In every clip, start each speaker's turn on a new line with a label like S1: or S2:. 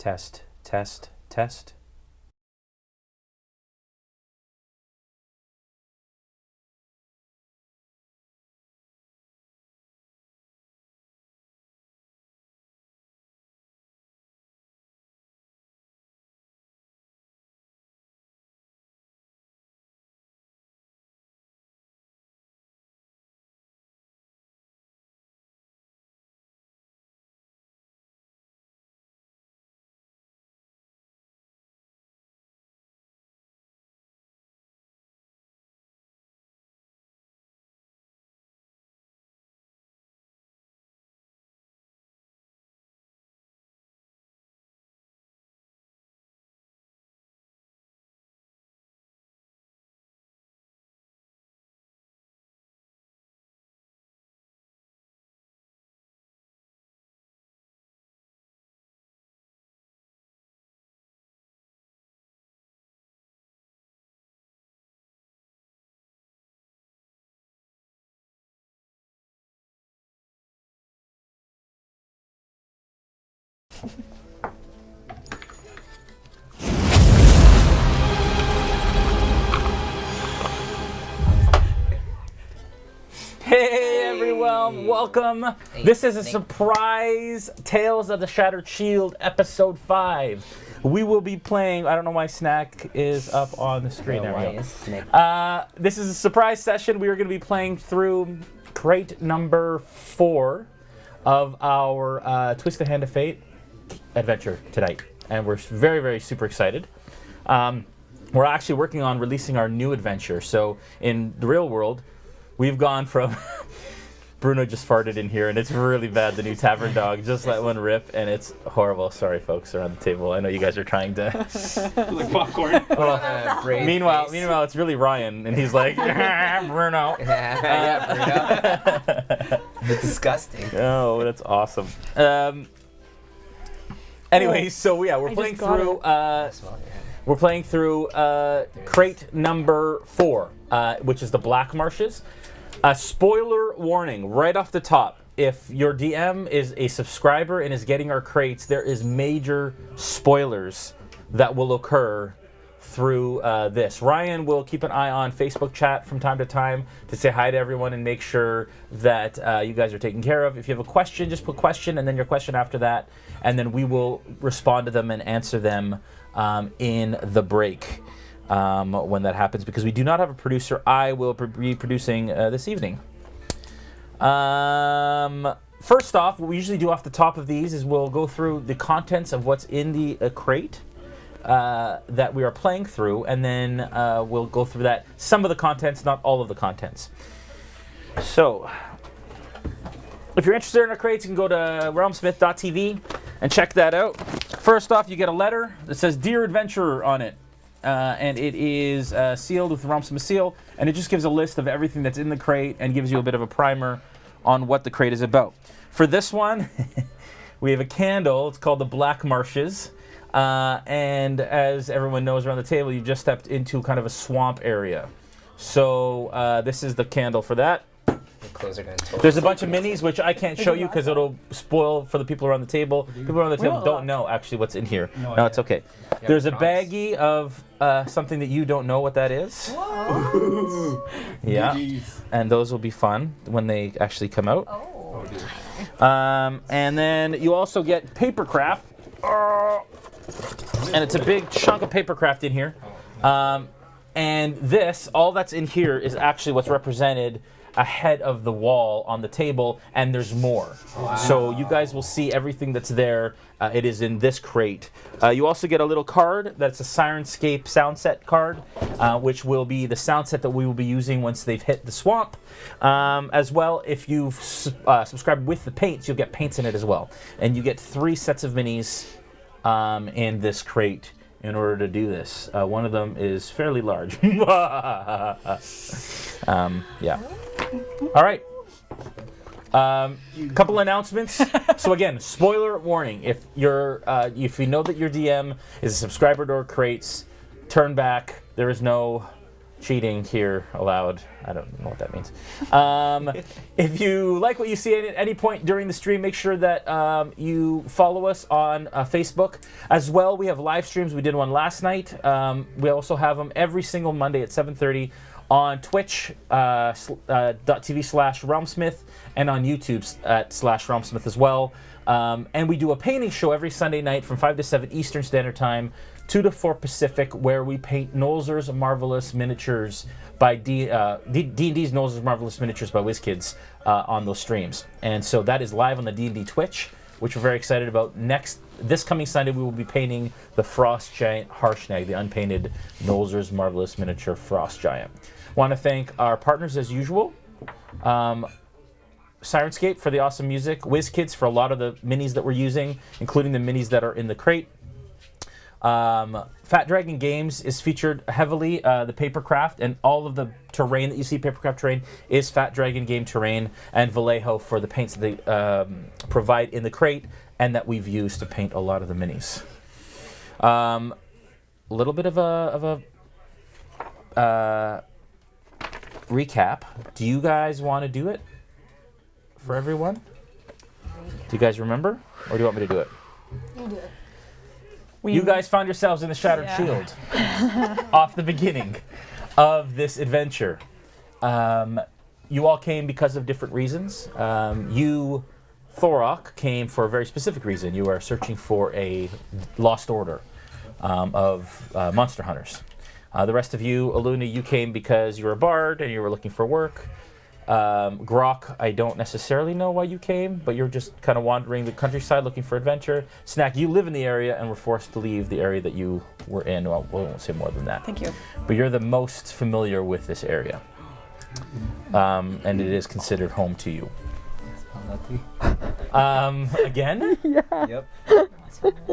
S1: Test, test, test. Hey everyone, welcome. This is a surprise Tales of the Shattered Shield episode 5. We will be playing, I don't know why Snak is up on the screen. This is a surprise session. We are going to be playing through crate number 4 of our Twisted Hand of Fate adventure tonight. And we're very, very super excited. We're actually working on releasing our new adventure. So in the real world, we've gone from... Bruno just farted in here, and it's really bad, the new tavern dog. Just let one rip, and it's horrible. Sorry, folks, around the table. I know you guys are trying to...
S2: like popcorn.
S1: Well, meanwhile, it's really Ryan, and he's like, Bruno.
S3: Bruno. It's disgusting.
S1: Oh, that's awesome. Anyways, so yeah, we're playing through... we're playing through crate number 4, which is the Black Marshes. Spoiler warning, right off the top, if your DM is a subscriber and is getting our crates, there is major spoilers that will occur through this. Ryan will keep an eye on Facebook chat from time to time to say hi to everyone and make sure that you guys are taken care of. If you have a question, just put question and then your question after that, and then we will respond to them and answer them in the break. When that happens, because we do not have a producer. I will be producing this evening. First off, what we usually do off the top of these is we'll go through the contents of what's in the crate that we are playing through, and then we'll go through that. Some of the contents, not all of the contents. So, if you're interested in our crates, you can go to realmsmith.tv and check that out. First off, you get a letter that says "Dear Adventurer" on it. And it is sealed with the Realm Smith seal, and it just gives a list of everything that's in the crate and gives you a bit of a primer on what the crate is about. For this one, we have a candle. It's called the Black Marshes, and as everyone knows around the table, you just stepped into kind of a swamp area. So this is the candle for that. There's a bunch of minis, which I can't show you because it'll spoil for the people around the table. People around the table don't know actually what's in here. No, it's okay. There's a baggie of something that you don't know what that is.
S2: What?
S1: Yeah, and those will be fun when they actually come out. And then you also get papercraft, and it's a big chunk of papercraft in here. And this, all that's in here is actually what's represented ahead of the wall on the table, and there's more. Wow. So you guys will see everything that's there. It is in this crate. You also get a little card that's a Sirenscape sound set card, which will be the sound set that we will be using once they've hit the swamp. As well, if you've subscribed with the paints, you'll get paints in it as well. And you get 3 sets of minis in this crate in order to do this. One of them is fairly large. Yeah. All right. Couple announcements. So again, spoiler warning: if you know that your DM is a subscriber to our crates, turn back. There is no cheating here allowed. I don't know what that means. If you like what you see at any point during the stream, make sure that you follow us on Facebook. As well, we have live streams. We did one last night. We also have them every single Monday at 7:30 on Twitch, .tv/Realmsmith, and on YouTube at /Realmsmith as well. And we do a painting show every Sunday night from 5 to 7 Eastern Standard Time, 2 to 4 Pacific, where we paint Nolzur's Marvelous Miniatures by D&D's Nolzur's Marvelous Miniatures by WizKids on those streams. And so that is live on the D&D Twitch, which we're very excited about. This coming Sunday, we will be painting the Frost Giant Harshnag, the unpainted Nolzur's Marvelous Miniature Frost Giant. Want to thank our partners as usual. Sirenscape for the awesome music. WizKids for a lot of the minis that we're using, including the minis that are in the crate. Fat Dragon Games is featured heavily, the papercraft, and all of the terrain that you see, papercraft terrain, is Fat Dragon Game terrain, and Vallejo for the paints that they provide in the crate and that we've used to paint a lot of the minis. A little bit of a recap. Do you guys want to do it for everyone? Do you guys remember, or do you want me to do it?
S4: You do it.
S1: You guys found yourselves in the Shattered Shield off the beginning of this adventure. You all came because of different reasons. You, Thorok, came for a very specific reason. You are searching for a lost order of monster hunters. The rest of you, Alunna, you came because you were a bard and you were looking for work. Grokk, I don't necessarily know why you came, but you're just kind of wandering the countryside looking for adventure. Snak, you live in the area and were forced to leave the area that you were in. Well, we won't say more than that.
S4: Thank you.
S1: But you're the most familiar with this area. And it is considered home to you. Again?
S3: Yeah. Yep.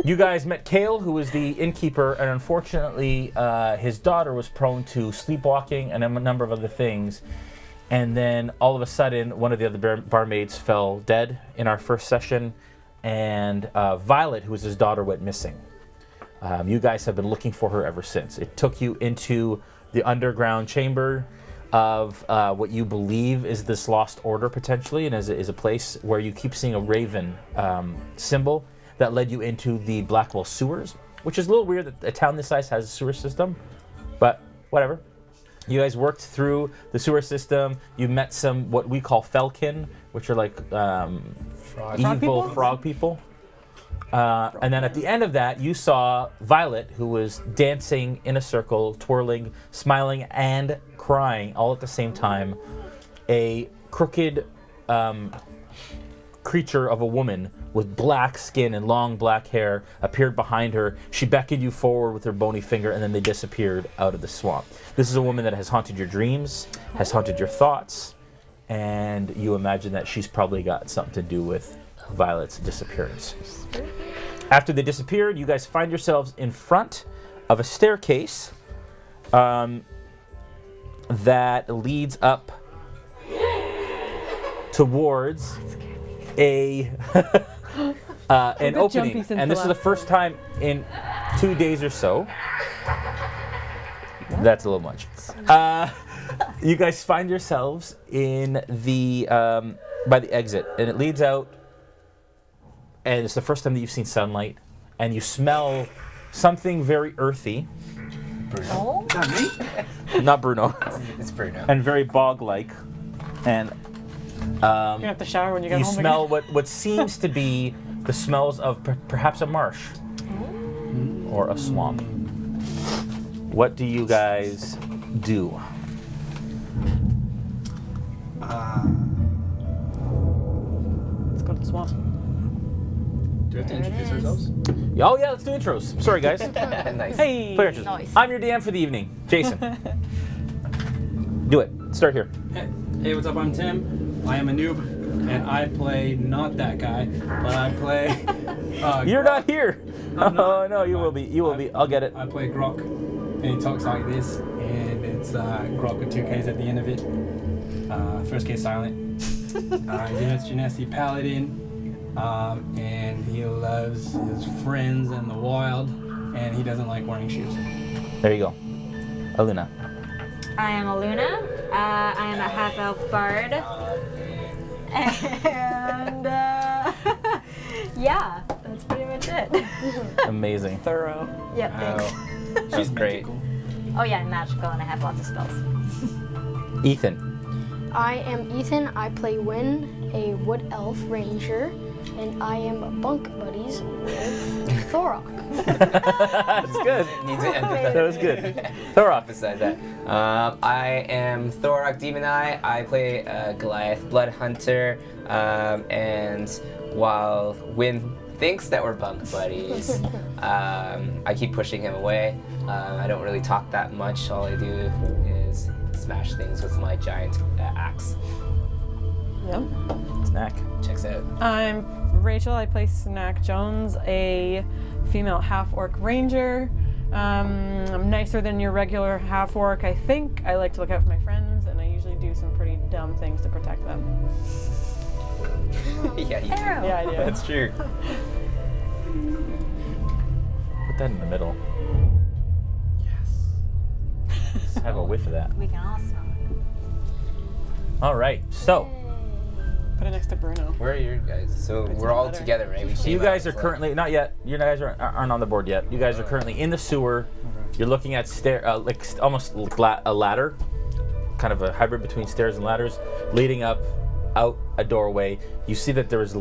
S1: You guys met Kale, who was the innkeeper, and unfortunately his daughter was prone to sleepwalking and a number of other things. And then all of a sudden, one of the other barmaids fell dead in our first session, and Violet, who was his daughter, went missing. You guys have been looking for her ever since. It took you into the underground chamber of what you believe is this lost order, potentially, and is a place where you keep seeing a raven symbol that led you into the Blackwell sewers, which is a little weird that a town this size has a sewer system, but whatever. You guys worked through the sewer system. You met some what we call Felkin, which are like evil frog people. And then at the end of that, you saw Violet, who was dancing in a circle, twirling, smiling, and crying all at the same time. A crooked creature of a woman with black skin and long black hair appeared behind her. She beckoned you forward with her bony finger, and then they disappeared out of the swamp. This is a woman that has haunted your dreams, has haunted your thoughts, and you imagine that she's probably got something to do with Violet's disappearance. After they disappeared, you guys find yourselves in front of a staircase that leads up towards an opening, and this is the first time in 2 days or so. That's a little much. You guys find yourselves in the by the exit, and it leads out, and it's the first time that you've seen sunlight, and you smell something very earthy.
S3: Bruno.
S2: Not me.
S1: Not Bruno.
S3: It's Bruno.
S1: And very bog-like, and
S4: You're gonna have to shower when you get
S1: you
S4: home
S1: smell
S4: again.
S1: what seems to be the smells of perhaps a marsh or a swamp. What do you guys do?
S4: Let's go to the swamp.
S2: Do we have to introduce ourselves?
S1: Oh yeah, let's do intros. Sorry guys.
S3: Nice.
S4: Hey!
S1: Player intros.
S4: Nice.
S1: I'm your DM for the evening, Jason. Do it. Start here.
S2: Hey, what's up? I'm Tim. I am a noob, and I play not that guy, but I play.
S1: You're not here.
S2: I'm not.
S1: Oh no, you will be. You will be. I'll get it.
S2: I play Grokk, and he talks like this, and it's Grokk with 2 Ks at the end of it. First K silent. He's a Genesi paladin, and he loves his friends and the wild, and he doesn't like wearing shoes.
S1: There you go. Alunna.
S5: I am Alunna. I am a half-elf bard. And yeah, that's pretty much it.
S1: Amazing.
S4: Thorough.
S5: Yeah, thanks.
S3: She's great.
S5: Oh yeah, I'm magical and I have lots of spells.
S1: Ethan.
S6: I am Ethan. I play Wynn, a wood elf ranger, and I am bunk buddies with Thorok.
S1: That's good.
S3: Need to emphasize.
S1: That was good. Thorok.
S3: Emphasize that. I am Thorok Demon Eye. I play Goliath Blood Hunter, and while Wynn thinks that we're bunk buddies, I keep pushing him away. I don't really talk that much. All I do is smash things with my giant axe.
S4: Yep.
S1: Snak.
S3: Checks out.
S4: I'm Rachel. I play Snak Jones, a female half-orc ranger. I'm nicer than your regular half-orc, I think. I like to look out for my friends, and I usually do some pretty dumb things to protect them.
S3: Yeah, you do.
S5: Arrow.
S4: Yeah, I do.
S3: That's true.
S1: Put that in the middle. Yes. Have a whiff of that.
S5: We can all smell it.
S1: All right. So
S4: Put it next to Bruno.
S3: Where are you guys? So we're all together, right? We
S1: you
S3: came
S1: guys
S3: out,
S1: are currently not yet. You guys aren't on the board yet. You guys are currently in the sewer. You're looking at almost like a ladder, kind of a hybrid between stairs and ladders, leading up out a doorway. You see that there is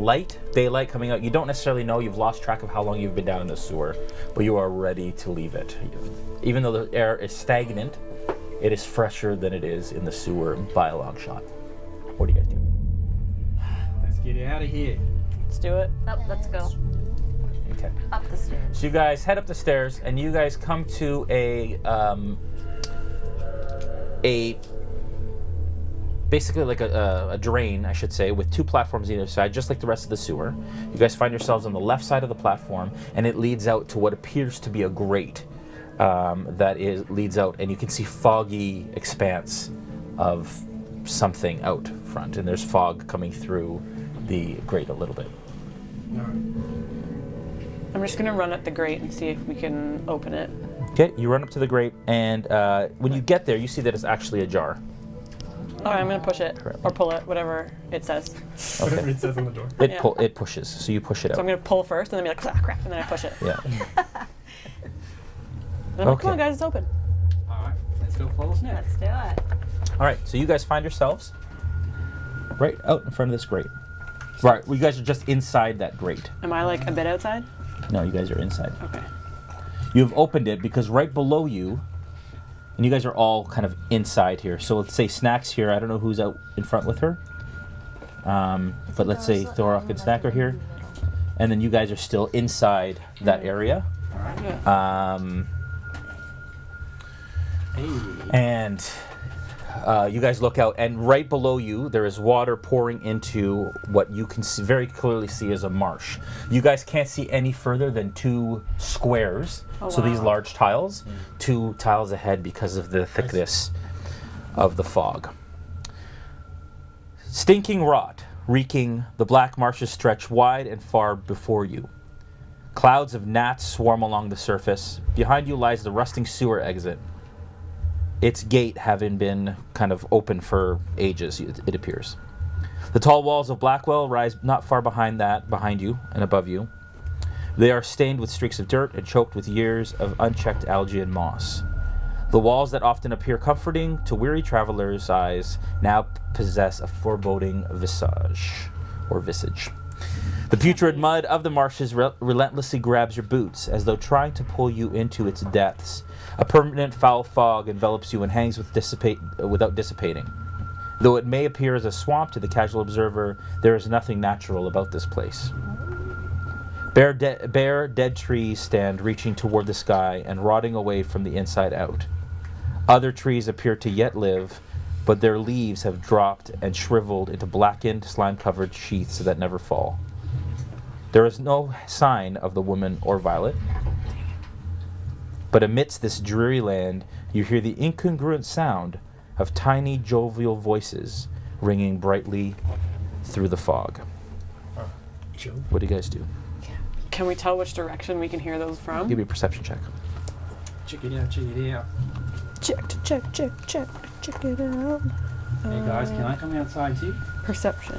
S1: daylight coming out. You don't necessarily know. You've lost track of how long you've been down in the sewer, but you are ready to leave it. Even though the air is stagnant, it is fresher than it is in the sewer by a long shot. What do you guys do?
S2: Let's get it out of here.
S4: Let's do it.
S5: Oh, let's go.
S1: Okay.
S5: Up the stairs.
S1: So you guys head up the stairs, and you guys come to basically like a drain, I should say, with two platforms either side, just like the rest of the sewer. You guys find yourselves on the left side of the platform, and it leads out to what appears to be a grate leads out, and you can see foggy expanse of something out front, and there's fog coming through the grate a little bit.
S4: I'm just gonna run at the grate and see if we can open it.
S1: Okay, you run up to the grate, and when you get there, you see that it's actually ajar.
S4: Alright, I'm gonna push it or pull it, whatever it says.
S2: Whatever it says on the door.
S1: It pushes, so you push it out.
S4: So I'm gonna pull first and then be like, ah, crap, and then I push it.
S1: Yeah.
S4: And I'm like,
S1: Okay.
S4: come on, guys, it's open.
S2: Alright, let's go follow Snak.
S5: Let's do it.
S1: All right, so you guys find yourselves right out in front of this grate. Right, well, you guys are just inside that grate.
S4: Am I like a bit outside?
S1: No, you guys are inside.
S4: Okay.
S1: You've opened it because right below you, and you guys are all kind of inside here. So let's say Snak's here. I don't know who's out in front with her. But let's say Thorok and Snak are here. And then you guys are still inside that area. And you guys look out, and right below you there is water pouring into what you can very clearly see as a marsh. You guys can't see any further than two squares, so these large tiles, 2 tiles ahead because of the thickness of the fog. Stinking rot, reeking, the Black Marshes stretch wide and far before you. Clouds of gnats swarm along the surface. Behind you lies the rusting sewer exit. Its gate having been kind of open for ages, it appears. The tall walls of Blackwell rise not far behind you and above you. They are stained with streaks of dirt and choked with years of unchecked algae and moss. The walls that often appear comforting to weary travelers' eyes now possess a foreboding visage. The putrid mud of the marshes relentlessly grabs your boots as though trying to pull you into its depths. A permanent foul fog envelops you and hangs without dissipating. Though it may appear as a swamp to the casual observer, there is nothing natural about this place. Bare dead trees stand reaching toward the sky and rotting away from the inside out. Other trees appear to yet live, but their leaves have dropped and shriveled into blackened, slime-covered sheaths that never fall. There is no sign of the woman or Violet. But amidst this dreary land, you hear the incongruent sound of tiny, jovial voices ringing brightly through the fog. What do you guys do?
S4: Can we tell which direction we can hear those from?
S1: Give me a perception check.
S2: Check it out, check it out.
S4: Check it out.
S2: Hey guys, can I come outside too?
S4: Perception.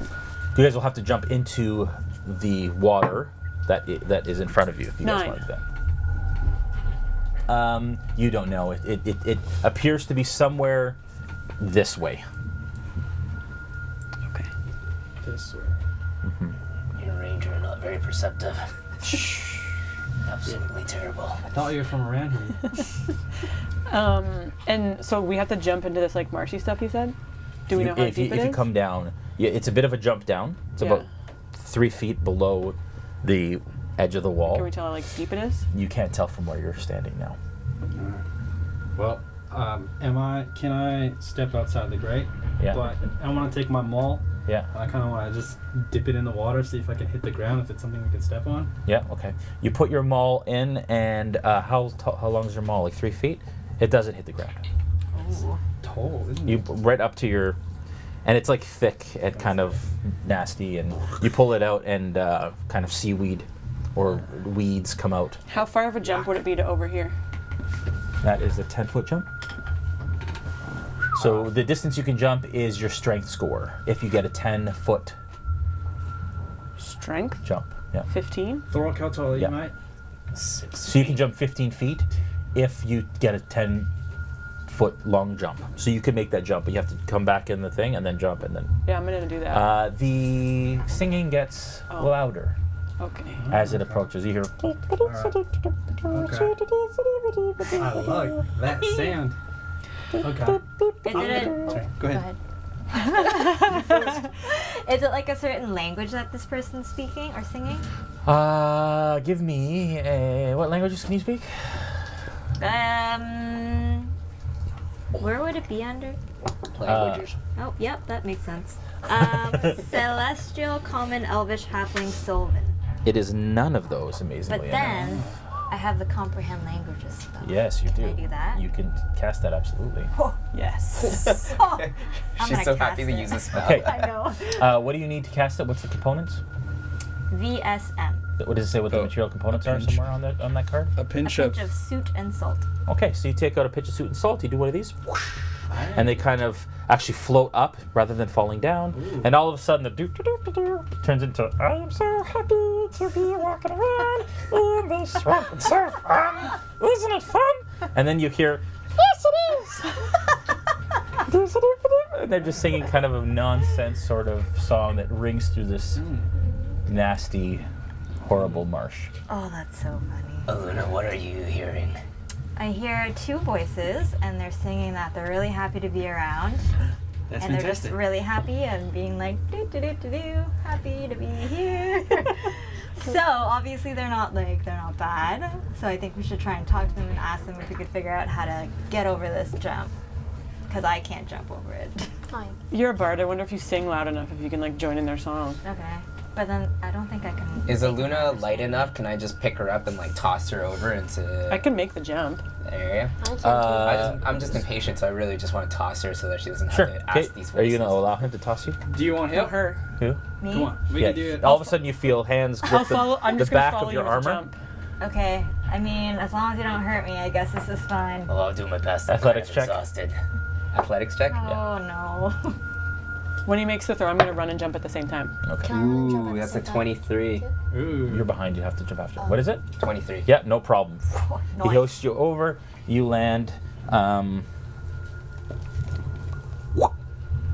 S1: You guys will have to jump into the water that is in front of you if you guys
S4: 9.
S1: want to do that. You don't know. It appears to be somewhere this way.
S4: Okay.
S2: This way.
S7: Your ranger not very perceptive. Absolutely terrible.
S2: I thought you were from around here.
S4: And so we have to jump into this like marshy stuff. You said. Do we know how deep it is?
S1: If you come down, it's a bit of a jump down. It's about 3 feet below the edge of the wall.
S4: Can we tell how like deep it is?
S1: You can't tell from where you're standing now.
S2: Well, can I step outside the grate?
S1: Yeah.
S2: But I want to take my maul.
S1: Yeah.
S2: I kind of want to just dip it in the water, see if I can hit the ground, if it's something we can step on.
S1: Yeah. Okay. You put your maul in, and how long is your maul? Like 3 feet? It doesn't hit the ground.
S2: Oh. Tall, isn't
S1: You
S2: it?
S1: right up to your, and it's like thick and kind of nasty, and you pull it out, and kind of seaweed or weeds come out.
S4: How far of a jump would it be to over here?
S1: That is a 10-foot jump. So the distance you can jump is your strength score. If you get a 10-foot
S4: Strength.
S1: jump, yeah.
S4: 15.
S2: Thorok, how tall are you,
S1: Yeah.
S2: mate?
S7: 6
S1: So you can jump 15 feet if you get a 10-foot long jump. So you can make that jump, but you have to come back in the thing and then jump, and then
S4: Yeah, I'm gonna do that.
S1: the singing gets louder
S4: Okay.
S1: as it approaches. You hear.
S2: I like that sound. Okay.
S5: Is it
S2: Sorry, go ahead.
S5: is it like a certain language that this person's speaking or singing?
S1: Give me what languages can you speak?
S5: Where would it be under?
S7: languages.
S5: Oh, yep, that makes sense. Celestial, Common, Elvish, Halfling, Sylvan.
S1: It is none of those, amazingly
S5: But then I have the comprehend languages spell.
S1: Yes, you do.
S5: Can I do that?
S1: You can cast that, absolutely.
S4: Yes.
S5: Oh, I'm
S3: She's
S5: gonna
S3: so
S5: cast
S3: happy to
S5: it.
S3: use this spell.
S1: Okay.
S5: I know.
S1: What do you need to cast it? What's the components?
S5: VSM.
S1: What does it say what the
S2: Oh,
S1: material components
S2: a
S1: are
S2: pinch.
S1: somewhere on that card?
S2: A
S5: A
S2: pinch
S5: pinch of soot and salt.
S1: Okay, so you take out a pinch of soot and salt, you do one of these, whoosh, and they kind of actually float up rather than falling down, and all of a sudden the doo-doo-doo-doo-doo turns into, I am so happy to be walking around in this swamp. It's so fun. Isn't it fun? And then you hear, yes it is. And they're just singing kind of a nonsense sort of song that rings through this nasty, horrible marsh.
S5: Oh, that's so funny.
S7: Alunna, what are you hearing?
S5: I hear two voices, and they're singing that they're really happy to be around.
S2: That's
S5: And they're just
S2: fantastic.
S5: really happy and being like, do do do do do, happy to be here. So obviously they're not bad. So I think we should try and talk to them and ask them if we could figure out how to get over this jump, because I can't jump over it.
S6: Time.
S4: You're a bard. I wonder if you sing loud enough if you can like join in their song.
S5: Okay, but then I don't think I can.
S3: Is
S5: make them
S3: Alunna light
S5: understand.
S3: enough? Can I just pick her up and like toss her over into
S4: I can make the jump.
S3: the area?
S6: I can't
S3: I'm just impatient, so I really just want to toss her so that she doesn't have
S1: Sure.
S3: to
S1: Okay.
S3: ask these voices.
S1: Are you going to allow him to toss you?
S2: Do you want
S4: No,
S2: help?
S4: her.
S1: Who?
S5: Me?
S2: Come on, we
S1: Yeah.
S2: can do it.
S1: All of a sudden you feel hands
S4: I'll
S1: grip
S4: follow. I'm
S1: the
S4: just gonna
S1: back
S4: follow
S1: of
S4: you
S1: your
S4: as a
S1: armor.
S4: jump.
S5: Okay. I mean, as long as you don't hurt me, I guess this is fine.
S7: Well, I'll do my best. I'm
S1: Athletics
S7: kind of
S1: check.
S7: exhausted.
S3: Athletics check?
S5: Oh no.
S4: When he makes the throw, I'm gonna run and jump at the same time.
S1: Okay.
S6: Can I run and jump
S3: Ooh,
S6: at the
S3: that's a
S6: same time?
S3: 23.
S2: Ooh.
S1: You're behind. You have to jump after. What is it?
S3: 23.
S1: Yeah, no problem. He
S5: Nice.
S1: hoists you over. You land.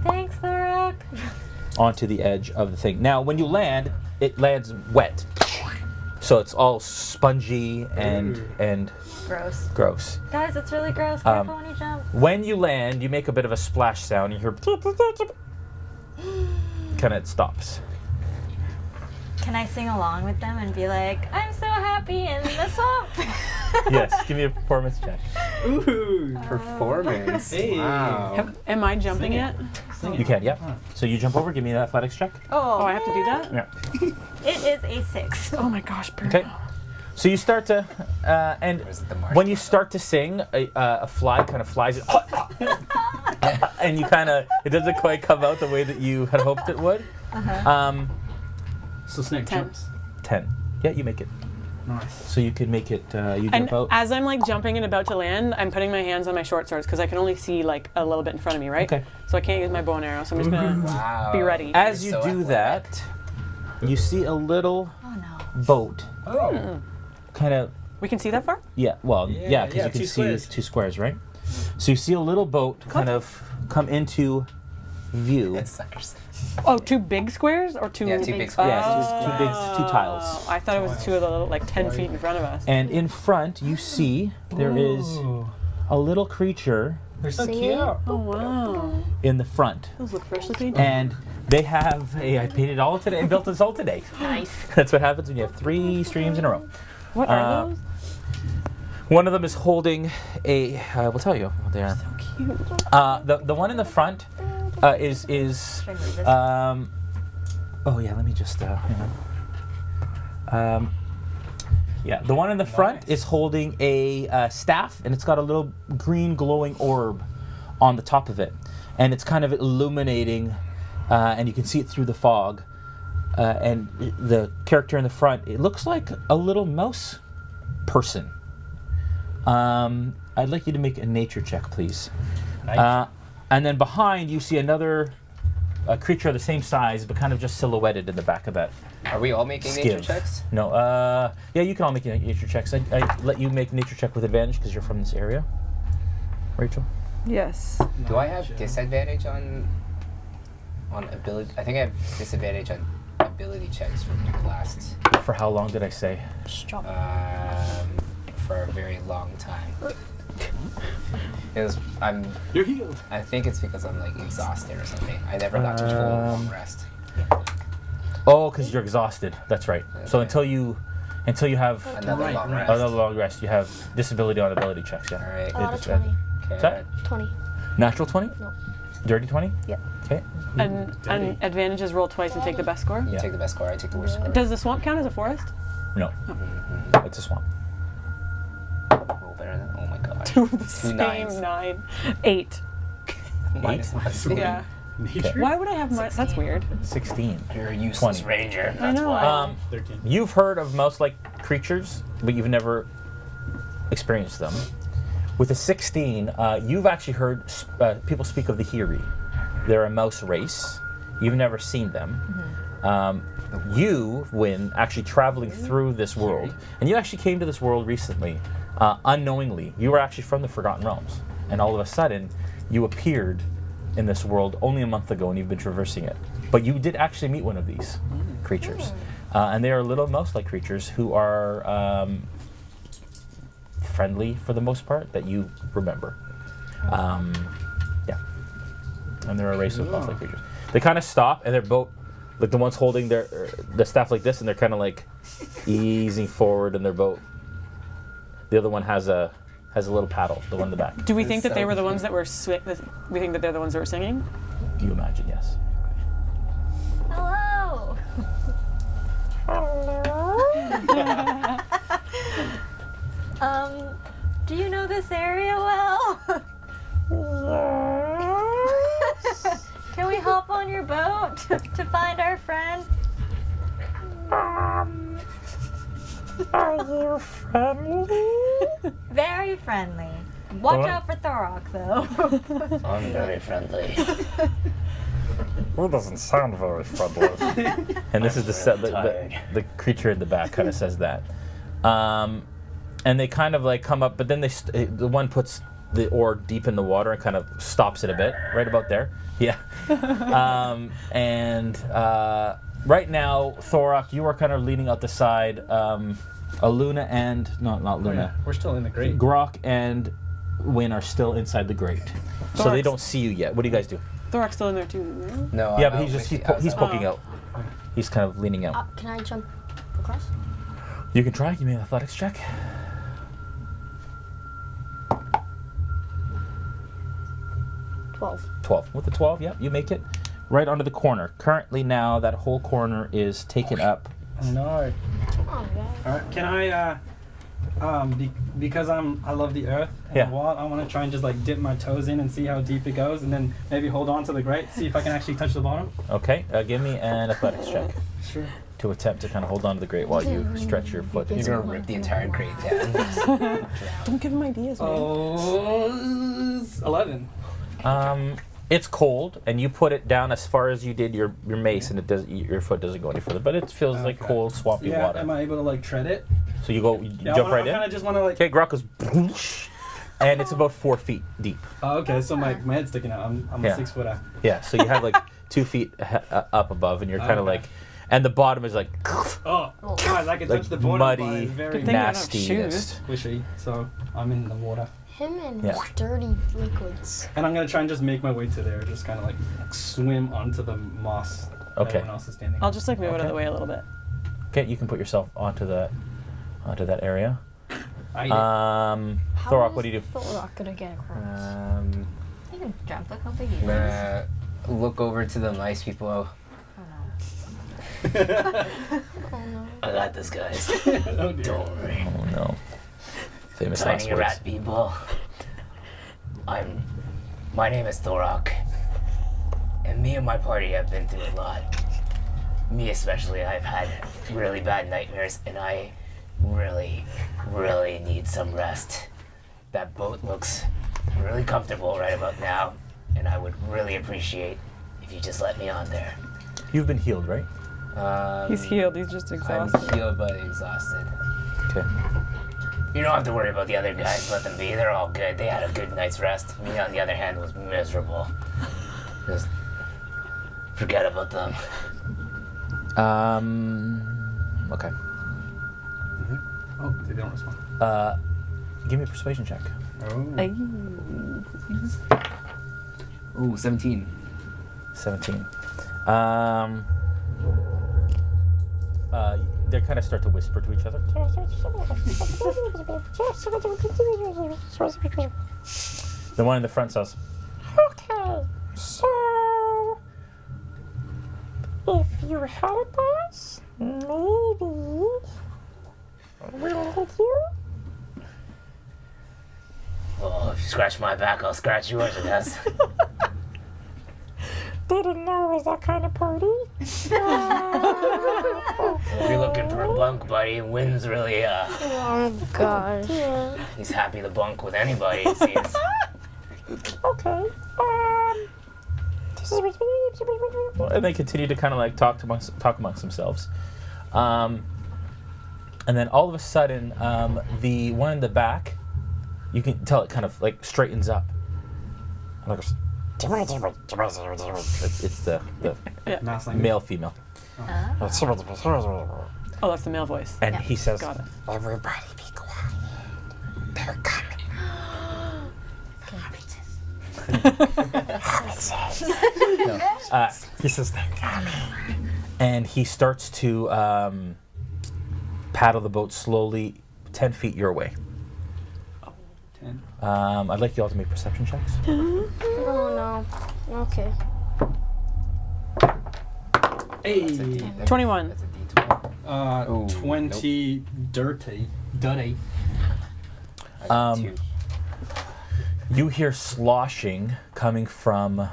S5: Thanks, Thorok.
S1: Onto the edge of the thing. Now, when you land, it lands wet, so it's all spongy and
S5: Gross.
S1: gross.
S5: Guys, it's really gross. Careful when you jump.
S1: When you land, you make a bit of a splash sound. You hear, kind of stops.
S5: Can I sing along with them and be like, I'm so happy in the swamp?
S1: Yes, give me a performance check.
S2: Ooh.
S3: Performance.
S2: Hey.
S3: Wow.
S4: Am I jumping
S2: Sing
S4: yet?
S1: You can, yep. So you jump over. Give me an athletics check.
S4: Oh, I have to do that?
S1: Yeah.
S5: It is a 6.
S4: Oh my gosh, Bruno.
S1: Okay. So you start to, and
S3: Or is it the marsh
S1: when you
S3: one?
S1: start to sing, a fly kind of flies in, and you kind of, it doesn't quite come out the way that you had hoped it would.
S2: So Snak
S4: 10.
S2: jumps.
S1: 10. Yeah, you make it.
S2: Nice.
S1: So you can make it. You
S4: And
S1: jump out.
S4: as I'm like jumping and about to land, I'm putting my hands on my short swords because I can only see like a little bit in front of me, right?
S1: Okay.
S4: So I can't use my bow and arrow. So I'm just gonna
S3: Wow.
S4: be ready.
S1: As you
S3: You're so
S1: do
S3: athletic.
S1: that, you see a little
S5: Oh no.
S1: boat,
S2: Oh.
S1: kind of.
S4: We can see that far?
S1: Yeah. Well, yeah, because
S2: Yeah,
S1: you can
S2: two
S1: see
S2: squares.
S1: 2 squares, right? So you see a little boat kind of come into view.
S3: Suckers.
S4: Oh, 2 big squares or 2?
S3: Yeah, 2 big squares.
S1: Yeah, it's two tiles.
S4: Oh, I thought it was 2 of the little, like 10 feet in front of us.
S1: And in front, you see there is
S2: Ooh.
S1: a little creature
S2: They're so
S6: Singing.
S2: cute.
S4: Oh wow,
S1: in the front.
S4: those look freshly painted.
S1: And they have I painted all today and built this all today.
S6: Nice.
S1: That's what happens when you have 3 streams in a row.
S4: What are those?
S1: One of them is holding a. We'll tell you what they are.
S4: So cute.
S1: The one in the front is.
S5: Should I move this?
S1: Oh yeah, let me just. Hang on. Yeah, the one in the front is holding a staff, and it's got a little green glowing orb on the top of it, and it's kind of illuminating, and you can see it through the fog. And the character in the front, it looks like a little mouse person. I'd like you to make a nature check, please.
S2: Nice.
S1: And then behind, you see another creature of the same size, but kind of just silhouetted in the back of that
S3: Are we all making nature
S1: skiv.
S3: checks?
S1: No, yeah, you can all make nature checks. I let you make nature check with advantage because you're from this area. Rachel?
S4: Yes.
S3: Do I have disadvantage on ability? I think I have disadvantage on ability checks from the last
S1: For how long did I say?
S6: Stop.
S3: for a very long time. Because
S2: You're healed.
S3: I think it's because I'm like exhausted or something. I never got to full long rest.
S1: Oh, because you're exhausted. That's right. So
S3: Okay.
S1: until you have
S3: Another
S2: Right,
S3: long
S2: right.
S3: rest.
S1: another long rest, you have disability on ability checks.
S3: All
S1: Yeah.
S3: right.
S6: I got a
S1: it's,
S6: 20.
S3: Okay.
S1: that-
S6: 20.
S1: Natural 20?
S6: No.
S1: Dirty 20?
S6: Yep.
S1: Okay.
S4: And advantages roll twice and take the best score.
S3: You
S1: Yeah.
S3: take the best score. I take the worst score.
S4: Does the swamp count as a forest?
S1: No. It's a swamp.
S3: Roll better than. Oh my god.
S4: Two of the same
S3: nines.
S4: 9. 8.
S3: Minus one.
S4: Yeah.
S2: Nature.
S4: Why would I have my? That's weird.
S1: 16.
S7: You're a useless
S1: 20.
S7: ranger.
S4: I
S7: That's
S4: know.
S7: why.
S2: 13.
S1: You've heard of mouse-like creatures, but you've never experienced them. With a 16, you've actually heard people speak of the Hiri. They're a mouse race. You've never seen them. You, Wynn, actually traveling through this world, and you actually came to this world recently, unknowingly. You were actually from the Forgotten Realms, and all of a sudden, you appeared in this world only a month ago, and you've been traversing it. But you did actually meet one of these creatures, and they are little mouse-like creatures who are friendly for the most part that you remember. Yeah, and they're a race of mouse-like creatures. They kind of stop, and they're both like the ones holding the staff like this, and they're kind of like easing forward in their boat. The other one has a little paddle. The one in the back.
S4: Do we think that
S3: so
S4: they were the
S3: cute.
S4: ones that were? We think that they're the ones that were singing.
S1: You imagine, yes.
S5: Hello. Do you know this area well? Can we hop on your boat to find our friend?
S1: Are you friendly?
S5: Very friendly. Watch
S1: Alright.
S5: out for Thorok, though.
S7: I'm very friendly.
S1: Well, it doesn't sound very friendly. And this is
S7: tired.
S1: the creature in the back kind of says that. And they kind of like come up, but then the one puts the oar deep in the water and kind of stops it a bit, right about there. Yeah. Right now, Thorok, you are kind of leaning out the side. Alunna and not Luna.
S2: We're still in the grate.
S1: Grokk and Wynn are still inside the grate, so they
S4: Thorok's-
S1: don't see you yet. What do you guys do?
S4: Thorok's still in there too. Right?
S3: No.
S1: Yeah,
S3: I'm
S1: but
S3: out
S1: he's just
S3: with you. I was
S1: he's
S3: out.
S1: poking out. He's kind of leaning out.
S6: Can I jump across?
S1: You can try. Give me an athletics check. 12. With the 12, yeah, you make it right onto the corner. Currently now, that whole corner is taken up.
S2: Oh no.
S6: Oh, God.
S2: Alright, can I because I love the earth and
S1: Yeah.
S2: the wall, I want to try and just like dip my toes in and see how deep it goes, and then maybe hold on to the grate, see if I can actually touch the bottom.
S1: Okay, give me an athletics check.
S2: Sure.
S1: to attempt to kind of hold on to the grate while you stretch your foot.
S3: You're gonna rip the entire crate down.
S4: Don't give him ideas, man.
S2: Oh, 11.
S1: It's cold, and you put it down as far as you did your mace, and it does your foot doesn't go any further. But it feels like cold, swampy
S2: Yeah,
S1: water.
S2: am I able to like tread it?
S1: So you jump right
S2: I
S1: in.
S2: kind of just want to like.
S1: Okay, Grokk goes, "Boosh," and it's about 4 feet deep.
S2: Oh, okay, so my head's sticking out. I'm
S1: Yeah.
S2: a 6 footer.
S1: Yeah, so you have like 2 feet up above, and you're kind of
S2: Okay.
S1: like, and the bottom is like,
S2: Oh, God, I can
S1: like
S2: touch the bottom, but
S1: muddy,
S2: it's very
S4: Good thing you don't have
S1: nastiness.
S2: squishy. So I'm in the water,
S6: Him and
S1: Yeah.
S6: dirty liquids.
S2: and I'm gonna try and just make my way to there. Just kind of like swim onto the moss. that
S1: Okay.
S2: Everyone else is standing.
S4: I'll just like move out of
S1: Okay.
S4: the way a little bit.
S1: Okay, you can put yourself onto that area.
S2: I eat it.
S1: Thorok, what do you do?
S6: Thorok gonna get across?
S5: You can jump. Look how big he
S3: I'm
S5: is.
S3: gonna look over to the nice people.
S5: Oh no.
S6: Oh no.
S7: I got this, guys.
S2: Oh, dear.
S7: Don't worry.
S1: Oh no. Famous last
S7: Tiny
S1: words.
S7: rat people. My name is Thorok. And me and my party have been through a lot. Me especially, I've had really bad nightmares and I really, really need some rest. That boat looks really comfortable right about now, and I would really appreciate if you just let me on there.
S1: You've been healed, right?
S4: He's healed. He's just
S3: I'm
S4: exhausted.
S3: healed but exhausted.
S1: Okay.
S7: You don't have to worry about the other guys, let them be. They're all good. They had a good night's rest. Me, on the other hand, was miserable. Just forget about them.
S1: Okay.
S2: Oh, they don't respond.
S1: Give me a persuasion check.
S2: Oh.
S3: Ooh, 17.
S1: 17. They kind of start to whisper to each other. The one in the front says, "Okay, so if you help us, maybe we'll help you."
S7: Oh, if you scratch my back, I'll scratch yours, I guess.
S1: Didn't know it was that kind of party.
S7: If you're looking for a bunk, buddy, Wynn's really,
S6: Oh gosh.
S7: he's happy to bunk with anybody, it seems.
S1: Okay. And they continue to kind of like talk amongst themselves. And then all of a sudden, the one in the back, you can tell it kind of like straightens up. And it goes, it's the
S2: Mouse language.
S1: male female.
S4: Oh, that's the male voice.
S1: And
S5: Yeah.
S1: he says,
S4: Got it.
S1: "Everybody be quiet. They're coming." He says, "They're coming." And he starts to paddle the boat slowly 10 feet your way.
S2: 10.
S1: I'd like you all to make perception checks.
S6: Oh no. Okay.
S2: Hey.
S4: 21.
S3: That's a D12. Ooh,
S2: 20 dirty.
S3: I got 2.
S1: You hear sloshing coming from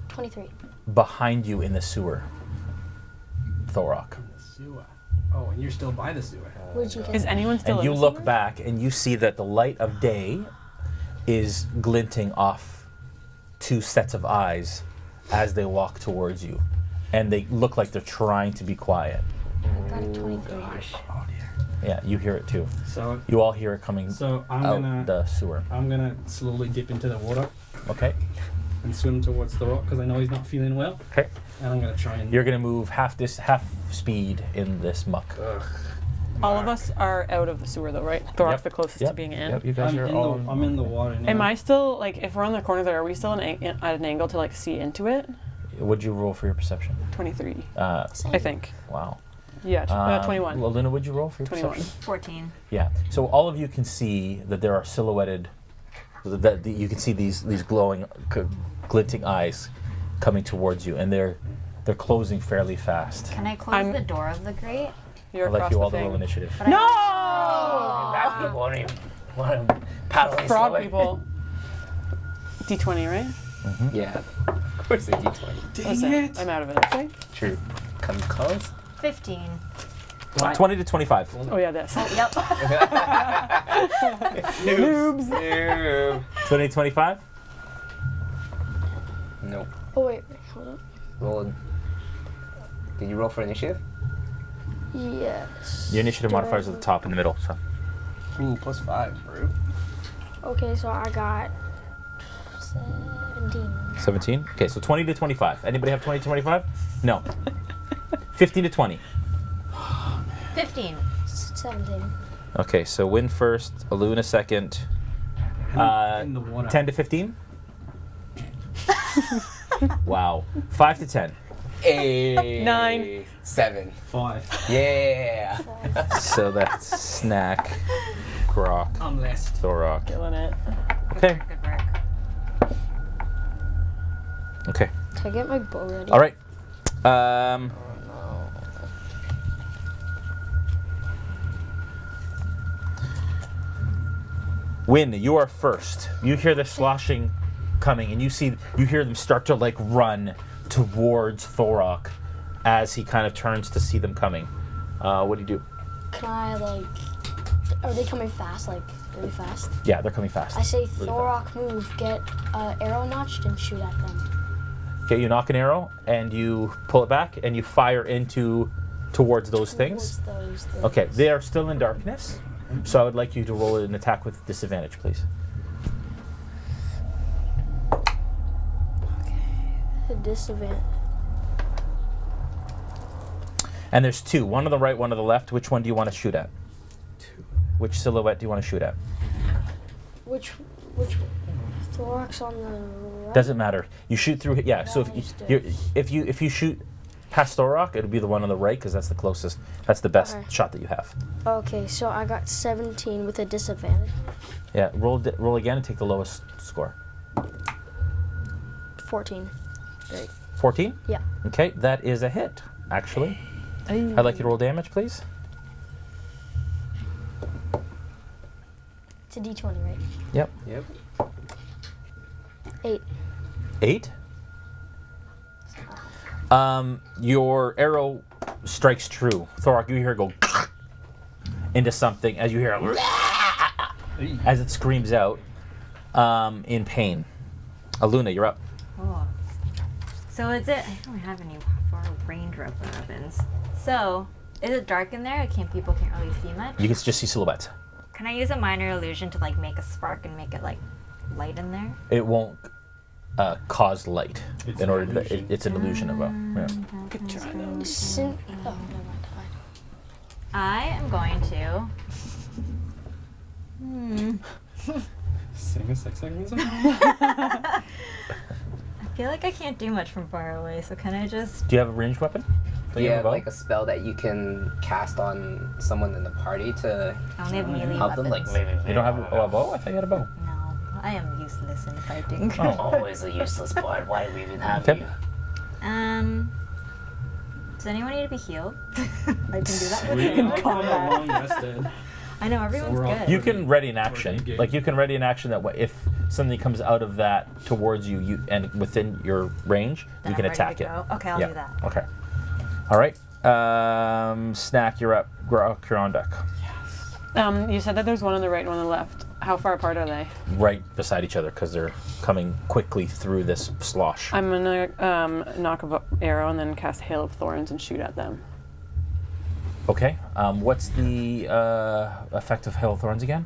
S6: 23.
S1: behind you in the sewer, Thorok.
S2: The sewer. Oh, and you're still by the sewer.
S6: Where'd you get?
S4: Is anyone still
S1: And
S4: in
S1: you
S4: the
S1: look
S4: sewer?
S1: back and you see that the light of day is glinting off 2 sets of eyes as they walk towards you. And they look like they're trying to be quiet.
S6: I got a 23.
S2: Oh dear.
S1: Yeah, you hear it too.
S2: So,
S1: You all hear it coming
S2: I'm
S1: out
S2: gonna
S1: the sewer.
S2: slowly dip into the water
S1: Okay?
S2: and swim towards the rock because I know he's not feeling well,
S1: Okay.
S2: and I'm gonna try and.
S1: You're gonna move half speed in this muck.
S4: All of us are out of the sewer though, right? Thorok's
S1: Yep.
S4: the closest
S1: Yep.
S4: to being in.
S1: Yep, you guys are all.
S2: I'm in the water now.
S4: Am I still like if we're on the corner there? Are we still at an angle to like see into it?
S1: What'd you roll for your perception?
S4: 23,
S1: Uh,
S4: I think.
S1: wow.
S4: Yeah, 21.
S1: Alunna, what'd you roll for your
S4: 21.
S1: perception?
S5: 14.
S1: Yeah. So all of you can see that there are silhouetted. That you can see these glowing, glinting eyes coming towards you, and they're closing fairly fast.
S5: Can I close
S4: I'm-
S5: the door of the grate?
S4: You're
S1: I'd like
S4: across
S1: you
S4: the
S1: all to roll
S4: thing.
S1: initiative.
S5: But
S4: No!
S7: Rat people want to paddle in
S4: Frog
S7: slowly.
S4: people. D20, right?
S3: Yeah. Of course, a D20.
S4: Listen, I'm out of it. Okay.
S1: True.
S3: come close.
S5: 15.
S1: 20 to 25.
S4: Oh yeah, this.
S5: Yep.
S4: Noobs.
S3: Noob.
S1: 20 to 25?
S3: Nope.
S6: Oh wait, hold up.
S3: Roll. Did you roll for initiative?
S6: Yes.
S1: Your initiative modifier is at the top in the middle. So
S2: Ooh, +5, bro.
S6: Okay, so I got 17.
S1: 17. Okay, so 20 to 25. Anybody have 20 to 25? No. 15 to 20.
S5: 15.
S6: 17.
S1: Okay, so Win first, Alunna second.
S2: In the water.
S1: 10 to 15? Wow. 5 to 10.
S3: 8. 7.
S2: 5.
S3: Yeah.
S1: So that's Snak, Grokk,
S2: I'm last.
S1: Thorok.
S4: Killing it.
S1: Okay.
S5: Good work.
S1: Okay.
S6: Can I get my bow ready?
S1: All right. Win, you are first. You hear the sloshing coming, and you hear them start to like run towards Thorok as he kind of turns to see them coming. What do you do?
S6: Can I like? Are they coming fast? Like really fast?
S1: Yeah, they're coming fast.
S6: I say
S1: Really
S6: Thorok move, get arrow notched and shoot at them.
S1: Okay, you knock an arrow and you pull it back and you fire towards those things.
S6: Towards those things.
S1: Okay, they are still in darkness, so I would like you to roll an attack with disadvantage, please.
S6: The disadvantage.
S1: And there's two, one on the right, one on the left. Which one do you want to shoot at? Which silhouette do you want to shoot at?
S6: Which Thorok's on the right?
S1: Doesn't matter. You shoot through. Yeah. So
S6: Understood.
S1: if you shoot past Thorok, it'll be the one on the right because that's the closest. That's the best
S6: Okay.
S1: shot that you have.
S6: Okay, so I got 17 with a disadvantage.
S1: Yeah. Roll again and take the lowest score.
S6: 14.
S1: 14.
S6: Yeah.
S1: Okay, that is a hit. Actually, I'd like you to roll damage, please.
S6: It's a D20, right?
S1: Yep.
S3: Yep.
S6: 8.
S1: 8. Your arrow strikes true. Thorok, you hear it go into something as you hear it as it screams out in pain. Alunna, you're up.
S5: Oh. So is it? I don't have any far range weapons. So is it dark in there? People can't really see much.
S1: You can just see silhouettes.
S5: Can I use a minor illusion to like make a spark and make it like light in there?
S1: It won't cause light.
S2: It's
S1: in
S2: an
S1: order to,
S2: illusion.
S1: it's an illusion of a. Yeah.
S4: Good try.
S6: Oh, never mind.
S5: I am going to.
S2: Sing a sex song.
S5: I feel like I can't do much from far away, so can I just?
S1: Do you have a ranged weapon? Do you
S3: Yeah,
S1: have a bow?
S3: like a spell that you can cast on someone in the party to
S5: I only have melee
S3: help them. Like
S5: weapons.
S1: You don't have a bow? I thought you had a bow.
S5: No, I am useless in fighting.
S1: Oh.
S7: Always a useless part. Why do we even have
S1: Tip.
S7: you?
S5: Does anyone need to be healed? I can do that with
S2: We
S5: him.
S2: all got long rested.
S5: I know everyone's
S2: we're all-
S5: good.
S1: You can ready an action.
S2: game.
S1: Like you can ready an action that if something comes out of that towards you, and within your range,
S5: Then
S1: you can
S5: I'm ready
S1: attack
S5: to
S1: it.
S5: go. Okay, I'll
S1: Yeah.
S5: do that.
S1: Okay. All right. Snak, you're up. Grokk, you're on deck.
S4: You said that there's one on the right and one on the left. How far apart are they?
S1: Right beside each other because they're coming quickly through this slosh.
S4: I'm gonna knock an arrow and then cast Hail of Thorns and shoot at them.
S1: Okay. What's the effect of Hail of Thorns again?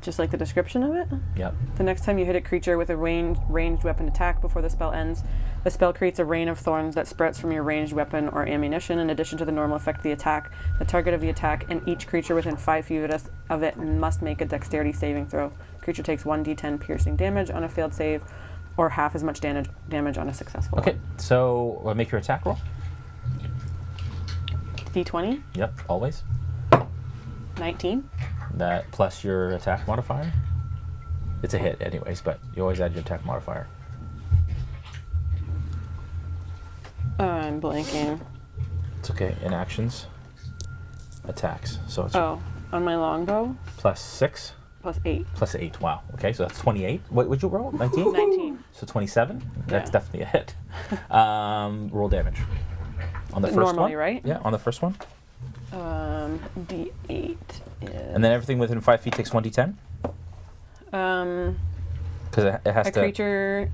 S4: Just like the description of it.
S1: Yep.
S4: The next time you hit a creature with a ranged weapon attack before the spell ends, the spell creates a rain of thorns that sprouts from your ranged weapon or ammunition. In addition to the normal effect of the attack, the target of the attack and each creature within 5 feet of it must make a dexterity saving throw. Creature takes 1d10 piercing damage on a failed save, or half as much damage on a successful
S1: Okay. So make your attack roll.
S4: one. D20,
S1: Yep. Always.
S4: 19.
S1: That plus your attack modifier. It's a hit, anyways, but you always add your attack modifier.
S4: I'm blanking.
S1: It's okay. In actions, attacks. So it's
S4: Oh, on my longbow,
S1: plus 6,
S4: plus 8.
S1: plus 8. Wow. Okay, so that's 28. What would you roll? 19?
S4: 19.
S1: So 27. That's
S4: Yeah.
S1: definitely a hit. Roll damage on the first
S4: Normally,
S1: one.
S4: right?
S1: Yeah, on the first one.
S4: D8.
S1: And then everything within 5 feet takes 1d10 because it has
S4: a
S1: to.
S4: creature.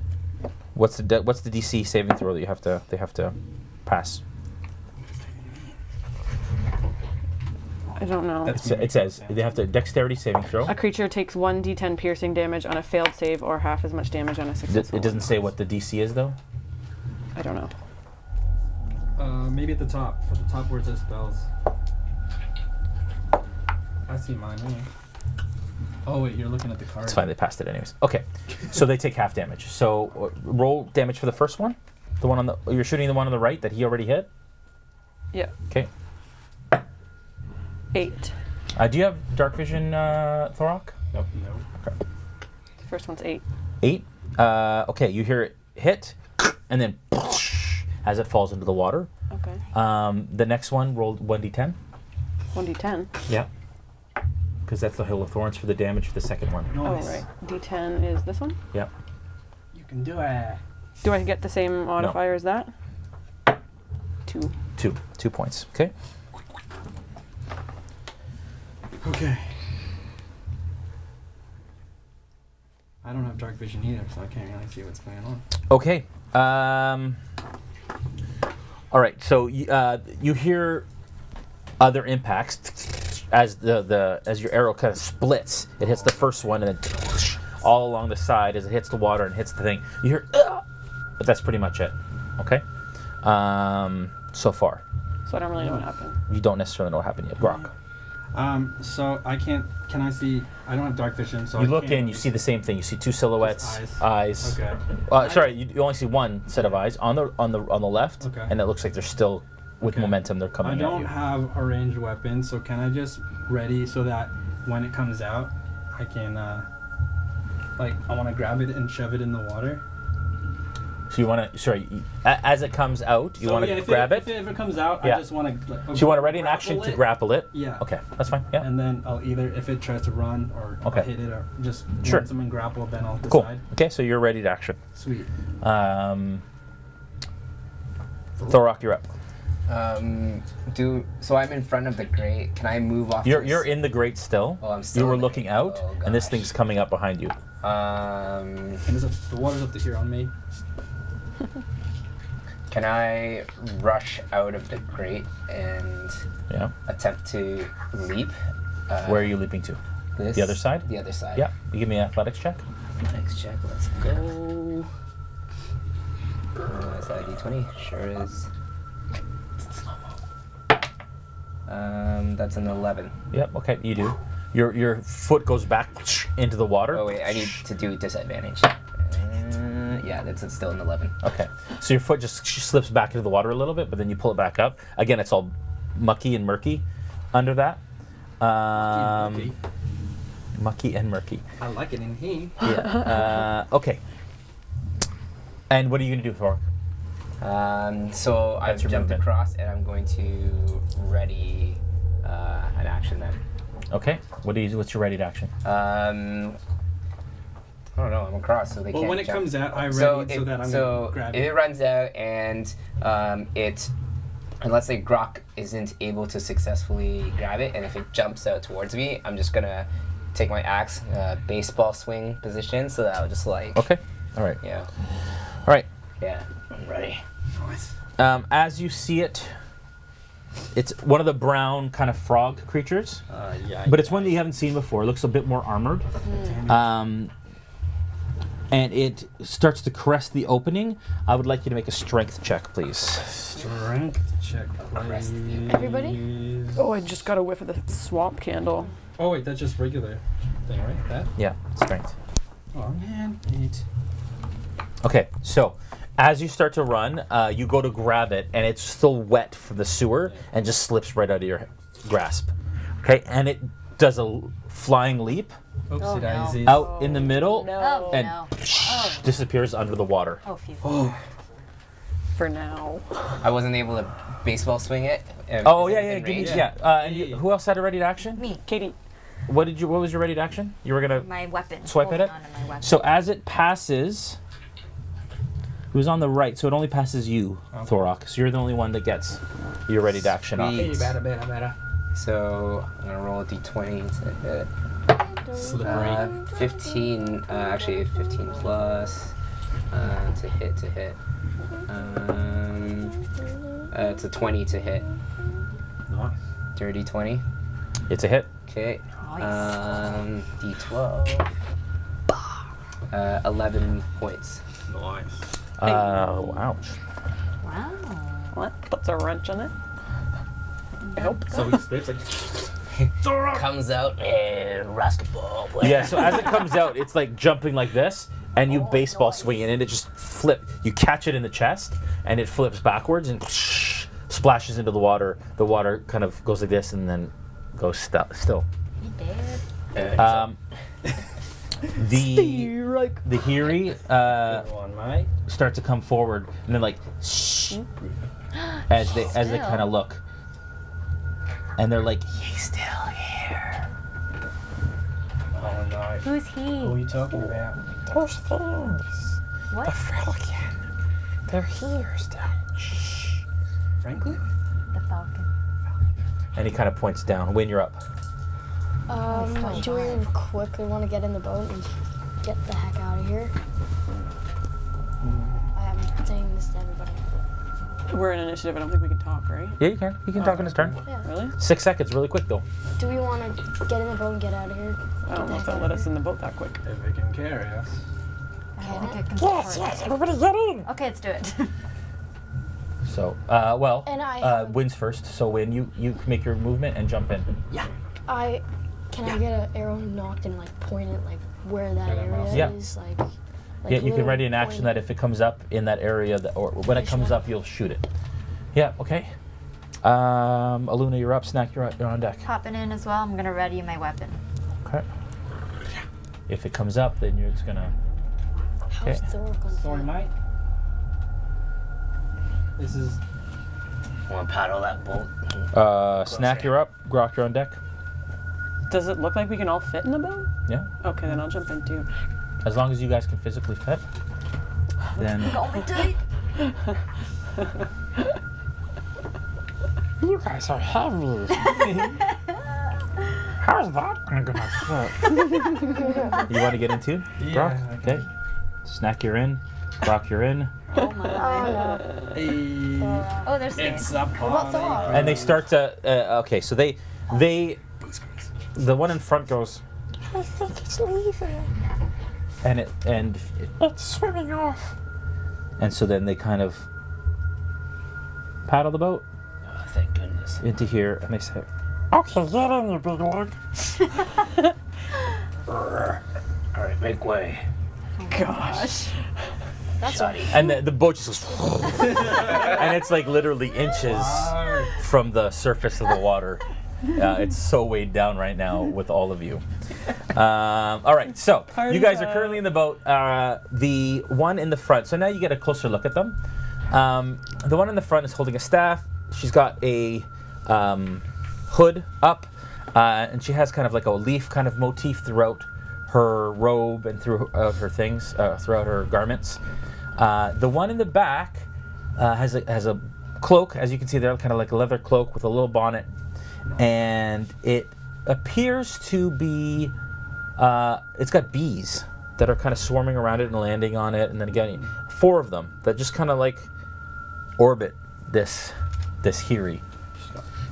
S1: What's the DC saving throw that they have to pass?
S4: I don't know.
S1: It says they have to dexterity saving throw.
S4: A creature takes 1d10 piercing damage on a failed save or half as much damage on a successful
S1: It doesn't
S4: one.
S1: say what the DC is though.
S4: I don't know.
S2: Maybe at the top where it says spells. I see mine. Hey. Oh wait, you're looking at the card.
S1: It's fine. They passed it anyways. Okay, so they take half damage. So roll damage for the first one. The one on the you're shooting the one on the right that he already hit.
S4: Yeah.
S1: Okay.
S4: 8.
S1: Do you have dark vision, Thorok?
S2: Nope.
S4: The first one's 8.
S1: 8. Okay, you hear it hit, and then as it falls into the water.
S4: Okay.
S1: The next one rolled 1d10.
S4: 1d10.
S1: Yeah. Because that's the Hill of Thorns for the damage for the second one.
S2: Nice.
S4: Oh, right. D10 is this one?
S1: Yep.
S2: You can do it.
S4: Do I get the same modifier as that? 2.
S1: 2 points. Okay.
S2: Okay. I don't have dark vision either, so I can't really see what's going on.
S1: Okay. All right. So you hear other impacts as as your arrow kind of splits. It hits the first one and then all along the side as it hits the water and hits the thing. You hear, but that's pretty much it. Okay. So far,
S4: So I don't really know what happened.
S1: you don't necessarily know what happened yet. Grokk.
S2: So I can't. Can I see? I don't have dark vision, so
S1: You
S2: I
S1: look
S2: can't
S1: in, you see the same thing. You see 2 silhouettes,
S2: Just
S1: eyes.
S2: Okay.
S1: Sorry, you only see one set of eyes on the left,
S2: Okay.
S1: and it looks like they're still with
S2: Okay.
S1: momentum. They're coming
S2: I
S1: at
S2: don't
S1: you.
S2: have a ranged weapon, so can I just ready so that when it comes out, I can I want to grab it and shove it in the water.
S1: So you want to, as it comes out, you want to grab it.
S2: If it comes out,
S1: Yeah.
S2: I just want to.
S1: So you want to ready an action to grapple it.
S2: Yeah.
S1: Okay, that's fine. Yeah.
S2: And then I'll either, if it tries to run or
S1: Okay.
S2: I'll hit it or just
S1: Sure.
S2: want someone grapple, then I'll decide.
S1: Cool. Okay, so you're ready to action.
S2: Sweet.
S1: Thorok, you're up.
S3: So I'm in front of the grate. Can I move off?
S1: You're in the grate still.
S3: Oh, I'm still.
S1: You were
S3: in the
S1: looking
S3: grate.
S1: out,
S3: Oh,
S1: and this
S3: gosh.
S1: thing's coming up behind you.
S2: And the water's up to here on me.
S3: Can I rush out of the grate and
S1: Yeah.
S3: attempt to leap?
S1: Where are you leaping to?
S3: This?
S1: The other side?
S3: The other side.
S1: Yeah. You give me an athletics check.
S3: Next check. Let's go. Is that a D20? Sure is. That's an 11.
S1: Yep. Okay, you do. Your foot goes back into the water.
S3: Oh wait, I need to do disadvantage. Yeah, that's still an 11.
S1: Okay. So your foot just slips back into the water a little bit, but then you pull it back up. Again, it's all mucky and murky under that. Mucky and murky.
S2: I like it in here.
S1: Yeah. Okay. And what are you going to do, Thorok?
S3: So I've
S1: That's your
S3: jumped
S1: movement.
S3: across and I'm going to ready an action then.
S1: Okay. What's your ready to action?
S3: I don't know, I'm across, so they
S2: Well,
S3: can't
S2: when it
S3: jump.
S2: comes out, I ready
S3: So
S2: so that I'm
S3: so
S2: gonna grab
S3: if
S2: it.
S3: it runs out and and let's say Grokk isn't able to successfully grab it, and if it jumps out towards me, I'm just gonna take my axe, baseball swing position, so that I'll just like,
S1: Okay. All right.
S3: yeah,
S1: All right.
S3: yeah, I'm ready.
S2: Nice.
S1: As you see it, it's one of the brown kind of frog creatures,
S2: Yeah.
S1: but it's one that you haven't seen before. It looks a bit more armored. And it starts to caress the opening. I would like you to make a strength check, please.
S2: Strength check, please.
S6: Everybody?
S4: Oh, I just got a whiff of the swamp candle.
S2: Oh wait, that's just regular thing, right? That?
S1: Yeah, strength.
S2: Oh man, 8.
S1: Okay, so as you start to run, you go to grab it, and it's still wet from the sewer, and just slips right out of your grasp. Okay, and it does a flying leap
S2: Oopsie daisies.
S1: out in the middle,
S5: Oh,
S1: and
S5: no.
S1: disappears under the water.
S5: Oh, phew.
S4: For now.
S3: I wasn't able to baseball swing it.
S1: Oh
S3: Is it
S1: yeah, yeah,
S3: within
S1: give me,
S3: range?
S1: yeah. And who else had a ready to action?
S5: Me.
S4: Katie.
S1: What was your ready to action? You were gonna
S5: My weapon.
S1: swipe at
S5: Holding
S1: it.
S5: on to my weapon.
S1: So as it passes, who's on the right, so it only passes you,
S2: Okay.
S1: Thorok. So you're the only one that gets your ready to action off.
S3: Sweet.
S2: Hey, better.
S3: So I'm gonna roll a d20 to hit.
S2: Slippery.
S3: 15, actually 15 plus to hit. It's a 20 to hit.
S2: Nice.
S3: Dirty 20.
S1: It's a hit.
S3: Okay.
S5: Nice.
S3: D12. 11 points.
S2: Nice.
S1: Ouch.
S5: Wow.
S4: What? Puts a wrench in it.
S2: So he slips like.
S7: Comes out and basketball player.
S1: Yeah, so as it comes out, it's like jumping like this, and you baseball swing it, and it just flip. You catch it in the chest, and it flips backwards and splashes into the water. The water kind of goes like this, and then goes still.
S5: He did.
S1: The Hiri
S2: One, mate.
S1: start to come forward, and then like as they kind of look, and they're like, he's still here.
S2: Oh no.
S5: Who's
S2: Who are
S5: he?
S2: you talking about?
S8: Those things.
S5: What?
S8: The Falcon. They're here still. Shh.
S2: Franklin?
S5: The Falcon.
S1: And he kind of points down. Win, you're up.
S6: Do we quickly want to get in the boat and get the heck out of here? I am saying this to everybody.
S4: We're in initiative. I don't think we can talk, right?
S1: Yeah, you can. You can talk in his turn.
S6: Yeah.
S4: Really?
S1: 6 seconds, really quick though.
S6: Do we want to get in the boat and get out of here?
S4: I don't know if they'll let us in the boat that quick.
S2: If it can carry us.
S5: I don't think it can
S8: Yes,
S5: support
S8: yes, everybody get in.
S5: it. Okay, let's do it.
S1: So,
S6: And I-
S1: Win's first. So Win, you make your movement and jump in.
S6: I get an arrow knocked and like point it like where that
S2: Where that
S6: area
S2: mouse is.
S1: Yeah.
S6: is like
S1: Yeah, you can
S6: literally
S1: ready an action
S6: point
S1: that if it comes up in that area, or when it comes up, you'll shoot it. Yeah, okay. Alunna, you're up. Snak, you're on deck.
S5: Popping in as well. I'm gonna ready my weapon.
S1: Okay. If it comes up, then you're just gonna.
S6: How's
S1: Okay.
S6: Thorok on
S2: Sorry,
S6: fire?
S2: mate. This is.
S7: Want to paddle that boat?
S1: Snak, you're up. Grokk, you're on deck.
S4: Does it look like we can all fit in the boat?
S1: Yeah.
S4: Okay, then I'll jump in too.
S1: As long as you guys can physically fit, then.
S5: Got me tight.
S8: You guys are heavy. How's that gonna fit?
S1: You want to get in too?
S2: Yeah,
S1: Grokk? Okay. Snak, you're in. Grokk, you're in.
S5: Oh my.
S6: Oh no.
S2: Hey.
S5: Oh, there's
S2: It's
S5: things.
S2: a
S6: What about Thorok?
S1: And they start to. Okay, so they. The one in front goes,
S8: I think it's leaving.
S1: and
S8: It's swimming off.
S1: and so then they kind of paddle the boat
S7: Oh, thank goodness.
S1: into here, and they say,
S8: Okay, get in, you big lug.
S7: All right, make way.
S4: Gosh.
S6: That's
S7: Shoddy.
S1: and the boat just goes, and it's like literally inches from the surface of the water. It's so weighed down right now with all of you. All right, so you guys are currently in the boat. The one in the front. So now you get a closer look at them. The one in the front is holding a staff. She's got a hood up, and she has kind of like a leaf kind of motif throughout her robe and throughout her things, throughout her garments. The one in the back has a cloak, as you can see there, kind of like a leather cloak with a little bonnet, and it appears to be. It's got bees that are kind of swarming around it and landing on it, and then again, 4 of them that just kind of like orbit this Hiri.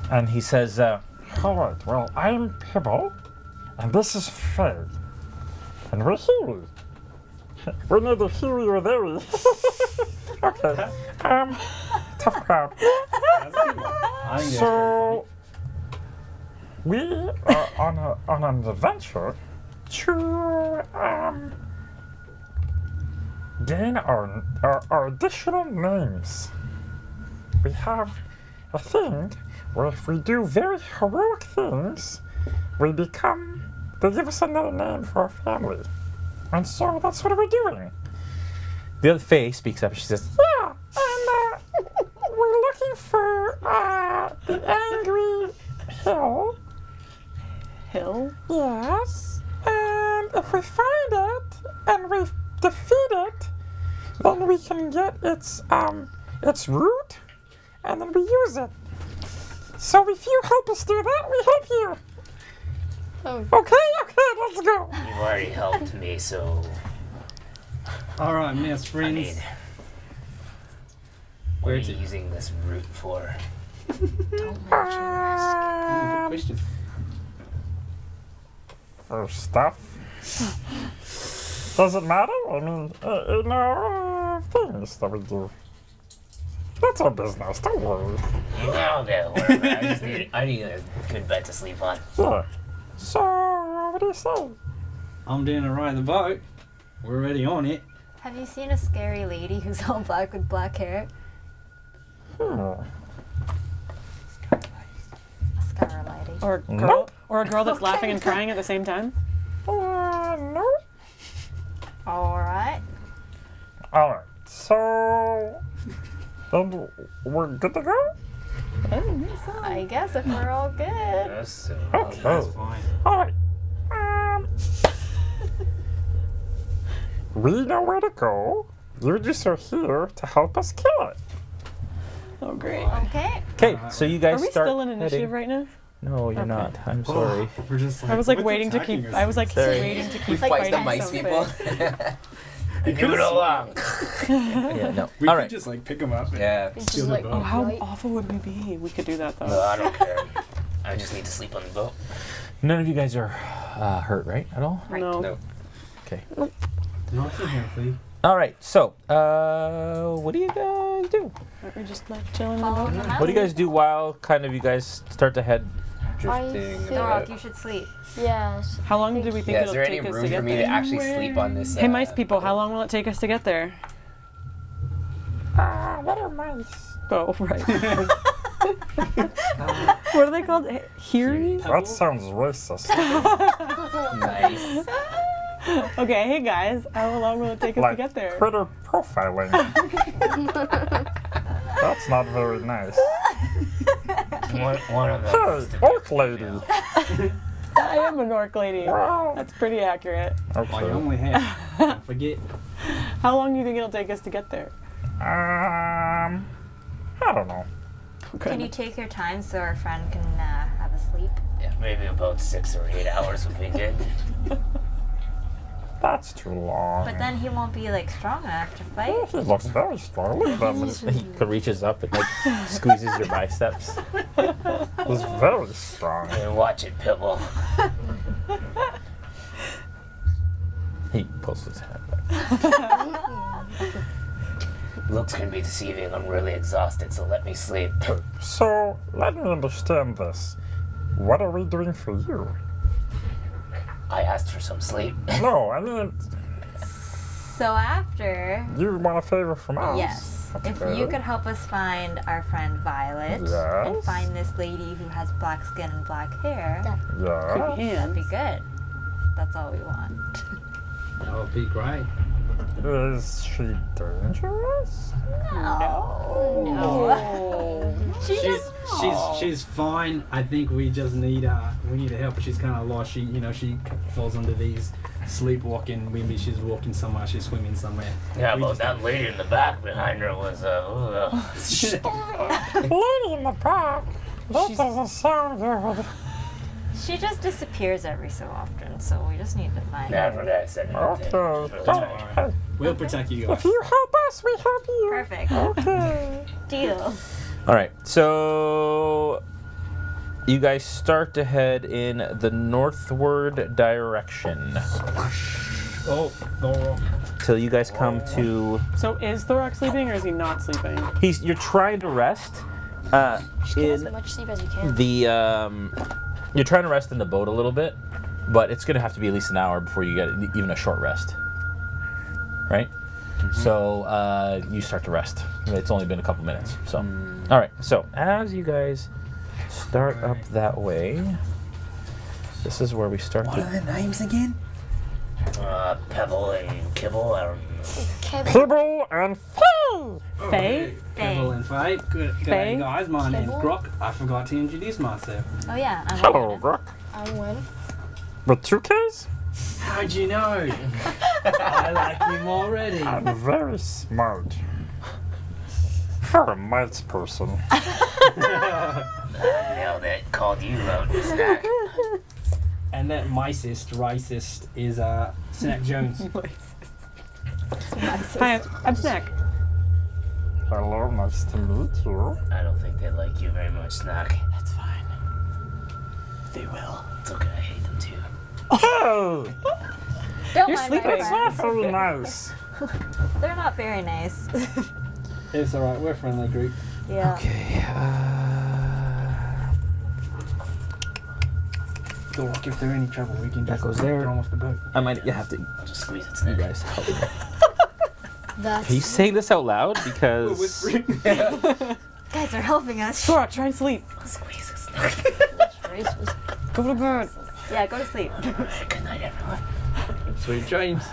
S8: And he says, alright, well, I'm Pibble, and this is Faye. And we're Hiri. We're neither Hiri or there. Okay. Tough crowd.
S2: I think
S8: So, we are on an adventure to gain our additional names. We have a thing where if we do very heroic things, they give us another name for our family. And so that's what we're doing.
S1: The other Faye speaks up. She says,
S8: Yeah, and we're looking for the Angry Hill.
S4: Hill?
S8: Yes, and if we find it and we defeat it, then then we can get its root, and then we use it. So if you help us do that, we help you.
S6: Oh,
S8: Okay, let's go.
S7: You've already helped me, so
S2: All right, Miss
S7: I
S2: friends.
S7: mean, what are
S2: Where's
S7: you
S2: it?
S7: using this root for?
S2: Good question.
S8: For stuff. Does it matter? I mean, in our things that we do. That's our business. Don't worry.
S7: No, whatever. I need a good bed to sleep on.
S8: Yeah. So, what do you say?
S2: I'm doing it right in the boat. We're already on it.
S5: Have you seen a scary lady who's all black with black hair?
S8: Hmm.
S5: A scar lady.
S4: Or a girl,
S8: Nope.
S4: or a girl that's laughing and crying at the same time.
S8: No.
S5: Alright.
S8: All right. So, then we're good to go.
S5: I guess if we're all good.
S7: Yes, so
S8: Okay.
S2: That's fine.
S8: All right. We know where to go. You just are here to help us kill it.
S4: Oh, great.
S5: Okay.
S1: Okay, so you guys
S4: Are we
S1: start
S4: still in initiative
S1: heading.
S4: right now?
S1: No, you're
S4: Okay.
S1: not. I'm sorry.
S2: We're just like,
S4: I was like
S2: what's
S4: waiting to
S2: attacking
S4: keep.
S2: us?
S4: I was like
S1: Sorry.
S4: waiting to
S3: We
S4: keep
S3: fight the
S4: fighting
S3: mice people.
S4: something.
S7: move it along.
S1: Yeah, no.
S2: We
S1: All
S2: could
S1: right.
S2: just like pick them up. And
S3: Yeah.
S6: it's
S2: Steal
S6: just
S2: the
S6: like,
S2: boat.
S4: Oh, how
S6: right?
S4: awful would we be? We could do that though.
S7: No, I don't care. I just need to sleep on the boat.
S1: None of you guys are hurt, right? At all?
S4: No.
S3: No.
S1: Okay.
S2: Nice and healthy.
S1: All right. So, what do you guys do?
S4: Aren't we just like chilling in the
S5: Follow
S4: boat?
S5: them out.
S1: What do you guys do while kind of you guys start to head?
S6: I
S3: Drifting.
S6: think,
S5: Thorok, you should sleep.
S6: yes.
S4: How long do we think
S3: Yeah,
S4: it'll
S3: is there any
S4: take us
S3: room
S4: to
S3: for
S4: get
S3: me
S4: there?
S3: to actually sleep on this?
S4: Hey, mice people, how long will it take us to get there?
S8: What are mice?
S4: Oh, right. What are they called? Hearing?
S8: That sounds racist.
S3: Nice.
S4: Okay, hey guys, how long will it take us to
S8: Like
S4: get there?
S8: critter profiling. That's not very nice.
S7: One of them.
S8: Hey, orc lady.
S4: I am an orc lady.
S8: Wow.
S4: That's pretty accurate.
S2: I
S8: Okay.
S2: only have. Don't forget.
S4: How long do you think it'll take us to get there?
S8: I don't know.
S5: Can you take your time so our friend can have a sleep?
S7: Yeah, maybe about 6 or 8 hours would be good.
S8: That's too long.
S5: But then he won't be like strong enough to fight.
S8: He looks very strong. Look at him.
S1: He reaches up and like squeezes your biceps.
S8: He's very strong.
S7: And watch it, Pibble.
S1: He pulls his head back.
S7: Looks can be deceiving. I'm really exhausted, so let me sleep.
S8: So, let me understand this. What are we doing for you?
S7: I asked for some sleep.
S8: No, I mean,
S5: So after,
S8: you want a favor from us.
S5: yes,
S8: That's
S5: if
S8: good.
S5: you could help us find our friend Violet and
S8: Yes.
S5: find this lady who has black skin and black hair,
S8: Yeah.
S5: that'd be good. That's all we want.
S2: That would be great.
S8: Is she dangerous?
S5: No.
S4: Oh.
S2: She's fine. I think we just need to help her. She's kind of lost. She falls under these sleepwalking. Maybe she's walking somewhere. She's swimming somewhere.
S7: Yeah,
S2: We
S7: but
S2: just-
S7: that lady in the back behind her was,
S8: Lady in the back. That doesn't sound good.
S5: She just disappears every so often, so we just need to find
S7: I
S5: her.
S7: forgot I said anything.
S8: Okay.
S7: Really tired.
S8: Hey,
S2: We'll protect you guys.
S8: if you help us, we help you.
S5: Perfect.
S8: Okay.
S5: Deal.
S1: All right. So you guys start to head in the northward direction
S2: Oh, Thorok.
S1: till you guys come to.
S4: So is Thorok sleeping or is he not sleeping?
S1: You're trying to rest.
S6: Just get as
S1: In
S6: much sleep as you can.
S1: the you're trying to rest in the boat a little bit, but it's gonna have to be at least an hour before you get even a short rest. Right? So you start to rest. It's only been a couple minutes. So all right. So as you guys start up that way, this is where we start
S2: What
S1: to.
S2: are the names again?
S7: Pebble and Kibble. I don't know.
S6: Kevin.
S8: Kibble and Faye.
S4: Faye?
S2: Pebble and Faye. Good
S4: Faye?
S2: day, guys. My name's
S6: Kibble.
S2: Grokk. I forgot to introduce myself.
S5: Oh yeah, I'm
S8: Hello,
S5: Alunna.
S8: Grokk.
S6: I win.
S8: With 2 Ks?
S2: How'd you know? I like him already.
S8: I'm very smart. For a mites person.
S7: Nailed it. Called you out, Snak.
S2: And that micist, racist is Snak Jones.
S4: Hi, I'm Snak.
S8: Hello, nice to meet you.
S7: I don't think they like you very much, Snak.
S1: That's fine. They will.
S7: It's okay. I hate them too.
S8: Oh!
S5: Don't
S4: You're
S5: mind
S4: sleeping.
S5: my
S8: It's not
S5: friends.
S8: very nice.
S5: They're not very nice.
S2: It's alright, we're a friendly group.
S5: Yeah.
S1: Okay.
S2: Thorok, if they're any trouble, we can
S1: That
S2: just
S1: goes there.
S2: throw them off the boat.
S1: I might have to.
S7: I'll just squeeze it,
S1: You
S7: Snak.
S1: guys help me.
S6: That's
S1: He's saying this out loud because.
S5: Guys are helping us.
S4: Thorok, try and sleep.
S7: Squeeze it, Snak.
S6: racist.
S4: Go to bed.
S5: Yeah, go to sleep.
S7: Good night, everyone.
S2: Sweet dreams.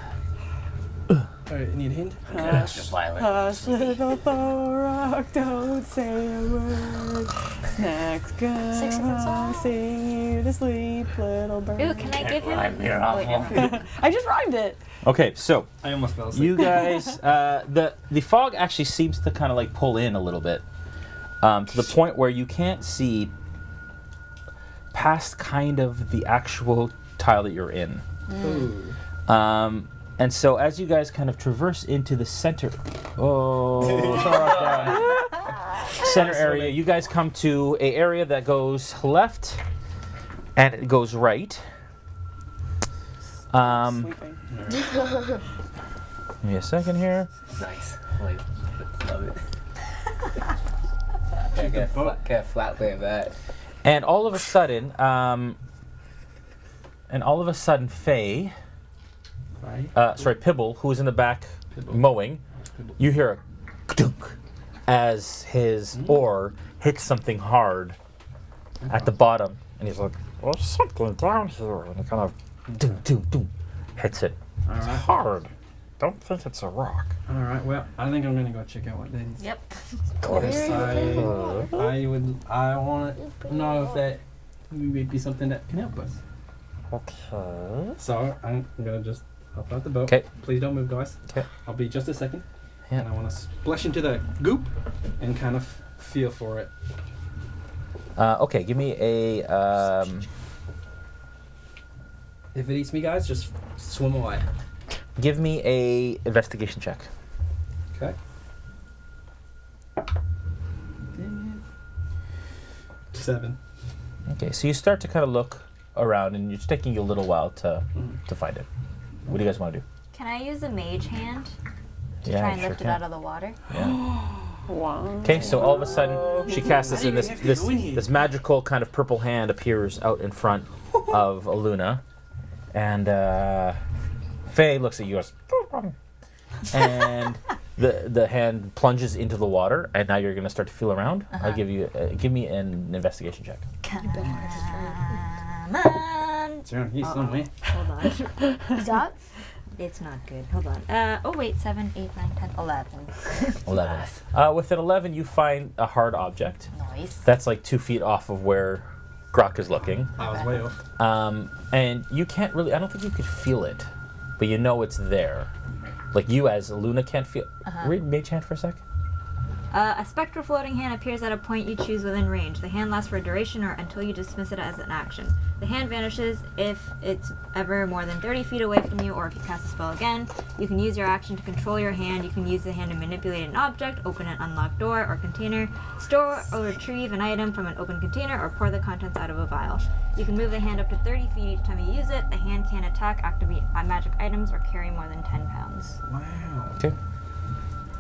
S2: Alright, you need a hint?
S7: Extra violent.
S4: Hush, little Thorok, don't say a word. Snak's
S6: 6 seconds
S4: gonna
S6: off.
S4: sing you to sleep, little bird.
S5: Ooh, can I give him?
S7: I'm here,
S5: Oh, wait,
S7: awful.
S5: never mind.
S4: I just rhymed it.
S1: Okay, so
S2: I almost fell asleep.
S1: you guys, the fog actually seems to kind of like pull in a little bit, to the point where you can't see past kind of the actual tile that you're in.
S2: Ooh.
S1: And so as you guys kind of traverse into the center, center area, you guys come to a area that goes left and it goes right.
S4: Sleeping.
S1: Give me a second here.
S3: Nice. Like, love it. Get a flat lay of that.
S1: And all of a sudden, Faye,
S2: Right.
S1: Pibble, who is in the back
S2: Pibble.
S1: mowing, you hear a dunk as his oar hits something hard at the bottom, and he's like,
S8: There's something down here. And it kind of
S1: doom, doom, doom, hits it.
S2: Alright.
S8: hard. Don't think it's a rock.
S2: Alright, well, I think I'm gonna go check out what that is.
S5: Yep.
S2: I want to know if that would be something that can help us.
S8: Okay.
S2: So I'm gonna just hop out the boat.
S1: 'Kay.
S2: Please don't move, guys.
S1: 'Kay.
S2: I'll be just a second.
S1: Yeah.
S2: And I want to splash into the goop and kind of feel for it.
S1: Okay, give me a.
S2: If it eats me, guys, just swim away.
S1: Give me a investigation check.
S2: Okay. Dang it. 7.
S1: Okay, so you start to kind of look around, and it's taking you a little while to find it. What do you guys want to do?
S5: Can I use a mage hand to
S1: Yeah,
S5: try and
S1: sure
S5: lift it
S1: can.
S5: out of the water?
S4: Wow.
S1: Okay, so all of a sudden she casts this, and
S2: I didn't even have to go in here.
S1: this magical kind of purple hand appears out in front of Alunna, and Faye looks at you and the hand plunges into the water, and now you're gonna start to feel around. I'll give you give me an investigation check.
S5: Come on.
S2: It's around here somewhere.
S5: Hold on.
S6: Is that?
S5: It's not good. Hold on. Oh wait, 7, 8, 9, 10, 11.
S1: 11. With an 11, you find a hard object
S5: Nice.
S1: that's like 2 feet off of where Grokk is looking.
S2: I was way off.
S1: And you can't really, I don't think you could feel it, but you know it's there. Like you as Alunna can't feel. Read Mage Hand for a sec.
S5: A spectral floating hand appears at a point you choose within range. The hand lasts for a duration or until you dismiss it as an action. The hand vanishes if it's ever more than 30 feet away from you or if you cast a spell again. You can use your action to control your hand. You can use the hand to manipulate an object, open an unlocked door or container, store or retrieve an item from an open container, or pour the contents out of a vial. You can move the hand up to 30 feet each time you use it. The hand can attack, activate magic items, or carry more than 10 pounds.
S2: Wow.
S1: Okay.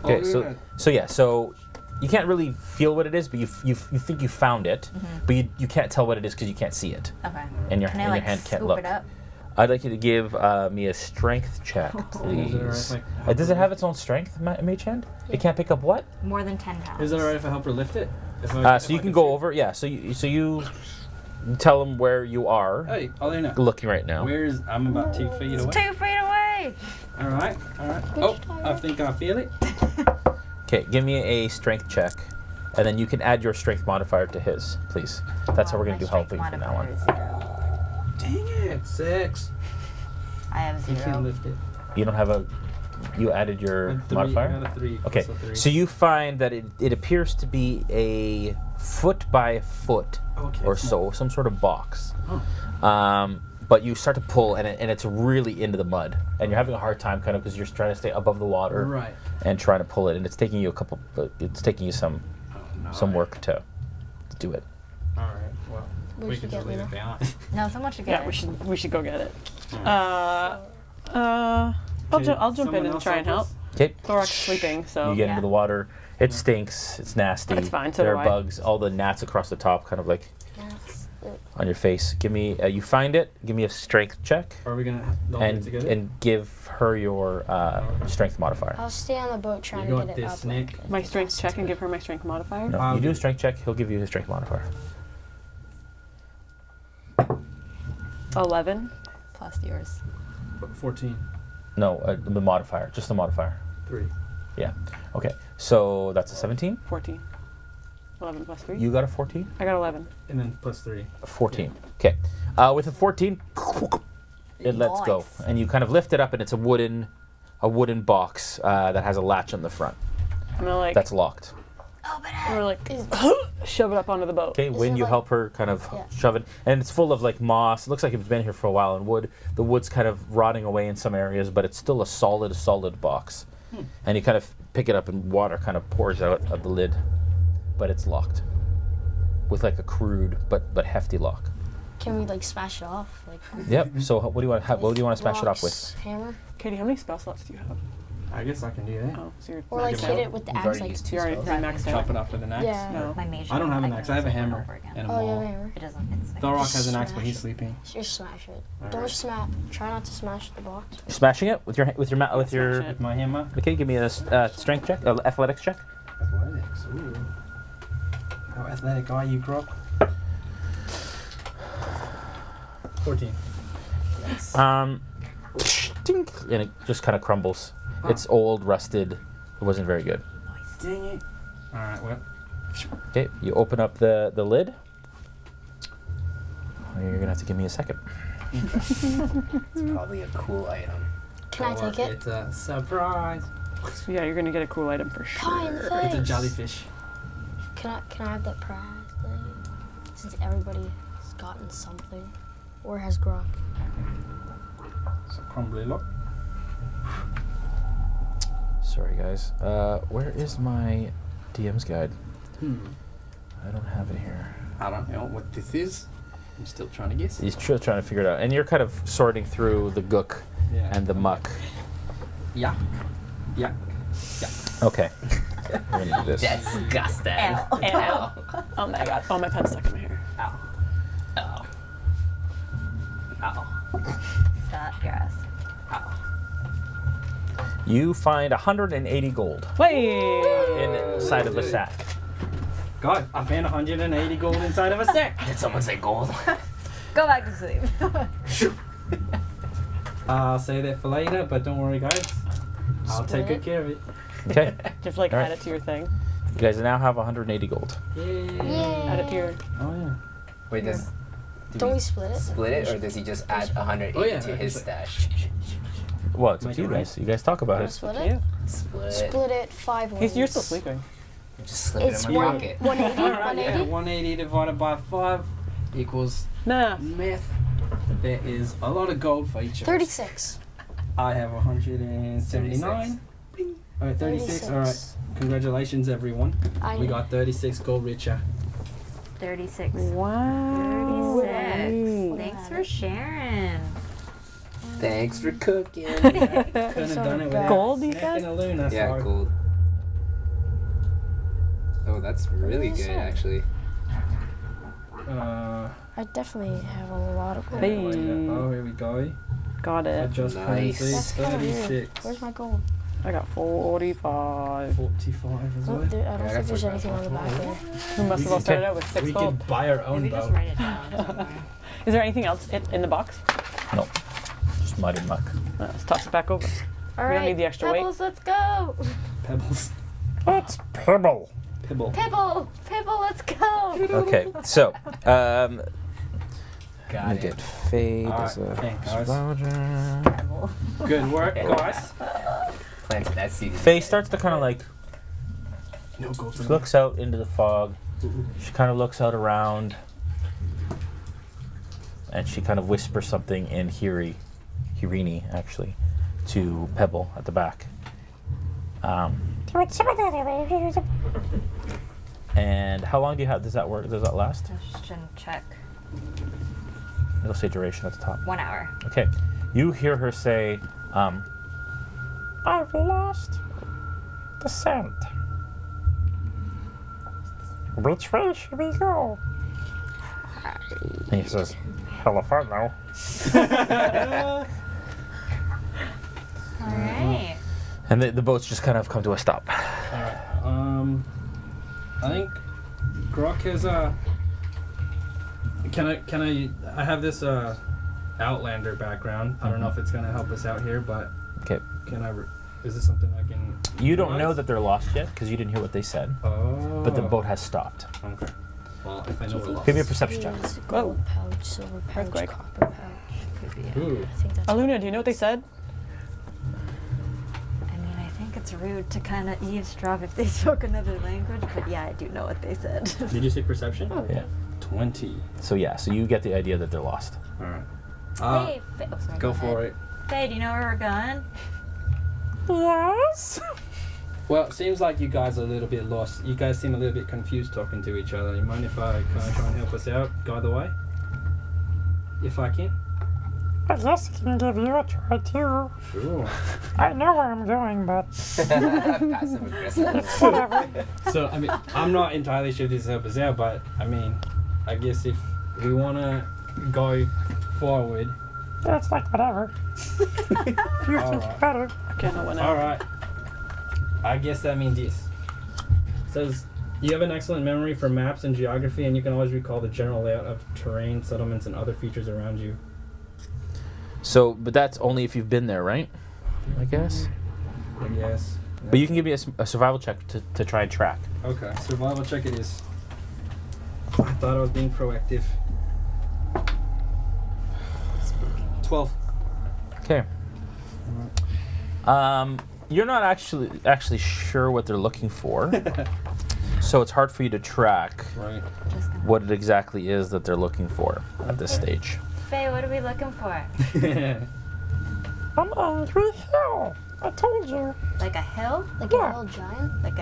S1: Okay, so you can't really feel what it is, but you think you found it, but you can't tell what it is because you can't see it,
S5: Okay.
S1: and your
S5: Can I
S1: and your
S5: like
S1: hand can't
S5: scoop
S1: look.
S5: it up?
S1: I'd like you to give me a strength check, please. Does it have its own strength, Mage Hand? It can't pick up what?
S5: More than 10 pounds.
S2: Is it alright if I help her lift it?
S1: So you can go over. Yeah. So you tell them where you are
S2: Hey, Alunna.
S1: looking right now.
S2: I'm about 2 feet away.
S5: 2 feet away!
S2: Alright. Oh, I think I feel it.
S1: Okay, give me a strength check, and then you can add your strength modifier to his, please. That's how we're gonna do helping from now on.
S2: Dang it. 6.
S5: I have
S2: You can
S5: 0.
S2: lift it.
S1: You don't have a. You added your
S2: A 3,
S1: modifier?
S2: I got a 3.
S1: Okay,
S2: plus a 3.
S1: so you find that it appears to be a foot by foot
S2: Okay,
S1: or
S2: small.
S1: so, some sort of box.
S2: Oh.
S1: But you start to pull, and it's really into the mud, and you're having a hard time, kind of, because you're trying to stay above the water,
S2: Right.
S1: and trying to pull it, and it's taking you some work to do it.
S2: All right. Well,
S6: We
S2: we
S6: should
S2: can
S6: get
S2: just leave
S6: Lena.
S2: it down.
S5: No, so much to
S4: Yeah,
S5: get.
S4: we should go get it.
S2: Alright.
S4: I'll jump in
S2: Someone
S4: and
S2: else
S4: try and help.
S1: Okay.
S4: Thorok's sleeping, so
S1: You get
S5: Yeah.
S1: into the water. It stinks. It's nasty.
S4: That's fine, so
S1: there
S4: do
S1: are
S4: I.
S1: bugs. All the gnats across the top, kind of like
S6: That's it.
S1: on your face. Give me. You find it. Give me a strength check,
S2: Are we gonna all do it together?
S1: and give her your strength modifier.
S6: I'll stay on the boat trying
S2: You
S6: to
S2: got
S6: get it
S2: this,
S6: up.
S2: Snak.
S4: my strength check and give her my strength modifier.
S1: No,
S2: I'll
S1: you do
S2: do
S1: a
S2: it.
S1: strength check. He'll give you his strength modifier.
S4: 11.
S5: Plus yours.
S2: 14.
S1: No, the modifier. Just the modifier.
S2: 3.
S1: Yeah. Okay. So that's a 17.
S4: 14. 11 plus 3.
S1: You got a 14.
S4: I got 11.
S2: And then plus 3.
S1: A 14. Okay. With a 14, it lets go,
S5: Nice.
S1: and you kind of lift it up, and it's a wooden box that has a latch on the front
S4: I'm gonna like,
S1: that's locked.
S4: we're like
S6: Is-
S4: shove it up onto the boat.
S1: Okay,
S6: Is
S1: Wynn,
S6: it
S1: you
S6: like-
S1: help her kind of
S6: Yeah.
S1: shove it, and it's full of like moss. It looks like it's been here for a while, and wood. The wood's kind of rotting away in some areas, but it's still a solid box. And you kind of pick it up, and water kind of pours out of the lid, but it's locked with like a crude but hefty lock.
S6: Can we like smash it off? Like
S1: Yep. So what do you want? What do you want to smash it off with?
S6: rocks, Hammer,
S4: Katie, how many spell slots do you have?
S2: I guess I can do that.
S4: Oh, so you're
S6: or like
S2: Knock it
S6: hit
S2: out.
S6: it with the
S3: You've
S6: axe.
S3: already
S6: Like
S3: used 2
S4: you already
S3: spells.
S4: maxed
S2: Chop
S4: out.
S2: it off with an axe.
S6: Yeah.
S4: No.
S5: My mage.
S2: I don't have an
S5: can
S2: axe. I have a
S5: use it over
S2: hammer
S5: and over again.
S2: and a
S6: Oh, you have a
S2: maul.
S6: hammer.
S5: It doesn't. It's like
S2: Thorok has an axe, but
S6: Smash
S2: he's
S6: it.
S2: sleeping.
S6: Just smash it.
S2: Alright.
S6: Don't smash. Try not to smash the box.
S1: Smashing it with your
S4: Smash it.
S2: With my hammer.
S1: Okay, give me a strength check, athletics check.
S2: Athletics. Ooh. How athletic are you, Grokk? 14.
S1: Dink, and it just kind of crumbles. It's old, rusted. It wasn't very good.
S2: Dang it. Alright, well.
S1: Okay, you open up the lid. You're gonna have to give me a second.
S3: It's probably a cool item.
S6: Can I take it?
S2: It's a surprise.
S4: Yeah, you're gonna get a cool item for sure.
S6: Pie in the face.
S2: It's a jellyfish.
S6: Can I have that prize thing? Since everybody's gotten something, or has Grokk.
S2: It's a crumbly lock.
S1: Sorry, guys. Where is my DM's guide? I don't have it here.
S2: I don't know what this is. I'm still trying to guess.
S1: He's trying to figure it out, and you're kind of sorting through the gook
S2: Yeah.
S1: and the muck.
S2: Yeah. Yeah.
S1: Okay. We're gonna do this.
S3: Disgusting.
S5: Ow.
S4: Oh my god. Oh, my pen's stuck in my hair.
S3: Ow. Ow. Ow.
S5: that grass.
S3: Ow.
S1: You find 180 gold
S4: Wait.
S1: inside of a sack.
S2: God, I found 180 gold inside of a sack.
S3: Did someone say gold?
S5: Go back to sleep.
S2: I'll say that for later, but don't worry, guys. I'll take
S6: Split
S2: good
S6: it.
S2: care of it.
S1: Okay.
S4: Just like
S1: Alright.
S4: add it to your thing.
S1: You guys now have 180 gold.
S6: Yay.
S4: Add it to your.
S2: Oh, yeah.
S3: Wait, do
S6: Don't
S3: we
S6: we split it?
S3: split it, or does he just add 180
S2: Oh, yeah,
S3: to his
S2: actually.
S3: stash?
S1: Well, it's up
S2: Make
S1: to you
S2: it right.
S1: guys. You guys talk about
S6: Wanna
S1: it.
S6: split
S4: You.
S6: it?
S3: Split.
S6: Split it 5 ways.
S4: You're still sleeping.
S3: Just slip
S6: It's
S3: it in my
S6: one,
S3: pocket.
S6: 180.
S2: Alright, yeah.
S6: 180.
S2: 180 divided by 5 equals
S4: Nah.
S2: math. There is a lot of gold for each of us.
S6: 36.
S2: I have 179. Oh, 36. Alright. Congratulations, everyone.
S6: I
S2: We got 36 gold richer.
S5: 36.
S4: Wow.
S5: 36. Thanks for sharing.
S3: Thanks for cooking.
S2: Couldn't have done it without
S4: Gold, you
S2: Snak
S4: said?
S2: and Alunna,
S3: Yeah,
S2: sorry.
S3: gold. Oh, that's really
S6: What is
S3: good,
S6: that?
S3: actually.
S6: I definitely have a lot of gold.
S4: Hey.
S2: Oh, here we go.
S4: Got
S2: I
S4: it.
S2: just
S3: Nice.
S2: printed
S6: That's kind of weird.
S2: 36.
S6: Where's my gold?
S4: I got 45.
S2: 45 as
S6: Oh,
S2: well.
S6: there, I don't
S3: Yeah, I
S6: think there's
S3: got
S6: anything on the back there.
S4: We must have all started out with 6
S2: We
S4: gold.
S2: could buy our own
S5: Maybe just
S2: boat.
S5: write it down somewhere.
S4: Is there anything else in the box?
S1: No. Just mud and muck.
S4: Let's toss it back over.
S6: All
S4: We
S6: right.
S4: don't need the extra weight.
S6: Pebbles, let's go.
S2: Pebbles.
S8: It's Pebble.
S2: Pebble.
S6: Pebble, Pebble, let's go.
S1: Okay, so
S3: Got
S1: we
S3: it.
S1: get fade as a
S2: Alright, thank guys.
S1: survivor.
S5: Cool.
S2: Good work, guys.
S3: Planted that seed.
S1: Faye starts to kind of like
S2: No ghosts.
S1: she looks out into the fog. She kind of looks out around, and she kind of whispers something in Hirini actually, to Pebble at the back. And how long do you have? Does that work? Does that last?
S5: Question check.
S1: It'll say duration at the top.
S5: 1 hour.
S1: Okay. You hear her say,
S8: I've lost the scent. Which way should we go? He says, hell if I know.
S5: All right.
S1: and the boats just kind of come to a stop.
S2: Alright. I think Grokk has I have this Outlander background. I don't know if it's gonna help us out here, but
S1: Okay.
S2: is this something I can?
S1: You don't know
S2: utilize?
S1: that they're lost yet because you didn't hear what they said,
S2: Oh.
S1: but the boat has stopped.
S2: Okay. Well, if I know we're lost.
S1: Give me a perception check.
S6: Gold pouch, silver pouch,
S4: Earthquake.
S6: copper pouch.
S5: Could be.
S2: Ooh.
S6: I think that's
S4: Aluna, do you know what they said?
S5: I mean, I think it's rude to kind of eavesdrop if they spoke another language, but yeah, I do know what they said.
S2: Did you say perception?
S1: Yeah.
S2: 20.
S1: So you get the idea that they're lost.
S2: Alright.
S5: Hey, Faye. Oh, sorry,
S2: Go
S5: ahead.
S2: for it.
S5: Faye, do you know where we're going?
S8: Yes?
S2: Well, it seems like you guys are a little bit lost. You guys seem a little bit confused talking to each other. You mind if I kind of try and help us out, guide the way? If I can?
S8: I guess I can give you a try too.
S2: Sure.
S8: I know where I'm going, but
S3: Passive aggressive.
S8: whatever.
S2: So, I mean, I'm not entirely sure if this helps us out, but, I mean, I guess if we want to go forward.
S8: It's like whatever. If you think
S2: Alright.
S8: better.
S4: Again, I went out.
S2: Alright. I guess that means this. It says, you have an excellent memory for maps and geography, and you can always recall the general layout of terrain, settlements, and other features around you.
S1: So, but that's only if you've been there, right? I guess.
S2: Yes.
S1: But you can give me a survival check to try and track.
S2: Okay, survival check it is. I thought I was being proactive. 12.
S1: Okay. You're not actually sure what they're looking for, so it's hard for you to track
S2: Right.
S5: Just gonna...
S1: what it exactly is that they're looking for at this stage.
S5: Faye, what are we looking for?
S8: I'm angry hill. I told you.
S5: Like a hill?
S6: like
S8: Yeah.
S6: a little giant.
S5: Like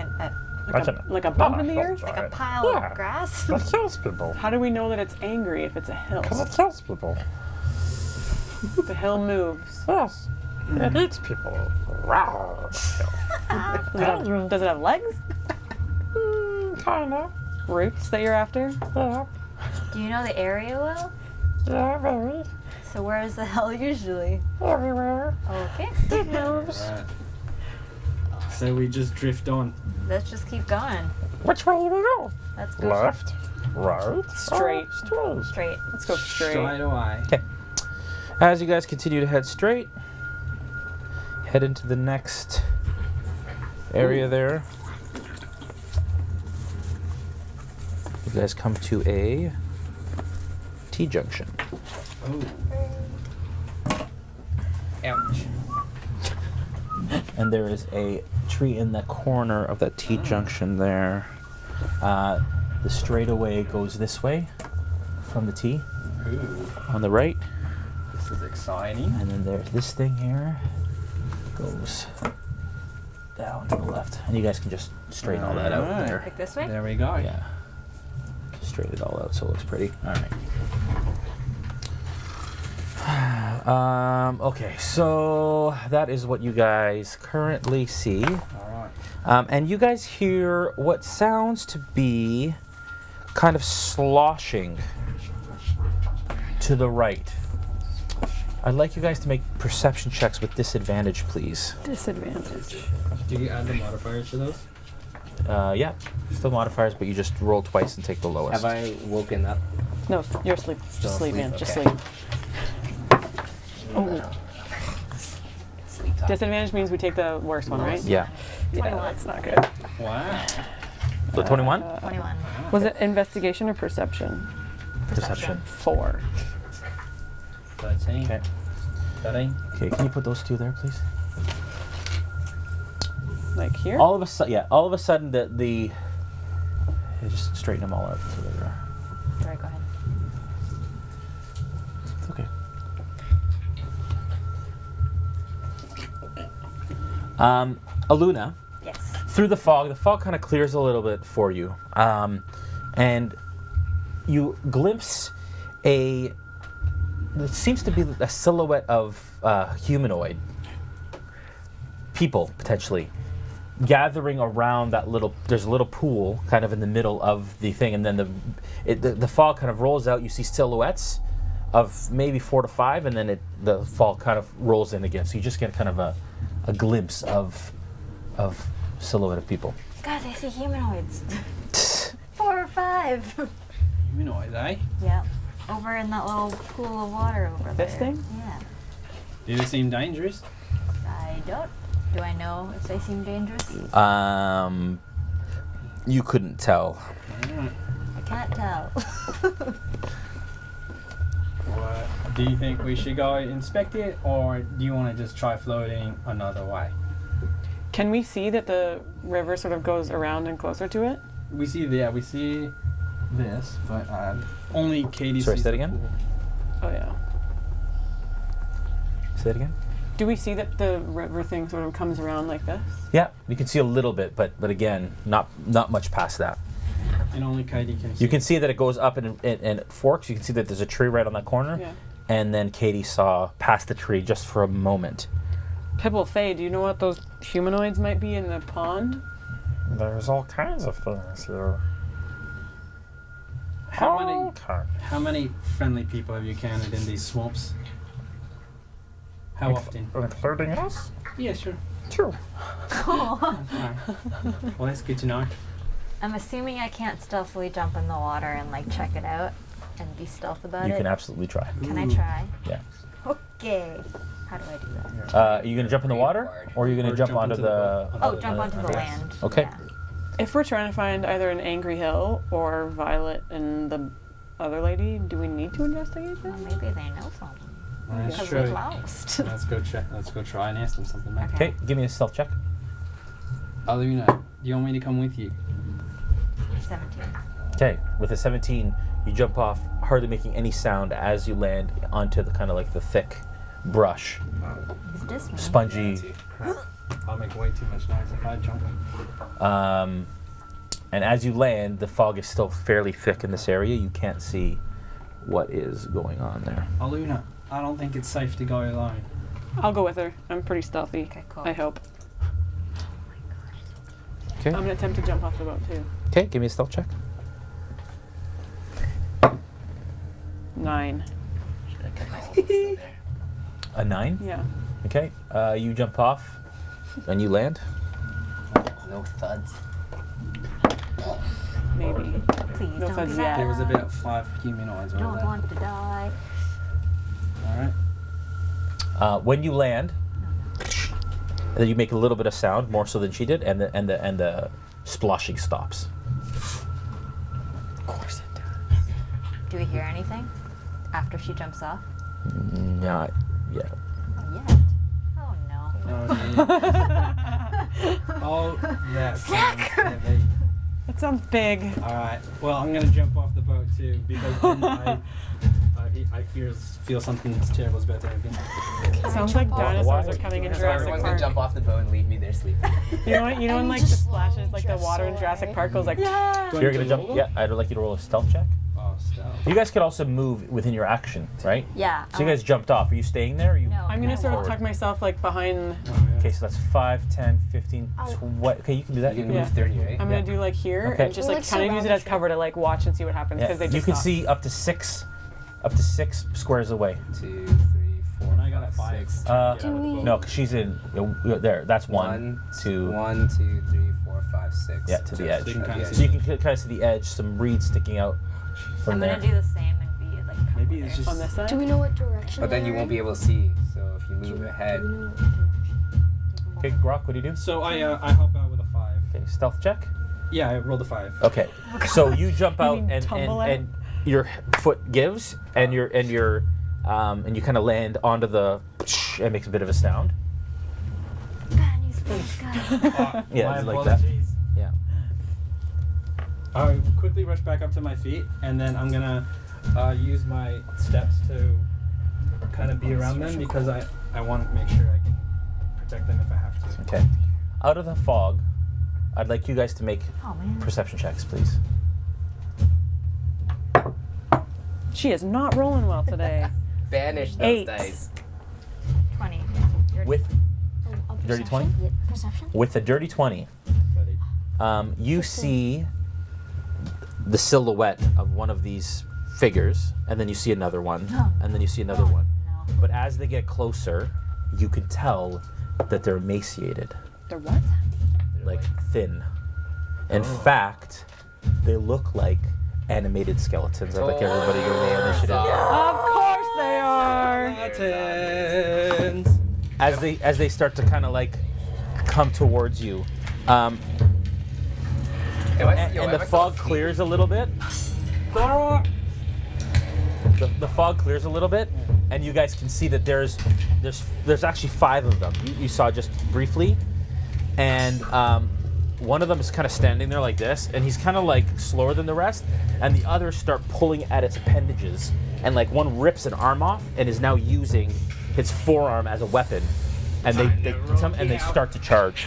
S4: Like a bump in the earth?
S5: like a pile
S8: Yeah.
S5: of grass?
S8: It kills people.
S4: How do we know that it's angry if it's a hill?
S8: Because it kills people.
S4: The hill moves.
S8: Yes. It eats people. Wow. Angry.
S4: Does it have legs?
S8: Kinda.
S4: Roots that you're after?
S8: Yeah.
S5: Do you know the area well?
S8: Yeah, very.
S5: So where is the hell usually?
S8: Everywhere.
S5: Okay,
S8: It moves.
S2: Right. So we just drift on.
S5: let's just keep going.
S8: Which way do we go?
S5: Let's go
S8: Left, right,
S4: Straight.
S8: or straight.
S5: straight.
S4: Let's go straight.
S2: Straight away.
S1: As you guys continue to head straight, head into the next area there. You guys come to a T-junction.
S2: Oh. Ouch.
S1: And there is a tree in the corner of that T-junction there. The straightaway goes this way from the T
S2: Ooh.
S1: on the right.
S2: This is exciting.
S1: And then there's this thing here. Goes down to the left. And you guys can just straighten all that out
S2: Alright.
S1: there.
S5: Like this way?
S2: There we go.
S1: Yeah. Straighten it all out so it looks pretty. Alright. Okay, so that is what you guys currently see.
S2: Alright.
S1: And you guys hear what sounds to be kind of sloshing to the right. I'd like you guys to make perception checks with disadvantage, please.
S4: Disadvantage.
S2: Do you add the modifiers to those?
S1: Yeah, still modifiers, but you just roll twice and take the lowest.
S3: Have I woken up?
S4: No, you're asleep.
S3: Still
S4: Just sleep,
S3: asleep,
S4: man. Just
S3: okay.
S4: sleep. Oh.
S3: Sleep talk.
S4: Disadvantage means we take the worst one, right?
S1: Yeah.
S4: Yeah,
S5: 21.
S4: that's not good.
S2: Wow.
S1: The 21?
S5: 21.
S4: Was it investigation or perception?
S1: Perception.
S4: 4.
S2: 13.
S1: Okay.
S2: 13.
S1: Okay, can you put those two there, please?
S4: Like here?
S1: All of a sudden, the just straighten them all out so there they are.
S5: Sorry, go ahead.
S1: It's okay. Alunna,
S5: Yes.
S1: through the fog kind of clears a little bit for you, and you glimpse it seems to be a silhouette of humanoid people, potentially, gathering around that there's a little pool kind of in the middle of the thing, and then the fog kind of rolls out. You see silhouettes of maybe 4 to 5, and then the fog kind of rolls in again. So you just get kind of a glimpse of silhouette of people.
S5: Guys, I see humanoids. 4 or 5.
S2: Humanoids, eh?
S5: Yeah. Over in that little pool of water over there.
S4: This thing?
S5: Yeah.
S2: Do they seem dangerous?
S5: I don't. Do I know if they seem dangerous?
S1: You couldn't tell.
S5: I can't tell.
S2: What, do you think we should go inspect it, or do you want to just try floating another way?
S4: Can we see that the river sort of goes around and closer to it?
S2: We see this, but only Katie
S1: Sorry,
S2: sees
S1: say that
S2: the
S1: again?
S2: pool.
S4: Oh yeah.
S1: Say that again?
S4: Do we see that the river thing sort of comes around like this?
S1: Yeah, you can see a little bit, but again, not much past that.
S2: And only Katie can see.
S1: You can see that it goes up and it forks. You can see that there's a tree right on that corner.
S4: Yeah.
S1: And then Katie saw past the tree just for a moment.
S4: Pibble Faye, do you know what those humanoids might be in the pond?
S8: There's all kinds of things here.
S2: How many friendly people have you encountered in these swamps? How often?
S8: Including us?
S2: Yeah, sure.
S8: Two.
S5: Cool.
S2: Alright. Well, that's good to know.
S5: I'm assuming I can't stealthily jump in the water and like check it out and be stealth about
S1: You
S5: it.
S1: can absolutely try.
S5: Can I try?
S1: Yeah.
S5: Okay. How do I do that?
S1: Are you going to jump in the water? Or are you going
S2: Or
S1: to jump
S2: jump
S1: onto
S2: into
S1: the...
S2: the boat.
S5: Oh, jump onto the
S1: okay.
S5: land.
S1: Okay.
S5: Yeah.
S4: If we're trying to find either an Angry Hill or Violet and the other lady, do we need to investigate
S5: Well,
S4: this?
S5: maybe they know something.
S2: That's
S5: Because
S2: true.
S5: we're lost.
S2: Let's go check. Let's go try and ask them something. Back.
S1: Okay, give me a stealth check.
S2: Aluna, do you want me to come with you?
S5: 17.
S1: Okay, with a 17, you jump off, hardly making any sound as you land onto the kind of like the thick brush,
S5: Is this me?
S1: spongy.
S2: I'll make way too much noise if I jump.
S1: And as you land, the fog is still fairly thick in this area. You can't see what is going on there.
S2: Aluna, I don't think it's safe to go alone.
S4: I'll go with her. I'm pretty stealthy.
S5: Okay, cool.
S4: I hope.
S1: Okay.
S4: I'm gonna attempt to jump off the boat too.
S1: Okay, give me a stealth check.
S4: 9.
S1: A 9.
S4: Yeah.
S1: Okay. You jump off, and you land.
S3: No thuds.
S4: Maybe.
S5: Please
S4: No
S5: don't
S4: fuzzy
S5: do that.
S2: There was about 5 humanoids over
S5: Don't
S2: there.
S5: want to die.
S2: Alright.
S1: When you land, then you make a little bit of sound, more so than she did, and the sploshing stops.
S4: Of course it does.
S5: Do we hear anything after she jumps off?
S1: Not yet.
S5: Oh, yeah. Oh, no.
S2: Oh, yeah. Oh, that sounds heavy.
S4: That sounds big.
S2: Alright, well, I'm gonna jump off the boat too, because then I feel something terrible is about to happen.
S4: It sounds like dinosaurs are coming in
S3: So
S4: Jurassic
S3: everyone's gonna
S4: Park.
S3: jump off the boat and leave me there sleeping.
S4: You know what? You know when
S6: And
S4: like
S6: you
S4: the
S6: just
S4: splashes, like the
S6: drift
S4: water in
S6: away.
S4: Jurassic Park goes like.
S2: Do I
S1: You're
S2: need
S1: gonna
S2: to
S1: jump.
S2: roll?
S1: Yeah, I'd like you to roll a stealth check.
S2: Oh, stealth.
S1: You guys could also move within your action, right?
S5: Yeah.
S1: So you guys jumped off. Are you staying there? Or you?
S5: No.
S4: I'm gonna sort of
S1: Forward.
S4: tuck myself like behind.
S1: Okay, so that's 5, 10, 15, 20. Okay, you can do that.
S3: You
S1: You
S3: can
S1: can
S3: move 30, right?
S4: I'm gonna do like here
S1: Okay.
S4: and just
S6: Like
S4: like kind of use it
S6: surround
S4: as cover to like watch and see what happens because they just
S1: you can
S4: stop.
S1: see up to 6 squares away.
S3: 2, 3, 4,
S2: And I got a 5.
S3: 6.
S6: Do we-
S1: No, because she's in. There. That's 1, 2.
S3: 1, 2, 3, 4, 5, 6.
S1: Yeah, to the edge.
S2: So you can kinda
S3: Yeah.
S1: So you can kind of see the edge, some reeds sticking out from
S5: I'm
S1: there.
S5: gonna do the same and be like. come
S2: Maybe
S5: over
S2: it's
S5: there.
S2: just.
S4: on this side.
S6: Do we know what direction?
S3: But then you won't be able to see, so if you move ahead.
S6: Do we know
S1: Okay, Grokk, what do you do?
S2: So I hop out with a 5.
S1: Okay, stealth check.
S2: Yeah, I rolled a 5.
S1: Okay, so you jump out
S4: mean
S1: and
S4: tumble out?
S1: and your foot gives and your and you kind of land onto the. It makes a bit of a sound.
S5: Bad news, guys.
S1: Yeah,
S2: My
S1: it's like that.
S2: apologies.
S1: Yeah.
S2: I'll quickly rush back up to my feet, and then I'm gonna use my steps to kind of be around them because I want to make sure I can protect them if I have to.
S1: Okay. Out of the fog, I'd like you guys to make
S5: Oh man.
S1: perception checks, please.
S4: She is not rolling well today.
S3: Banish those
S4: 8.
S3: dice.
S5: 20. You're-
S1: With
S6: Oh, a
S1: Dirty
S6: perception?
S1: 20?
S6: Yeah, perception?
S1: with a dirty 20,
S2: Buddy.
S1: you see the silhouette of one of these figures, and then you see another one, and then you see another one.
S5: No.
S1: But as they get closer, you can tell that they're emaciated,
S4: They're what?
S1: like thin. In fact, they look like animated skeletons. I'd like everybody to roll initiative.
S4: Of course they are.
S2: Buttons.
S1: As they start to kind of like come towards you, and the fog clears a little bit. The fog clears a little bit, and you guys can see that there's actually 5 of them. You saw just briefly, and one of them is kind of standing there like this, and he's kind of like slower than the rest, and the others start pulling at its appendages, and like one rips an arm off and is now using his forearm as a weapon, and they start to charge.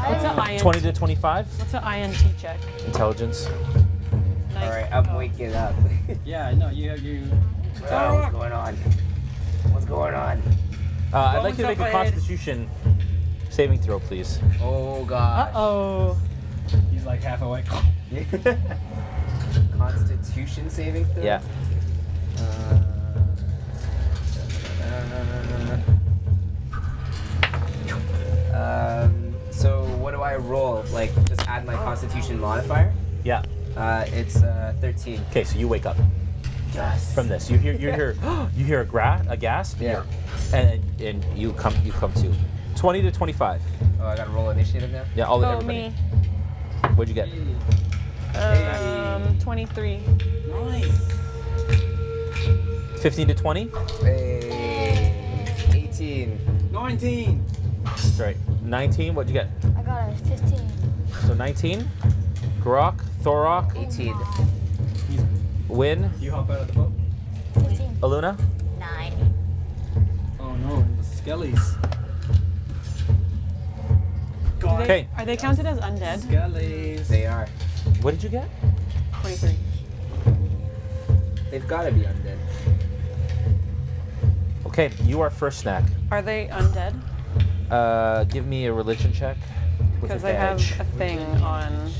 S4: What's an INT?
S1: 20 to 25
S4: What's an INT check?
S1: intelligence.
S4: Nice.
S3: Alright, I'm waking up.
S2: Yeah, no, you.
S7: What's going on? What's going on?
S1: I'd like you to
S2: Bones
S1: make a
S2: up ahead.
S1: Constitution saving throw, please.
S3: Oh gosh.
S4: Uh-oh.
S2: He's like half awake.
S3: Constitution saving throw?
S1: Yeah.
S3: So what do I roll? Like, just add my Constitution modifier?
S1: Yeah.
S3: It's 13.
S1: Okay, so you wake up
S3: Yes.
S1: from this. You hear a gasp.
S3: Yeah.
S1: And you come to 20 to 25.
S3: Oh, I gotta roll initiative now?
S1: Yeah, all
S4: Oh,
S1: everybody.
S4: me.
S1: What'd you get?
S4: 23.
S2: Nice.
S1: 15 to 20.
S3: Hey. 18.
S2: 19.
S1: That's right. 19. What'd you get?
S6: I got a 15.
S1: So 19. Grokk, Thorok,
S3: 18.
S1: Win,
S2: You hop out of the boat.
S6: 15.
S1: Alunna.
S5: 9.
S2: Oh no, the skellies.
S4: Do
S2: God.
S4: they-
S1: Okay.
S4: Are they counted as undead?
S2: Skellies.
S3: They are.
S1: What did you get?
S4: 23.
S3: They've gotta be undead.
S1: Okay, you are first, Snak.
S4: Are they undead?
S1: Give me a religion check. With
S4: Because I have
S1: advantage.
S4: a thing on.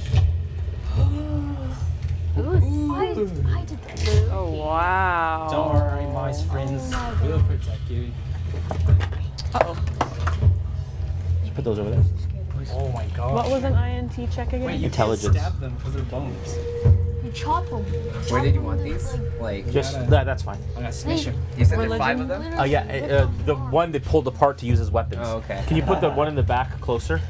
S6: I did that.
S4: Oh, wow.
S2: Don't worry, my friends. We'll protect you.
S4: Uh-oh.
S1: Just put those over there.
S2: Oh my god.
S4: What was an INT check again?
S2: Wait, you
S1: Intelligence.
S2: can't stab them because they're bones.
S6: You chop them.
S3: Where did you want these? Like,
S1: Just
S2: gotta-
S1: that's fine.
S2: I'm gonna smash him.
S3: you said
S4: Religion?
S3: there's 5 of them?
S1: Yeah, the one they pulled apart to use as weapons.
S3: Oh, okay.
S1: Can you put the one in the back closer,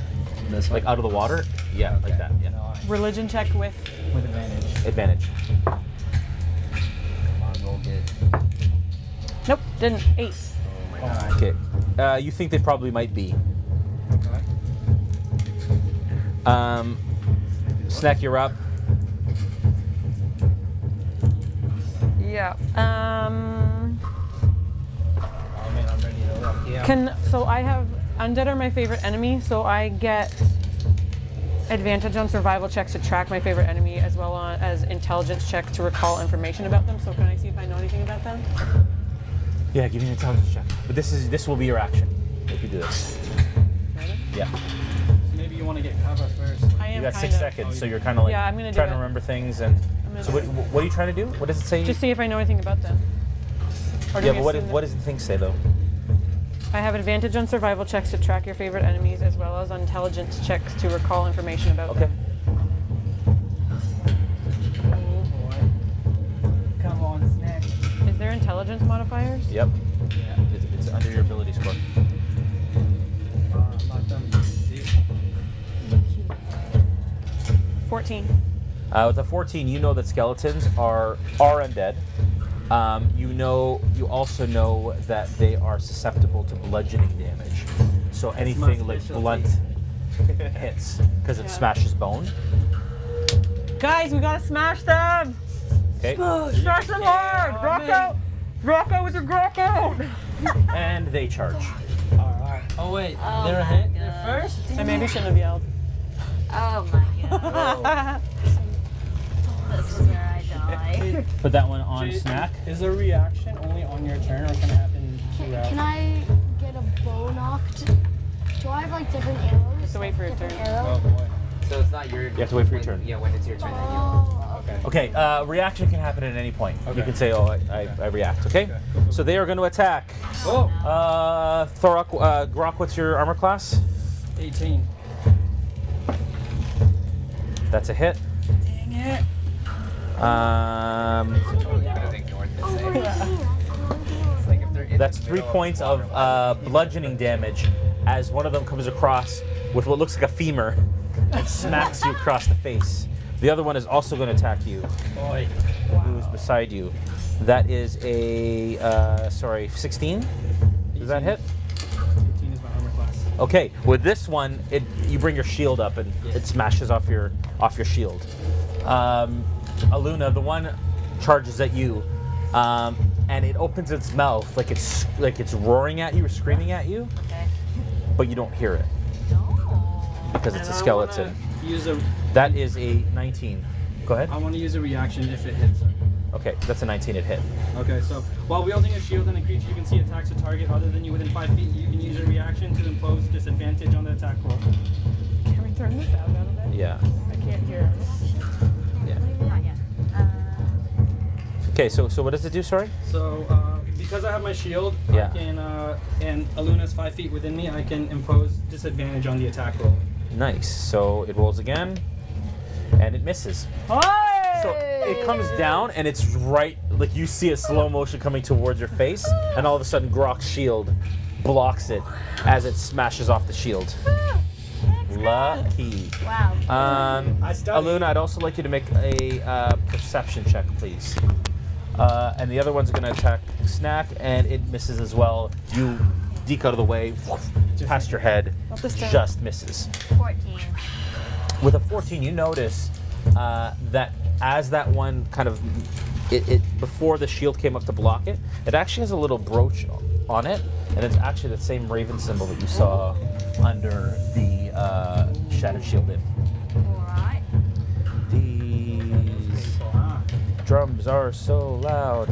S3: This
S1: like out of the water? Yeah, like that. Yeah.
S4: Religion check with.
S2: With advantage.
S1: Advantage.
S3: Come on, roll good.
S4: Nope, didn't. 8.
S3: Oh my god.
S1: Okay. You think they probably might be. Snak, you're up.
S4: Yeah.
S2: Oh man, I'm ready to rock you out.
S4: So I have undead are my favorite enemy, so I get advantage on survival checks to track my favorite enemy, as well as intelligence check to recall information about them. So can I see if I know anything about them?
S1: Yeah, give me an intelligence check. But this will be your action if you do this.
S4: Ready?
S1: Yeah.
S2: Maybe you want to get cover first.
S4: I am
S1: You got
S4: kind
S1: 6
S4: of.
S1: seconds, so you're kind of like
S4: Yeah, I'm gonna do
S1: trying to
S4: it.
S1: remember things. And
S4: gonna
S1: so
S4: do
S1: what are you trying to do? What does it say?
S4: Just see if I know anything about them. Or do
S1: Yeah,
S4: we
S1: but
S4: assume
S1: what
S4: that-
S1: does the thing say though?
S4: I have advantage on survival checks to track your favorite enemies, as well as on intelligence checks to recall information about
S1: Okay.
S4: them.
S2: Come on, Snack.
S4: Is there intelligence modifiers?
S1: Yep.
S2: Yeah.
S1: It's under your ability score.
S2: Lock them. See?
S4: 14.
S1: With a 14, you know that skeletons are undead, You also know that they are susceptible to bludgeoning damage. So anything like blunt hits because it smashes bone.
S4: Guys, we gotta smash them!
S1: Okay.
S4: Smash them hard! Rock out! Rock out with your Grokk out!
S1: And they charge.
S2: Alright. Oh wait,
S5: Oh
S2: they're
S5: my
S2: hit.
S5: God.
S2: They're first.
S4: I maybe shouldn't have yelled.
S5: Oh my god. This is where I die.
S1: Put that one on
S2: Jay,
S1: Snak.
S2: Is a reaction only on your turn, or can it happen throughout?
S6: Can I get a bow knocked? Do I have like different arrows?
S4: Have to wait for your
S6: Different
S4: turn.
S6: arrows?
S2: Oh boy.
S3: So it's not your.
S1: You have to wait for your turn.
S3: Yeah, when it's your turn, then you.
S6: Oh, okay.
S1: Okay, reaction can happen at any point. You
S2: Okay.
S1: can say, "Oh, I react." Okay.
S2: Cool.
S1: So they are going to attack.
S2: Oh,
S1: Thorok, Grokk, what's your armor class?
S2: 18.
S1: That's a hit.
S2: Dang it.
S3: Totally could have ignored this.
S6: Oh,
S3: eh?
S6: what are you doing?
S3: It's like if they're in
S1: That's
S3: the
S1: 3
S3: middle
S1: points of
S3: water,
S1: bludgeoning damage as one of them comes across with what looks like a femur and smacks you across the face. The other one is also going to attack you,
S2: Boy.
S1: who's beside you. That is a 16. Does that hit?
S2: 18 is my armor class.
S1: Okay. With this one, you bring your shield up and it smashes off your shield. Alunna, the one charges at you, and it opens its mouth like it's roaring at you or screaming at you,
S5: Okay.
S1: but you don't hear it
S5: No.
S1: because it's a
S2: And
S1: skeleton.
S2: I wanna use a.
S1: That is a 19. Go ahead.
S2: I want to use a reaction if it hits her.
S1: Okay, that's a 19. It hit.
S2: Okay, so while wielding a shield and a creature you can see attacks a target other than you within 5 feet, you can use a reaction to impose disadvantage on the attack roll.
S4: Can we turn this out a bit?
S1: Yeah.
S4: I can't hear.
S1: Yeah.
S5: Not yet.
S1: Okay, so what does it do? Sorry.
S2: So because I have my shield,
S1: Yeah.
S2: I can, and Alunna's 5 feet within me, I can impose disadvantage on the attack roll.
S1: Nice. So it rolls again, and it misses. So it comes down, and it's right, like you see it slow motion coming towards your face, and all of a sudden Grokk's shield blocks it as it smashes off the shield. Lucky.
S5: Wow.
S2: I studied.
S1: Alunna, I'd also like you to make a perception check, please. And the other one's going to attack Snak, and it misses as well. You deke out of the way, past your head,
S4: Not this time.
S1: just misses.
S5: 14.
S1: With a 14, you notice that as that one kind of, it before the shield came up to block it, it actually has a little brooch on it, and it's actually the same raven symbol that you saw under the shattered shield in.
S5: Alright.
S1: These drums are so loud.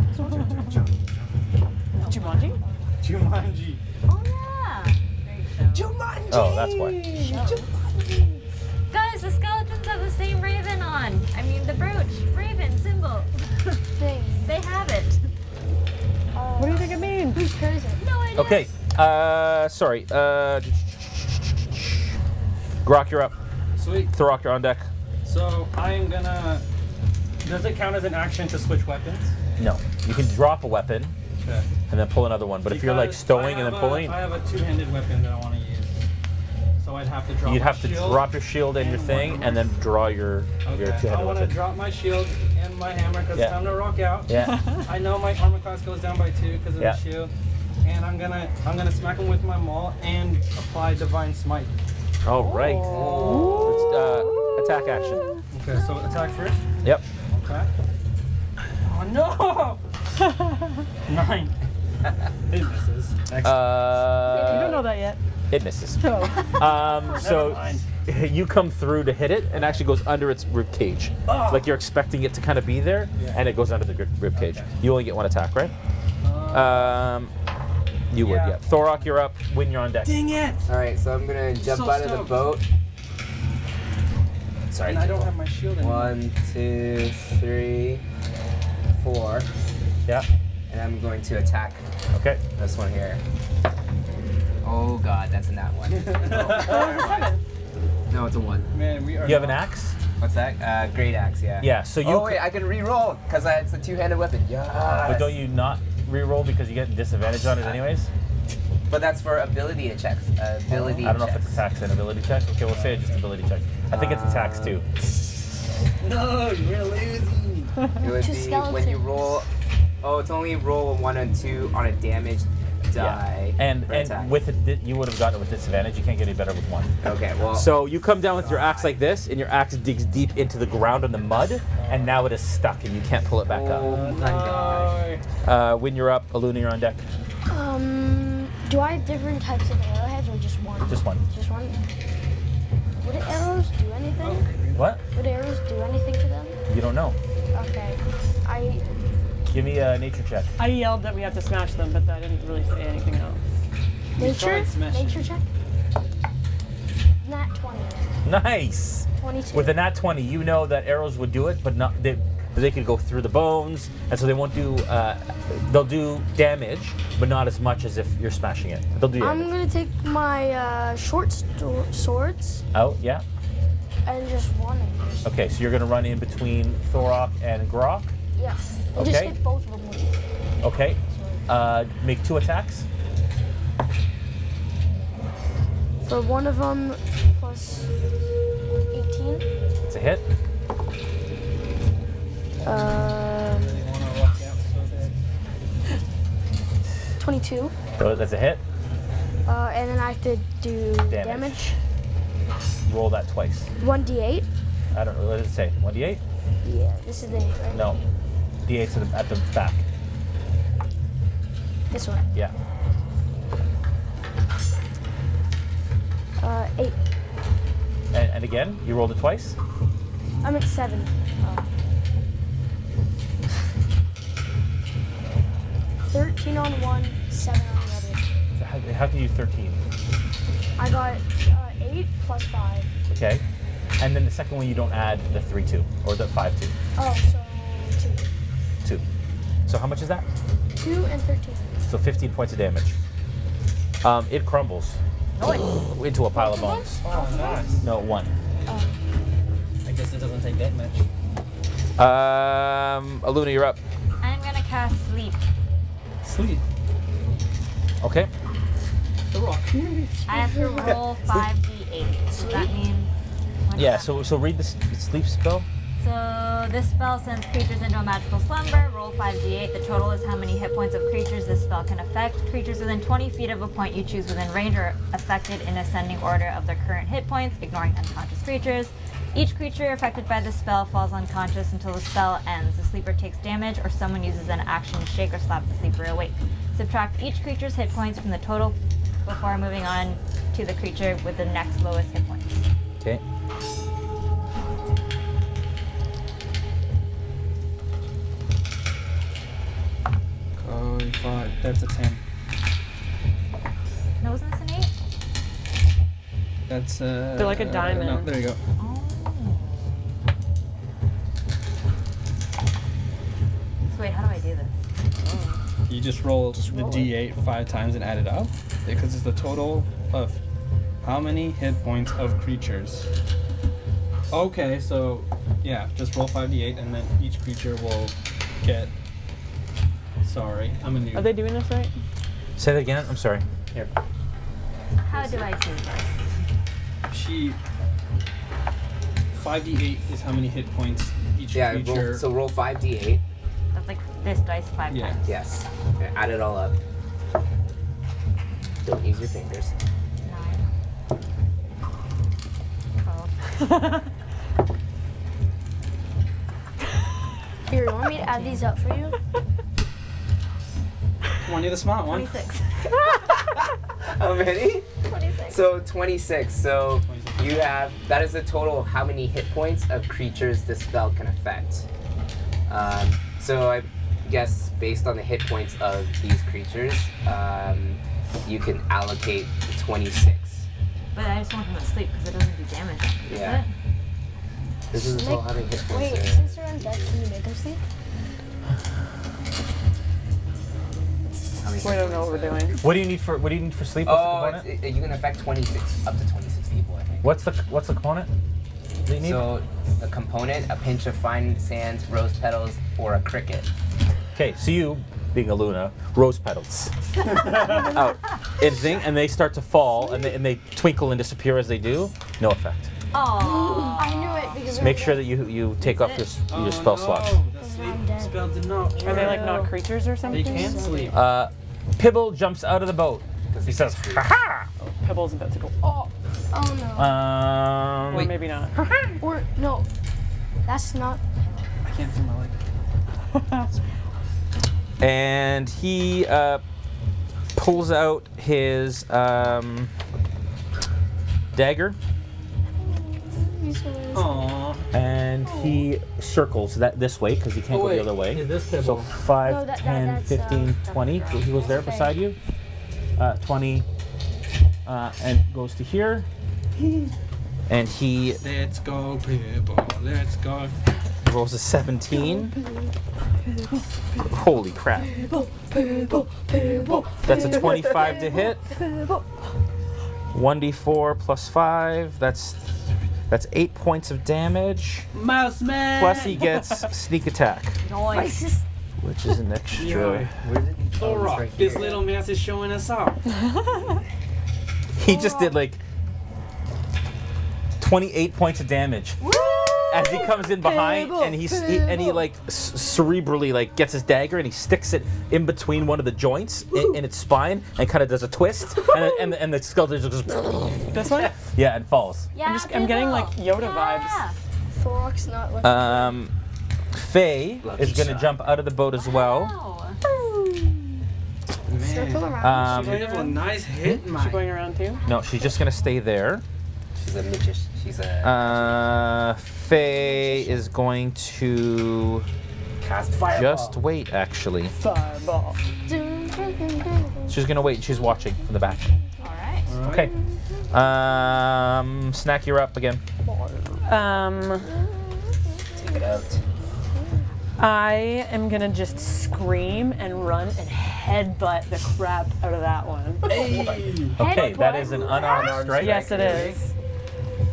S4: Jumanji?
S2: Jumanji.
S5: Oh yeah. Great show.
S1: Oh, that's why.
S5: Guys, the skeletons have the same raven on. I mean the brooch. Raven symbol.
S6: Thing.
S5: They have it.
S4: What do you think it means?
S6: Whose turn is it?
S5: No idea.
S1: Okay, sorry. Grokk, you're up.
S2: Sweet.
S1: Thorok, you're on deck.
S2: So I am gonna. Does it count as an action to switch weapons?
S1: No, you can drop a weapon
S2: Okay.
S1: and then pull another one. But if you're like
S2: Because
S1: stowing
S2: I
S1: and then
S2: have
S1: pulling,
S2: I have a two-handed weapon that I want to use. So I'd have to drop.
S1: you'd
S2: my
S1: have to
S2: shield
S1: drop your shield and your
S2: and
S1: thing,
S2: one
S1: and then draw your
S2: Okay. I
S1: two-handed
S2: want to
S1: weapon.
S2: drop my shield and my hammer because
S1: Yeah.
S2: it's time to rock out.
S1: Yeah.
S2: I know my armor class goes down by 2 because of
S1: Yeah.
S2: the shield, and I'm gonna smack him with my maul and apply divine smite.
S1: All right. It's attack action.
S2: Okay, so attack first.
S1: Yep.
S2: Okay. Oh no! 9. It misses.
S4: You don't know that yet.
S1: It misses.
S4: Oh.
S1: So
S2: mind.
S1: you come through to hit it, and it actually goes under its rib cage.
S2: Oh.
S1: Like you're expecting it to kind of be there,
S2: Yeah.
S1: and it goes under the rib cage.
S2: Okay.
S1: You only get one attack, right? You would,
S2: Yeah.
S1: yeah. Thorok, you're up. When you're on deck.
S2: Dang it!
S3: Alright, so I'm gonna jump
S2: So
S3: out of the
S2: stoked.
S3: boat. Sorry.
S2: And I don't have my shield anymore.
S3: 1, 2, 3, 4.
S1: Yeah.
S3: And I'm going to attack
S1: Okay.
S3: this one here. Oh god, that's a nat one. No, it's a 1.
S2: Man, we are.
S1: You have an
S2: not-
S1: axe?
S3: What's that? Great axe, yeah.
S1: Yeah. So you.
S3: Oh wait, I can re-roll because it's a two-handed weapon. Yeah.
S1: But don't you not re-roll because you get disadvantage on it anyways?
S3: But that's for ability checks. Ability.
S1: I don't know if
S3: checks.
S1: it's attacks and ability checks. Okay, we'll say it's just ability checks. I think it's attacks
S2: Ah.
S1: too.
S2: No, we're losing.
S3: It would
S6: Two
S3: be when you
S6: skeletons.
S3: roll Oh, it's only roll 1 and 2 on a damage die.
S1: And
S3: per attack.
S1: with it, you would have gotten it with disadvantage. You can't get any better with 1.
S3: Okay, well.
S1: So you come down with your axe like this, and your axe digs deep into the ground in the mud, and now it is stuck, and you can't pull it back
S3: Oh my gosh.
S1: up. When you're up, Alunna, you're on deck.
S6: Do I have different types of arrowheads or just one?
S1: Just one.
S6: Just one? Would arrows do anything?
S1: What?
S6: Would arrows do anything to them?
S1: You don't know.
S6: Okay.
S1: Give me a nature check.
S4: I yelled that we have to smash them, but I didn't really say anything else.
S6: Nature?
S2: smashing.
S6: Nature check? Nat 20.
S1: Nice.
S6: 22.
S1: With a nat 20, you know that arrows would do it, but not they could go through the bones, and so they won't do. They'll do damage, but not as much as if you're smashing it. They'll do damage.
S6: I'm gonna take my short swords
S1: Oh yeah.
S6: and just run it.
S1: Okay, so you're gonna run in between Thorok and Grokk.
S6: Yeah. And just
S1: Okay.
S6: hit both of them with it.
S1: Okay. Make 2 attacks.
S6: For one of them, plus 18.
S1: It's a hit.
S2: They want to walk out so bad.
S6: 22.
S1: So that's a hit.
S6: And then I have to do
S1: Damage.
S6: damage.
S1: Roll that twice.
S6: 1d8.
S1: I don't know. What does it say? 1d8?
S6: Yeah, this is the 8, right?
S1: No. D8's at the back.
S6: This one.
S1: Yeah.
S6: 8.
S1: And again, you rolled it twice.
S6: I'm at 7. 13 on one, 7 on the other.
S1: So how can you do 13?
S6: I got 8 plus 5.
S1: Okay. And then the second one, you don't add the 3-2 or the 5-2.
S6: Oh, so 2.
S1: 2. So how much is that?
S6: 2 and 13.
S1: So 15 points of damage. It crumbles into a pile of bones.
S2: Oh, nice.
S1: No, 1.
S2: I guess it doesn't take that much.
S1: Alunna, you're up.
S5: I'm gonna cast sleep.
S2: Sleep.
S1: Okay.
S2: The rock.
S5: I have to roll 5d8. Does that mean? what's
S1: Yeah.
S5: that?
S1: So read the sleep spell.
S5: So this spell sends creatures into a magical slumber. Roll 5d8. The total is how many hit points of creatures this spell can affect. Creatures within 20 feet of a point you choose within range are affected in ascending order of their current hit points, ignoring unconscious creatures. Each creature affected by the spell falls unconscious until the spell ends. The sleeper takes damage, or someone uses an action to shake or slap the sleeper awake. Subtract each creature's hit points from the total before moving on to the creature with the next lowest hit points.
S1: Okay.
S2: Oh, 5. That's a 10.
S5: No, wasn't this an 8?
S2: That's
S4: They're like a diamond.
S2: No, there you go.
S5: Oh. So wait, how do I do this?
S2: You just roll the
S6: roll it.
S2: d8 5 times and add it up, because it's the total of how many hit points of creatures. Okay, so yeah, just roll 5d8 and then each creature will get. Sorry, I'm a noob.
S4: Are they doing this right?
S1: Say that again. I'm sorry.
S2: Here.
S5: How do I do this?
S2: She. 5d8 is how many hit points each
S3: Yeah,
S2: creature.
S3: roll 5d8.
S5: That's like this dice 5
S2: Yeah.
S5: times.
S3: Yes. And add it all up. Don't use your fingers.
S5: 9. 12.
S6: Here, you want me to add these up for you?
S2: One, you're the smart one.
S5: 26.
S3: How many?
S5: 26.
S3: So 26. So you have, that is the total of how many hit points of creatures this spell can affect. So I guess based on the hit points of these creatures, you can allocate 26.
S5: But I just want them to sleep because it doesn't do damage. Does
S3: Yeah.
S5: it?
S3: This is the total how many hit points
S6: Wait,
S3: there.
S6: since they're undead, can you make them sleep?
S3: How many
S4: We
S3: hit
S4: don't know what
S3: points
S4: we're
S3: there?
S4: doing.
S1: What do you need for sleep? What's the
S3: Oh,
S1: component?
S3: you can affect 26, up to 26 people, I think.
S1: What's the component that you need?
S3: So a component, a pinch of fine sand, rose petals, or a cricket.
S1: Okay, so you, being Alunna, rose petals out in thing, and they start to fall, and they twinkle and disappear as they do. No effect.
S5: Oh.
S6: I knew it because
S1: Make sure that you take off your spell slots.
S2: That's
S6: I'm dead.
S2: Spell did not work.
S4: Are they like not creatures or
S2: They
S4: something?
S2: can't sleep.
S1: Pibble jumps out of the boat. He says, "Ha
S4: Pebble's about to go off.
S6: Oh no.
S1: ha!"
S4: Or maybe not.
S6: Or no. That's not.
S2: I can't feel my leg.
S1: And he pulls out his dagger
S2: Aww.
S1: and he circles that this way because he can't go the other way.
S2: Is this Pibble?
S1: So 5,
S6: No,
S1: 10,
S6: that's,
S1: 15, 20. He was there
S6: Okay.
S1: beside you. 20 and goes to here. And he
S2: Let's go, Pibble. Let's go.
S1: rolls a 17. Holy crap. That's a 25 to hit. 1d4 plus 5. That's 8 points of damage.
S2: Mouse man.
S1: Plus he gets sneak attack,
S5: Noise.
S1: which is an extra.
S2: Thorok, this little mouse is showing us up.
S1: He just did like 28 points of damage. As he comes in behind and he like cerebrally like gets his dagger and he sticks it in between one of the joints in its spine and kind of does a twist and the skeleton just goes
S4: This one?
S1: yeah and falls.
S5: Yeah,
S4: I'm getting like Yoda
S5: Yeah.
S4: vibes.
S6: Thorok's not looking.
S1: Faye is going to jump out of the boat as well.
S5: Wow.
S6: Circle
S2: Man.
S6: around.
S2: She have a nice hit,
S4: She
S2: man.
S4: going around too?
S1: No, she's just going to stay there.
S3: She's a magician. She's a
S1: Faye is going to
S3: cast fireball.
S1: just wait actually.
S4: Fireball.
S1: She's going to wait. She's watching from the back.
S5: All right.
S1: Okay. Snak, you're up again.
S3: Take it out.
S4: I am gonna just scream and run and headbutt the crap out of that one.
S1: Okay, that is an unarmed strike.
S4: Yes, it is.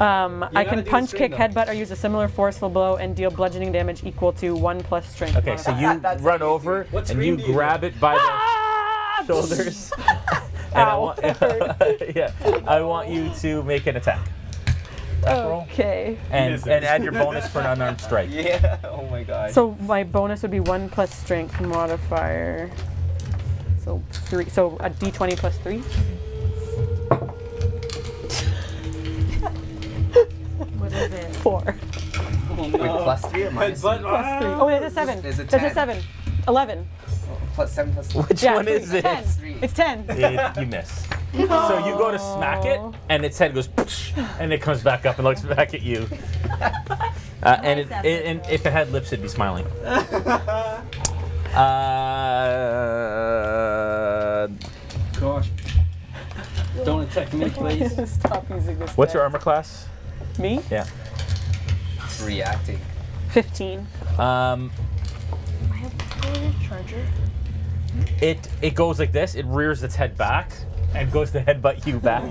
S4: I
S2: gotta
S4: can
S2: do the
S4: punch,
S2: scream,
S4: kick,
S2: though.
S4: headbutt, or use a similar forceful blow and deal bludgeoning damage equal to 1 plus strength.
S1: Okay, so you run over
S2: What
S1: and you
S2: scream do you
S1: grab it by the shoulders. And
S4: Ow,
S1: I want you to make an attack. Roll.
S4: Okay.
S1: And add your bonus for an unarmed strike.
S3: Yeah. Oh my god.
S4: So my bonus would be 1 plus strength modifier. So 3. So a d20 plus 3.
S5: What is it?
S4: 4.
S2: Oh,
S3: Wait, plus 3 or minus 3?
S2: But,
S4: 3. Oh, wait, that's 7.
S3: Is it
S4: That's a
S3: 10?
S4: 7. 11.
S3: Plus 7 plus 3.
S1: Which
S4: Yeah,
S1: one
S4: 3.
S1: is it?
S4: 10.
S3: 3.
S4: It's 10.
S1: You miss. So you go to smack it, and its head goes, and it comes back up and looks back at you. And if it had lips, it'd be smiling.
S2: gosh. Don't attack me, please.
S4: Stop using this.
S1: What's your
S4: stat.
S1: armor class?
S4: Me?
S1: Yeah.
S3: Reacting.
S4: 15.
S6: I have a charger.
S1: It goes like this. It rears its head back and goes to headbutt you back.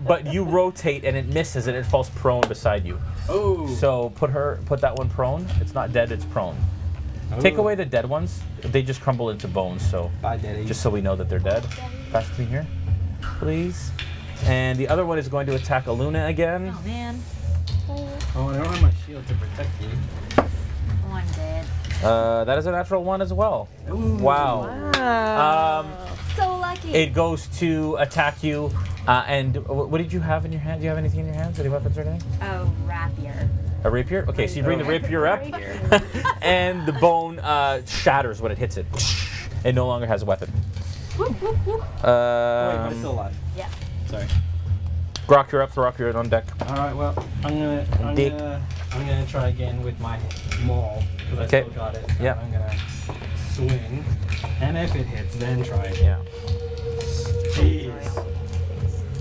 S1: But you rotate and it misses and it falls prone beside you.
S2: Oh.
S1: So put that one prone. It's not dead. It's prone. Take away the dead ones. They just crumble into bones. So
S2: Bye, Daddy.
S1: just so we know that they're dead. Pass it to me here, please. And the other one is going to attack Alunna again.
S5: Oh man.
S2: Oh, I don't have my shield to protect you.
S5: Oh, I'm dead.
S1: That is a natural 1 as well. Wow.
S5: So lucky.
S1: It goes to attack you. And what did you have in your hand? Do you have anything in your hands? Any weapons or anything?
S5: Oh, rapier.
S1: A rapier? Okay, so you bring the rapier up, and the bone shatters when it hits it. It no longer has a weapon.
S2: Wait, but it's still alive.
S5: Yeah.
S2: Sorry.
S1: Grokk, you're up. Thorok, you're on deck.
S2: All right. Well, I'm gonna try again with my maul because I
S1: Okay.
S2: still got it.
S1: Yeah.
S2: I'm gonna swing, and if it hits, then try it.
S1: Yeah.
S2: Jeez.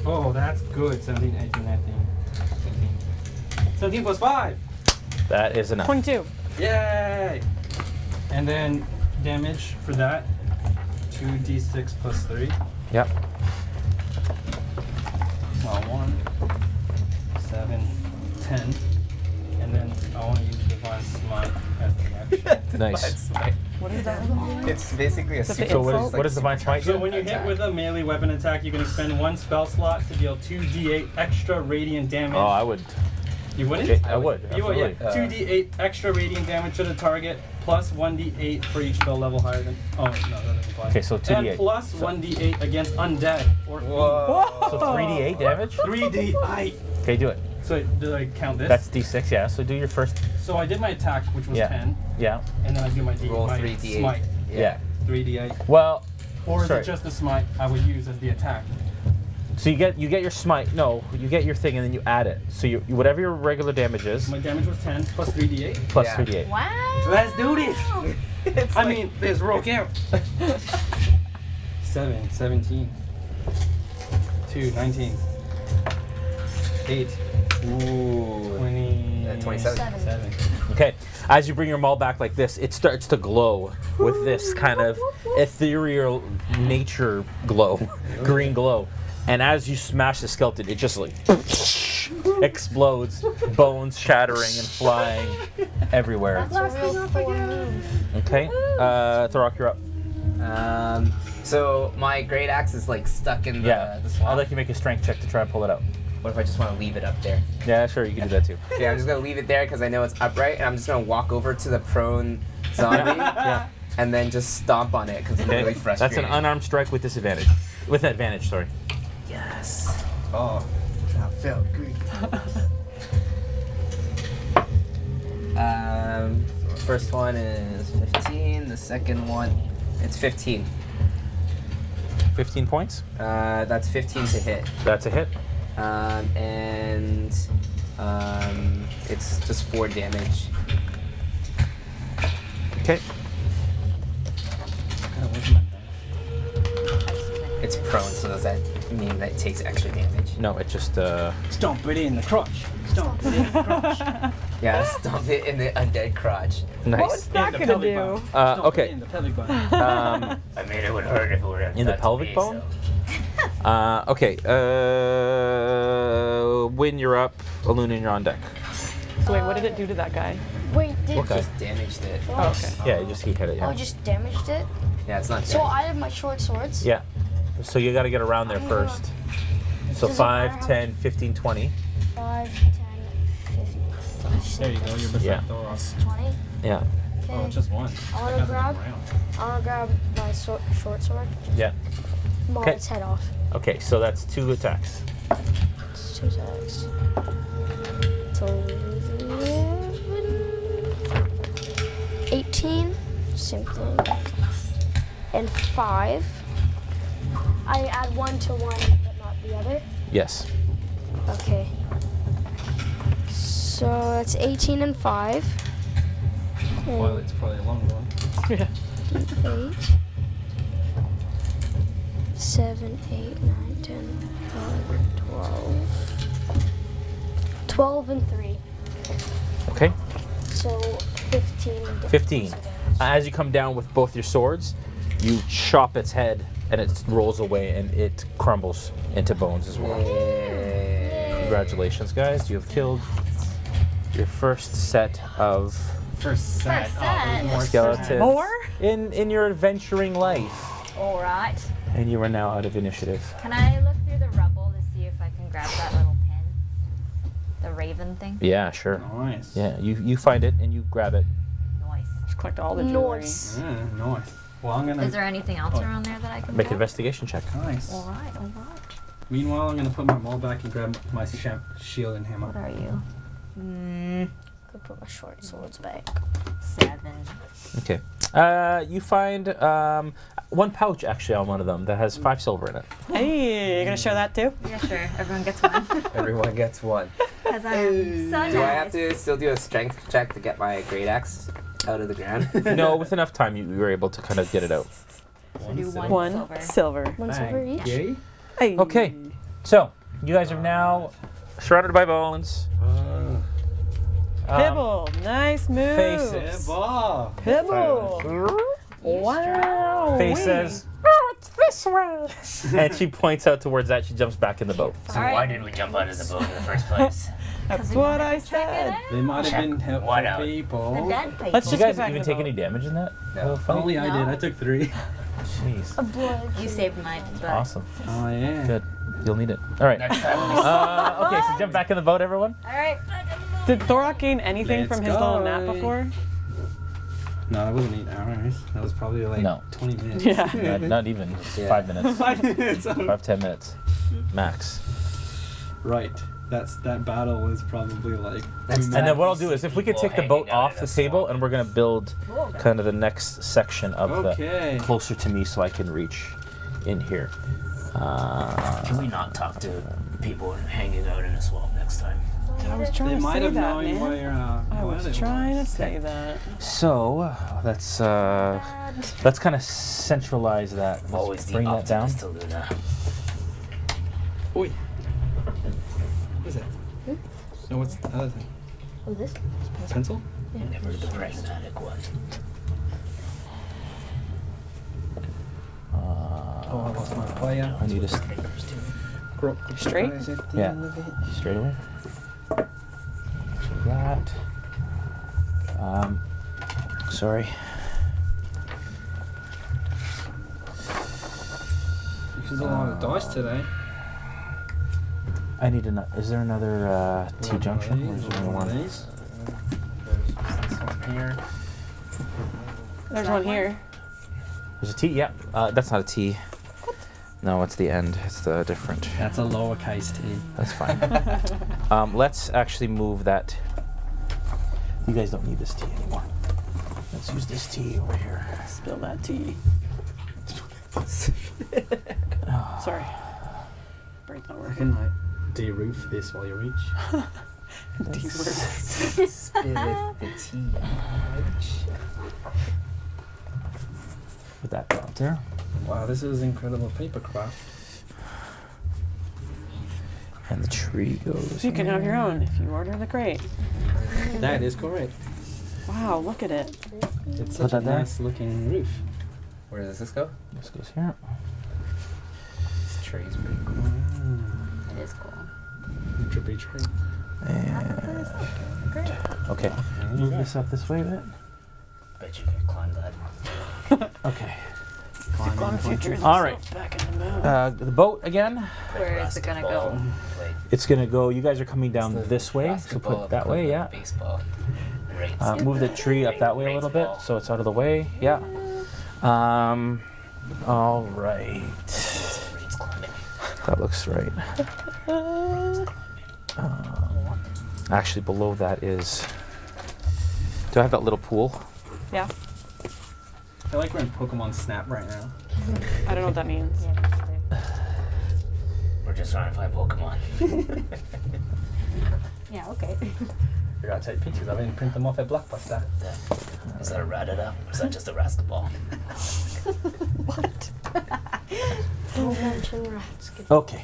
S2: Oh, that's good. 17, 18, 19, 17 plus 5.
S1: That is enough.
S4: 22.
S2: Yay! And then damage for that. 2d6 plus 3.
S1: Yep.
S2: Well, 1, 7, 10. And then I want to use Divine Smite as the action.
S1: Nice.
S4: What is that?
S3: It's basically a
S4: Is that the
S3: super.
S1: So what
S4: insult?
S1: is Divine Smite
S2: So
S1: do?
S2: when you hit with a melee weapon attack, you can expend 1 spell slot to deal 2d8 extra radiant damage.
S1: Oh, I would.
S2: You wouldn't?
S1: Okay, I would.
S2: You would, yeah.
S1: Absolutely.
S2: 2d8 extra radiant damage to the target, plus 1d8 for each spell level higher than. Oh, no, that doesn't apply.
S1: Okay, so 2d8.
S2: And plus 1d8 against undead or
S3: Whoa.
S1: So 3d8 damage?
S2: 3d8.
S1: Okay, do it.
S2: So, did I count this?
S1: That's d6, yeah. So do your first.
S2: So, I did my attack, which was
S1: Yeah.
S2: 10,
S1: Yeah.
S2: and then I do my
S3: Roll
S2: my
S3: 3d8.
S2: smite.
S1: Yeah.
S2: 3d8.
S1: Well,
S2: Or is
S1: sorry.
S2: it just the smite I would use as the attack?
S1: So you get your smite. No, you get your thing and then you add it. So you whatever your regular damage is
S2: My damage was 10 plus 3d8.
S1: plus
S3: Yeah.
S1: 3d8.
S5: Wow.
S2: Let's do this! I mean, there's roll count. 7, 17. 2, 19. 8,
S3: Ooh.
S2: 20.
S3: 27.
S2: 7.
S1: Okay. As you bring your maul back like this, it starts to glow with this kind of ethereal nature glow, green glow. And as you smash the skeleton, it just like explodes, bones shattering and flying everywhere.
S6: That's a real Thor move.
S1: Okay. Thorok, you're up.
S3: So my great axe is like stuck in the,
S1: Yeah.
S3: the swamp.
S1: I'll let you make a strength check to try and pull it out.
S3: What if I just want to leave it up there?
S1: Yeah, sure, you can do that too.
S3: Okay, I'm just gonna leave it there because I know it's upright, and I'm just gonna walk over to the prone zombie
S1: Yeah.
S3: and then just stomp on it because I'm
S1: Okay.
S3: really frustrated.
S1: That's an unarmed strike with disadvantage. With advantage, sorry.
S3: Yes.
S2: Oh, that felt good.
S3: First one is 15. The second one, it's 15.
S1: 15 points.
S3: That's 15 to hit.
S1: That's a hit.
S3: And it's just 4 damage.
S1: Okay.
S3: It's prone, so does that mean that it takes extra damage?
S1: No, it just
S2: Stomp it in the crotch. Stomp it in the crotch.
S3: Yeah, stomp it in the undead crotch.
S1: nice.
S4: What's that
S2: In the
S4: gonna
S2: pelvic
S4: do?
S2: bone. Stomp it
S1: Okay.
S2: in the pelvic bone.
S1: Um,
S7: I mean, it would hurt if it were
S1: In the
S7: done to
S1: pelvic
S7: me,
S1: bone?
S7: so.
S1: Okay. When you're up, Alunna, you're on deck.
S4: So wait, what did it do to that guy?
S6: Wait, did
S1: Okay.
S3: Just damaged it.
S4: Oh, okay.
S1: Yeah, you just he hit it.
S6: Oh,
S1: Yeah.
S6: just damaged it?
S3: Yeah, it's not
S6: So
S3: damaged.
S6: I have my short swords.
S1: Yeah. So you got to get around there first. So
S6: Does it
S1: 5,
S6: matter how-
S1: 10, 15, 20.
S6: 5, 10, 15,
S2: There you go, you're beside
S1: Yeah.
S2: Thorok.
S6: 20.
S1: Yeah.
S2: Oh,
S6: Okay.
S2: just one.
S6: I wanna
S2: That guy's
S6: grab-
S2: on the ground.
S6: I'm gonna grab my short sword.
S1: Yeah.
S6: Maul
S1: Okay.
S6: its head off.
S1: Okay, so that's 2 attacks.
S6: It's 2 attacks. So 11, 18, same thing. And 5. I add 1 to one, but not the other.
S1: Yes.
S6: Okay. So that's 18 and 5.
S2: Well, it's probably a long one.
S4: Yeah.
S6: 8, 7, 8, 9, 10, 11, 12. 12 and 3.
S1: Okay.
S6: So 15. damage.
S1: 15. As you come down with both your swords, you chop its head and it rolls away and it crumbles into bones as well. Congratulations, guys. You have killed your first set of
S2: First set.
S5: First set.
S2: More
S1: skeletons
S4: More?
S1: in your adventuring life.
S5: All right.
S1: And you are now out of initiative.
S5: Can I look through the rubble to see if I can grab that little pin? The raven thing?
S1: Yeah, sure.
S2: Nice.
S1: Yeah, you find it and you grab it.
S5: Nice.
S4: Just collect all the jewelry.
S6: Nice.
S2: Nice. Well, I'm gonna.
S5: Is there anything else
S2: Oh.
S5: around there that I can
S1: Make an
S5: grab?
S1: investigation check.
S2: Nice.
S5: All right, all right.
S2: Meanwhile, I'm gonna put my maul back and grab my shield and hammer.
S5: What are you?
S6: Could put my short swords back.
S5: 7.
S1: Okay. You find one pouch actually on one of them that has 5 silver in it.
S4: Hey, you gonna share that too?
S5: Yeah, sure. Everyone gets one.
S3: Everyone gets one.
S5: Because I'm so nice.
S3: Do I have to still do a strength check to get my great axe out of the ground?
S1: No, with enough time you were able to kind of get it out.
S5: So do
S2: silver.
S5: one
S4: One
S5: silver.
S4: silver.
S6: 1 silver
S2: Bang.
S6: each.
S2: Yay.
S4: Hey.
S1: Okay. So, you guys are now surrounded by bones.
S4: Pibble, nice move.
S1: faces.
S2: Eba.
S4: Pibble. Wow.
S1: Faye says, "Oh, it's this way," and she points out towards that. She jumps back in the boat.
S7: So
S5: Alright.
S7: why did we jump out of the boat in the first place?
S4: That's what I said.
S2: They might have been
S7: Check
S2: helpful
S7: one out.
S5: The
S2: people.
S5: dead people.
S4: Let's
S1: Did you
S4: just get
S1: guys
S4: back
S1: even
S4: in the
S1: take
S4: boat.
S1: any damage in that? whole fight?
S2: Only I did. I took 3.
S1: Jeez.
S6: A blood.
S5: You saved my butt.
S1: Awesome.
S2: Oh yeah.
S1: Good. You'll need it. All right.
S7: Next time we
S1: Okay, so jump back in the boat, everyone.
S5: All right.
S4: Did Thorok gain anything
S2: Let's
S4: from his little
S2: go.
S4: nap before?
S2: No, that wasn't 8 hours. That was probably like
S1: No.
S2: 20 minutes.
S4: Yeah.
S1: Not even. Just
S3: Yeah.
S1: 5 minutes.
S2: 5 minutes.
S1: 5-10 minutes. Max.
S2: Right. That battle was probably like.
S3: That's-
S2: 2
S1: And then what I'll
S2: minutes.
S1: do is if we could
S7: People
S1: take the boat
S7: hanging out
S1: off
S7: in
S1: the
S7: a
S1: table
S7: swamp.
S1: and we're going to build kind of the next section of
S2: Okay.
S1: the closer to me so I can reach in here.
S7: Can we not talk to people hanging out in a swamp next time?
S4: I was trying
S2: They
S4: to
S2: might
S4: say
S2: have
S4: that,
S2: known
S4: man.
S2: where.
S4: I
S2: where
S4: was
S2: they
S4: trying
S2: were.
S4: to say that.
S1: So let's kind of centralize that. Let's
S7: Always the
S1: bring that down.
S7: optimist to Luna.
S2: Oi. What is that? No, what's the other thing?
S6: Oh, this?
S2: Pencil?
S7: Never the pragmatic one.
S2: Oh, I lost my player.
S1: I need to
S2: Grokk.
S4: Straight?
S2: Is it the
S1: Yeah.
S2: end of it?
S1: straight away. So that. Sorry.
S2: You used a lot of dice today.
S1: I need to. Is there another T junction? Or is there
S2: One of
S1: one?
S2: these.
S3: There's this one here.
S4: There's one here.
S1: There's a T. Yeah. That's not a T. No, it's the end. It's the different.
S2: That's a lowercase t.
S1: That's fine. Let's actually move that. You guys don't need this T anymore. Let's use this T over here.
S4: Spill that tea. Sorry. Brain's not
S2: I
S4: working.
S2: can like de-roof this while you reach.
S3: Spirit the tea.
S1: Put that down there.
S2: Wow, this is incredible paper craft.
S1: And the tree goes.
S4: You can have your own if you order the crate.
S2: That is correct.
S4: Wow, look at it.
S2: It's
S1: Put
S2: such a
S1: that there.
S2: nice looking roof.
S3: Where does this go?
S1: This goes here.
S3: This tree's pretty cool.
S5: It is cool.
S2: Trippy tree.
S1: And
S5: Great.
S1: okay, move this up this way a bit.
S7: Bet you can climb that.
S1: Okay.
S4: Gone Futures
S1: All right.
S4: back in the mood.
S1: The boat again.
S5: Where is it gonna go?
S7: Play
S1: It's gonna go. You guys are coming down this way, so
S3: Basketball
S1: put that way. Yeah.
S7: baseball. Great.
S1: Move the tree up that way a little bit, so it's out of the way. Yeah. All right.
S7: Great climbing.
S1: That looks right. Actually, below that is. Do I have that little pool?
S4: Yeah.
S2: I feel like we're in Pokemon Snap right now.
S4: I don't know what that means.
S7: We're just trying to find Pokemon.
S5: Yeah, okay.
S2: I gotta take pictures of it and print them off at Blockbuster.
S7: Is that a Rattata? Or is that just a Rascaball?
S4: What?
S6: Don't mention rats.
S1: Okay.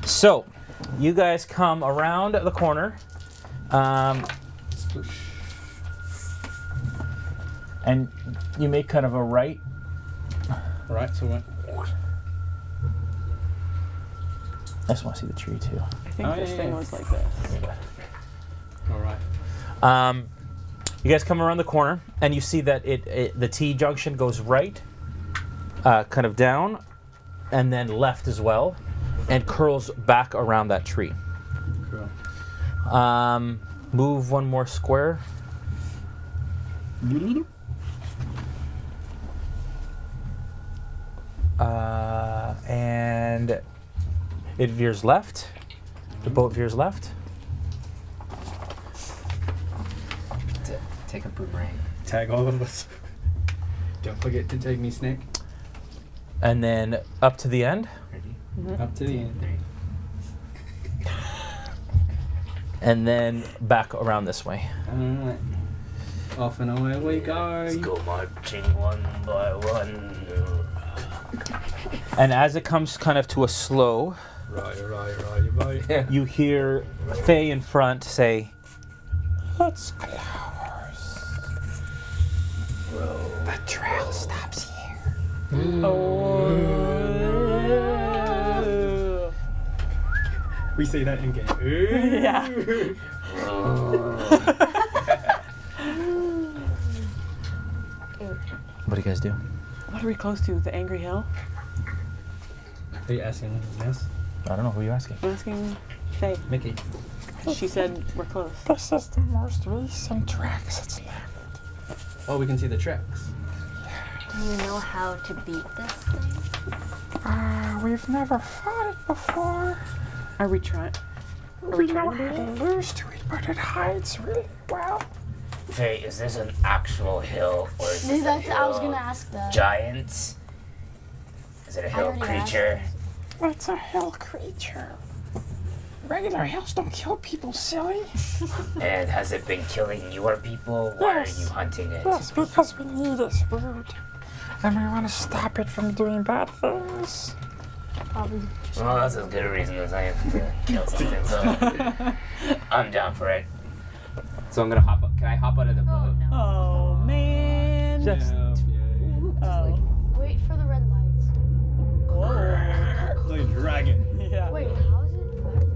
S1: So, you guys come around the corner, and you make kind of a right.
S2: Right, so what?
S1: I just want to see the tree too.
S4: I think
S2: Oh,
S4: this
S2: yeah,
S4: thing
S2: yeah.
S4: was like this.
S2: Alright.
S1: You guys come around the corner, and you see that the T junction goes right, kind of down, and then left as well, and curls back around that tree.
S2: Cool.
S1: Move one more square. And it veers left. The boat veers left.
S3: Take a boomerang.
S2: Tag all of us. Don't forget to tag me, Snak.
S1: And then up to the end.
S3: Ready?
S2: Up to the end.
S3: 3.
S1: And then back around this way.
S2: Alright. Off and away we go.
S7: Let's go marching one by one.
S1: And as it comes kind of to a slow,
S2: Right.
S1: you hear Faye in front say, "Let's go ours. The trail stops here."
S4: Oh.
S2: We say that in game.
S4: Yeah.
S1: What do you guys do?
S4: What are we close to? The Angry Hill?
S2: Are you asking yes?
S1: I don't know who you're asking.
S4: I'm asking Faye.
S2: Mickey.
S4: She said we're close.
S8: This is the most recent tracks that's left.
S2: Oh, we can see the tracks.
S5: Do you know how to beat this thing?
S8: We've never fought it before.
S4: Are we trying?
S8: We know how to lose to it, but it hides really well.
S7: Faye, is this an actual hill or is this a
S6: That's,
S7: hill
S6: I was gonna ask that.
S7: giant? Is it a hill
S6: already asked
S7: creature?
S8: It's a hill creature. Regular hills don't kill people, silly.
S7: And has it been killing your people? Why
S8: Yes.
S7: are you hunting it?
S8: Yes, because we need its food. And we want to stop it from doing bad things.
S6: Probably.
S7: Well, that's as good a reason as I am to kill something, so I'm down for it.
S3: So I'm gonna hop up. Can I hop out of the boat?
S4: Oh man.
S1: Just
S4: Oh.
S6: Wait for the red lights.
S2: Like a dragon.
S4: Yeah.
S6: Wait, how is it?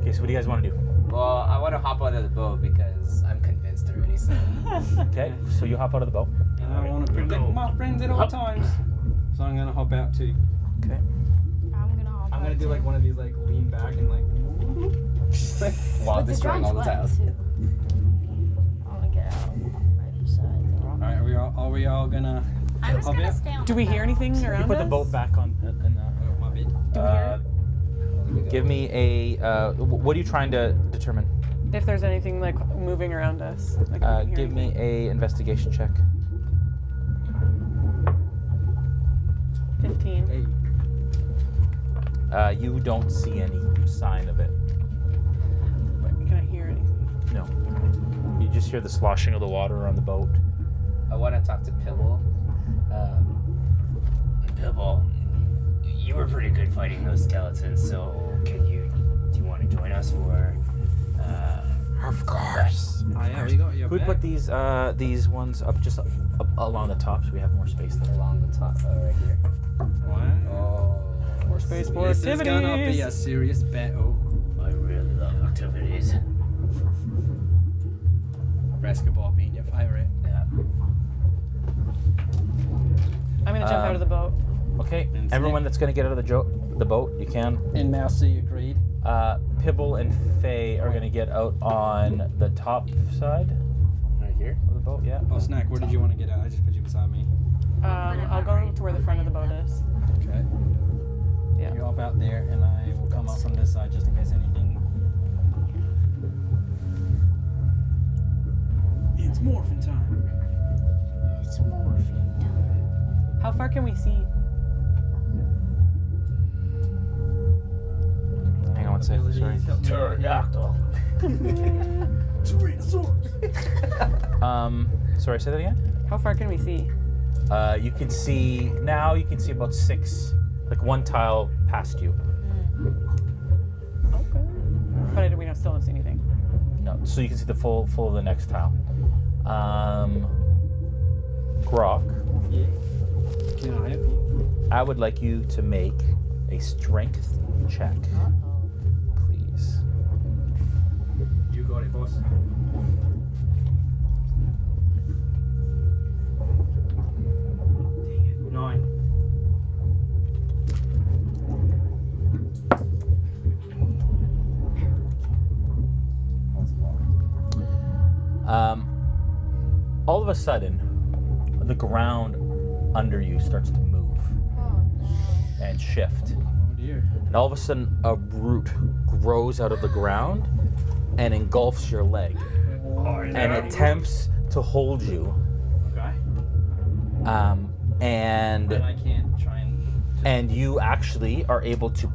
S1: okay. So what do you guys want to do?
S3: Well, I want to hop out of the boat because I'm convinced already. So
S1: Okay. So you hop out of the boat.
S2: And I want to protect my friends at all times. So I'm gonna hop out too.
S1: Okay.
S6: I'm gonna hop
S2: I'm gonna
S6: out
S2: do
S6: too.
S2: like one of these like lean back and like just like
S3: while
S6: But the
S3: destroying all the
S6: ground's
S3: tiles.
S6: wet, too. I'm gonna get out right beside the rock.
S2: Alright, are we all gonna
S5: I'm just
S2: hop
S5: gonna
S2: out?
S5: stay on
S4: Do we
S5: the
S4: hear
S5: boat.
S4: anything around
S1: You put the
S4: us?
S1: boat back on.
S2: Oh, my bad.
S1: Give me a. What are you trying to determine?
S4: If there's anything like moving around us. Like, we can hear
S1: Give me
S4: anything.
S1: a investigation check.
S4: 15.
S2: Hey.
S1: You don't see any sign of it.
S4: Wait, can I hear anything?
S1: No. You just hear the sloshing of the water on the boat.
S3: I want to talk to Pibble.
S7: Pibble, you were pretty good fighting those skeletons, so do you want to join us for,
S8: Of course.
S2: Oh yeah, we got your
S1: Could we
S2: back.
S1: put these ones up just up along the top so we have more space there?
S3: Along the top, right here.
S2: Wow.
S3: Oh,
S4: More space for
S2: This is gonna be
S4: activities.
S2: a serious battle.
S7: I really love activities.
S2: Basketball being your favorite.
S7: Yeah.
S4: I'm gonna jump out of the boat.
S1: Okay.
S2: And
S1: Everyone that's going to get out of the boat, you can.
S2: And Mousy agreed.
S1: Pibble and Faye are going to get out on the top side
S3: right here.
S1: of the boat. Yeah.
S2: Oh, Snak, where did you want to get out? I just put you beside me.
S4: I'll go to where the front of the boat is.
S2: Okay.
S4: Yeah.
S2: You hop out there, and I will come up from this side just in case anything. It's morphin' time.
S6: It's morphine time.
S4: How far can we see?
S1: Hang on one second. Sorry.
S7: Pterodactyl.
S1: Sorry. Say that again.
S4: How far can we see?
S1: You can see now. You can see about 6, like one tile past you.
S4: Okay. But we still don't see anything.
S1: No. So you can see the full of the next tile. Grokk,
S2: Yeah. Can I help you?
S1: I would like you to make a strength check, please.
S2: You got it, boss. Dang it. 9.
S1: All of a sudden, the ground under you starts to move
S6: Oh no.
S1: and shift.
S2: Oh dear.
S1: And all of a sudden, a root grows out of the ground and engulfs your leg and attempts to hold you.
S2: Okay.
S1: And
S2: Then I can't try and.
S1: you actually are able to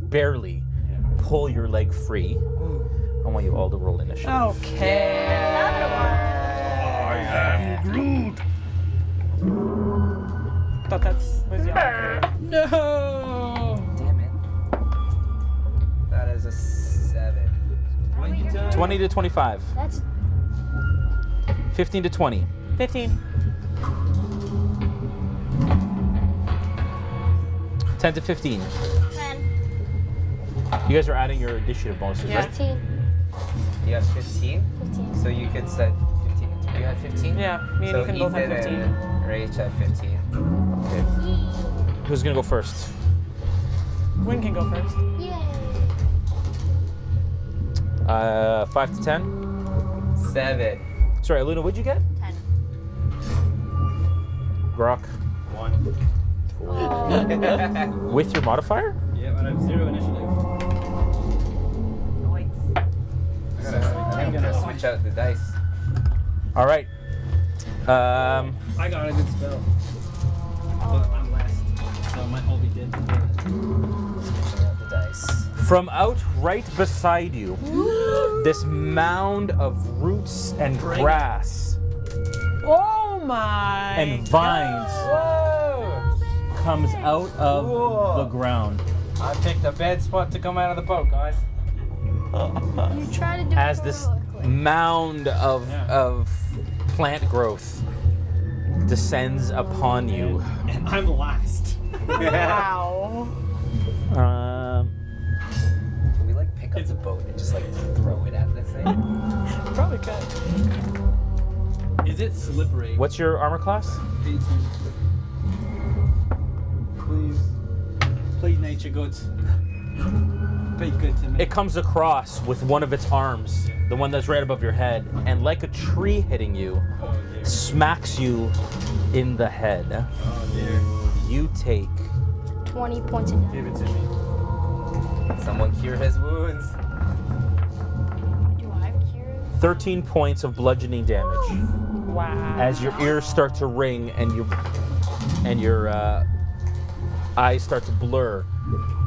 S1: barely pull your leg free. I want you all to roll initiative.
S4: Okay. Thought that's was y'all.
S2: No!
S3: Damn it. That is a 7.
S1: 20 to 25.
S6: That's
S1: 15 to 20.
S4: 15.
S1: 10 to 15.
S6: 10,
S1: You guys are adding your initiative bonuses,
S4: Yeah.
S1: right?
S6: 15,
S3: You have 15?
S6: 15.
S3: So you could set 15. You had 15?
S4: Yeah, me and
S3: So
S4: Ethan both have
S3: Ethan
S4: 15.
S3: and Rach have 15.
S1: Okay. Who's gonna go first?
S4: Wynn can go first.
S6: Yay!
S1: 5 to 10.
S3: 7.
S1: Sorry, Alunna, what'd you get?
S5: 10.
S1: Grokk.
S2: 1.
S1: With your modifier?
S2: Yeah, but I have 0 initiative.
S3: I'm gonna switch out the dice.
S1: All right.
S2: I got a good spell. But I'm last, so I might all be dead before.
S3: Switching out the dice.
S1: From out right beside you, this mound of roots and grass
S4: Oh my!
S1: and vines
S3: Whoa!
S1: comes out of the ground.
S2: I picked a bad spot to come out of the boat, guys.
S6: You try to do
S1: As
S6: it
S1: this
S6: heroically.
S1: mound of
S2: Yeah.
S1: plant growth descends upon you.
S2: And I'm last.
S4: Wow.
S1: Um,
S3: Can we like pick up the boat and just like throw it at this thing?
S4: Probably could.
S2: Is it slippery?
S1: what's your armor class?
S2: 18. Please. Please, nature gods. Be good to me.
S1: It comes across with one of its arms, the one that's right above your head, and like a tree hitting you,
S2: Oh dear.
S1: smacks you in the head.
S2: Oh dear.
S1: You take
S6: 20 points of damage.
S2: Give it to me.
S3: Someone cure his wounds.
S6: Do I have cure?
S1: 13 points of bludgeoning damage
S4: Wow.
S1: as your ears start to ring and your eyes start to blur.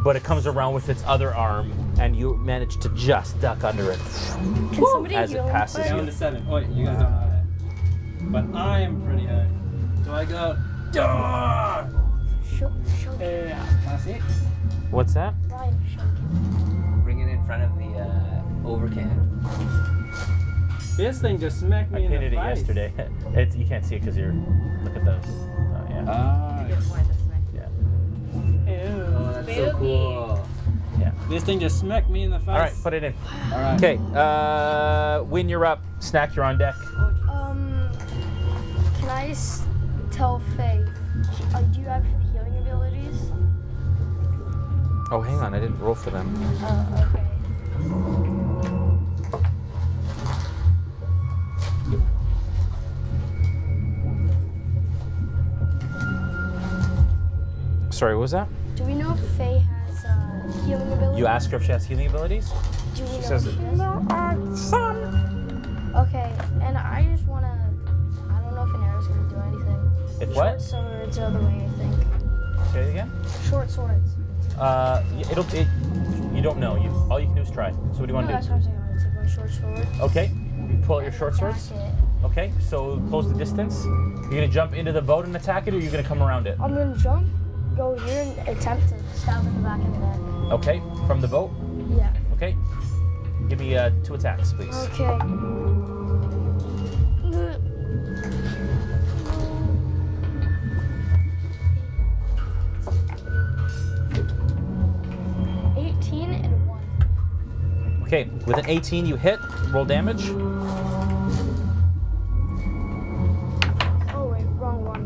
S1: But it comes around with its other arm, and you manage to just duck under it.
S6: Can somebody
S1: As it
S6: heal me,
S1: passes
S6: please?
S1: you.
S2: Down to 7. Oh, wait, you guys don't know that. But I am pretty high. Do I go? Duh!
S6: Show
S4: Yeah.
S2: That's it.
S1: What's that?
S6: Ryan, show
S3: Bring it in front of the overcan.
S2: This thing just smacked
S1: I
S2: me in the
S1: painted it
S2: face.
S1: yesterday. You can't see it because you're. Look at the. Oh, yeah. Yeah.
S4: Ew.
S3: Oh, that's so cool.
S1: Yeah.
S2: This thing just smacked me in the face.
S1: All right, put it in.
S2: All right.
S1: Okay. Win, you're up. Snack, you're on deck.
S6: Can I tell Faye, do you have healing abilities?
S1: Oh, hang on. I didn't roll for them.
S6: Okay.
S1: Sorry, what was that?
S6: Do we know if Faye has healing abilities?
S1: You asked her if she has healing abilities?
S6: Do we know
S1: says
S6: if
S1: it-
S6: she does?
S8: Some.
S6: Okay, and I just wanna. I don't know if an arrow's gonna do anything.
S1: If
S6: Short
S1: what?
S6: swords are the way, I think.
S1: Say it again?
S6: Short swords.
S1: You don't know. All you can do is try. So what do you want
S6: No,
S1: to
S6: that's
S1: do?
S6: what I'm saying. I'm gonna take my short sword.
S1: Okay. You pull out your short swords.
S6: Attack it.
S1: Okay. So close the distance. You're gonna jump into the boat and attack it, or you're gonna come around it.
S6: I'm gonna jump, go here, and attempt to stab in the back of the neck.
S1: Okay. From the boat.
S6: Yeah.
S1: Okay. Give me 2 attacks, please.
S6: Okay. 18 and 1.
S1: Okay. With an 18, you hit. Roll damage.
S6: Oh wait, wrong one.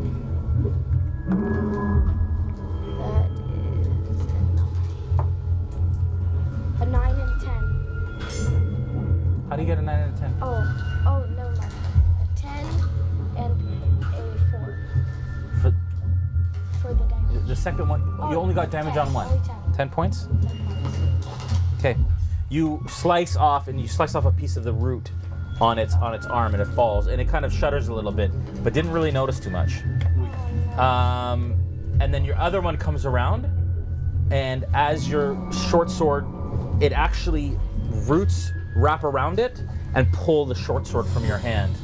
S6: That is a 9 and 10.
S1: How do you get a 9 out of 10?
S6: Oh, never mind. A 10 and a 4
S1: For
S6: for the damage.
S1: the second one, you only got damage
S6: 10,
S1: on one.
S6: only 10.
S1: 10 points?
S6: 10 points.
S1: Okay. You slice off a piece of the root on its arm, and it falls, and it kind of shudders a little bit, but didn't really notice too much. And then your other one comes around, and as your short sword, it actually roots wrap around it and pull the short sword from your hand.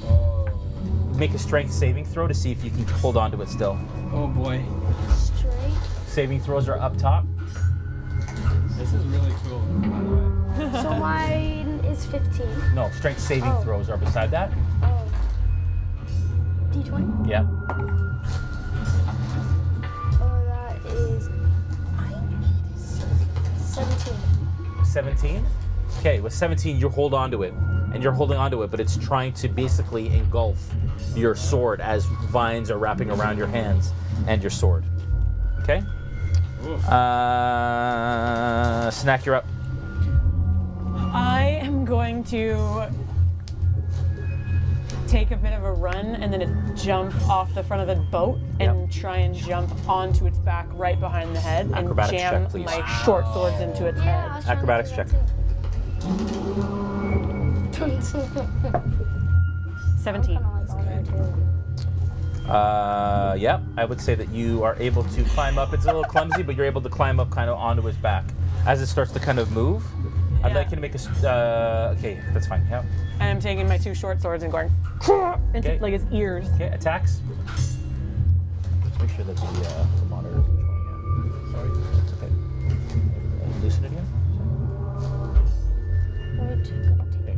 S1: Make a strength saving throw to see if you can hold on to it still.
S2: Oh boy.
S6: Straight.
S1: Saving throws are up top.
S2: This is really cool, by the way.
S6: So mine is 15.
S1: No, strength saving
S6: Oh.
S1: throws are beside that.
S6: Oh. D20?
S1: Yeah.
S6: Oh, that is 17.
S1: 17? Okay, with 17, you hold on to it. And you're holding on to it, but it's trying to basically engulf your sword as vines are wrapping around your hands and your sword. Okay? Snak, you're up.
S4: I am going to take a bit of a run and then jump off the front of the boat and try and jump onto its back right behind the head and
S1: Acrobatics
S4: jam
S1: check, please.
S4: my short swords into its
S6: Yeah, I
S4: head.
S6: was trying to
S1: Acrobatics
S6: do
S1: check.
S6: that too.
S4: 17.
S6: Kinda like all that too.
S1: Yeah, I would say that you are able to climb up. It's a little clumsy, but you're able to climb up kind of onto his back. As it starts to kind of move, I'd
S4: Yeah.
S1: like you to make a... okay, that's fine. Yeah.
S4: And I'm taking my 2 short swords and going into
S1: Okay.
S4: like his ears.
S1: Okay, attacks. Let's make sure that the monitor is controlling it. Sorry. It's okay. Loosen it again.
S6: Right, gonna take
S1: Okay,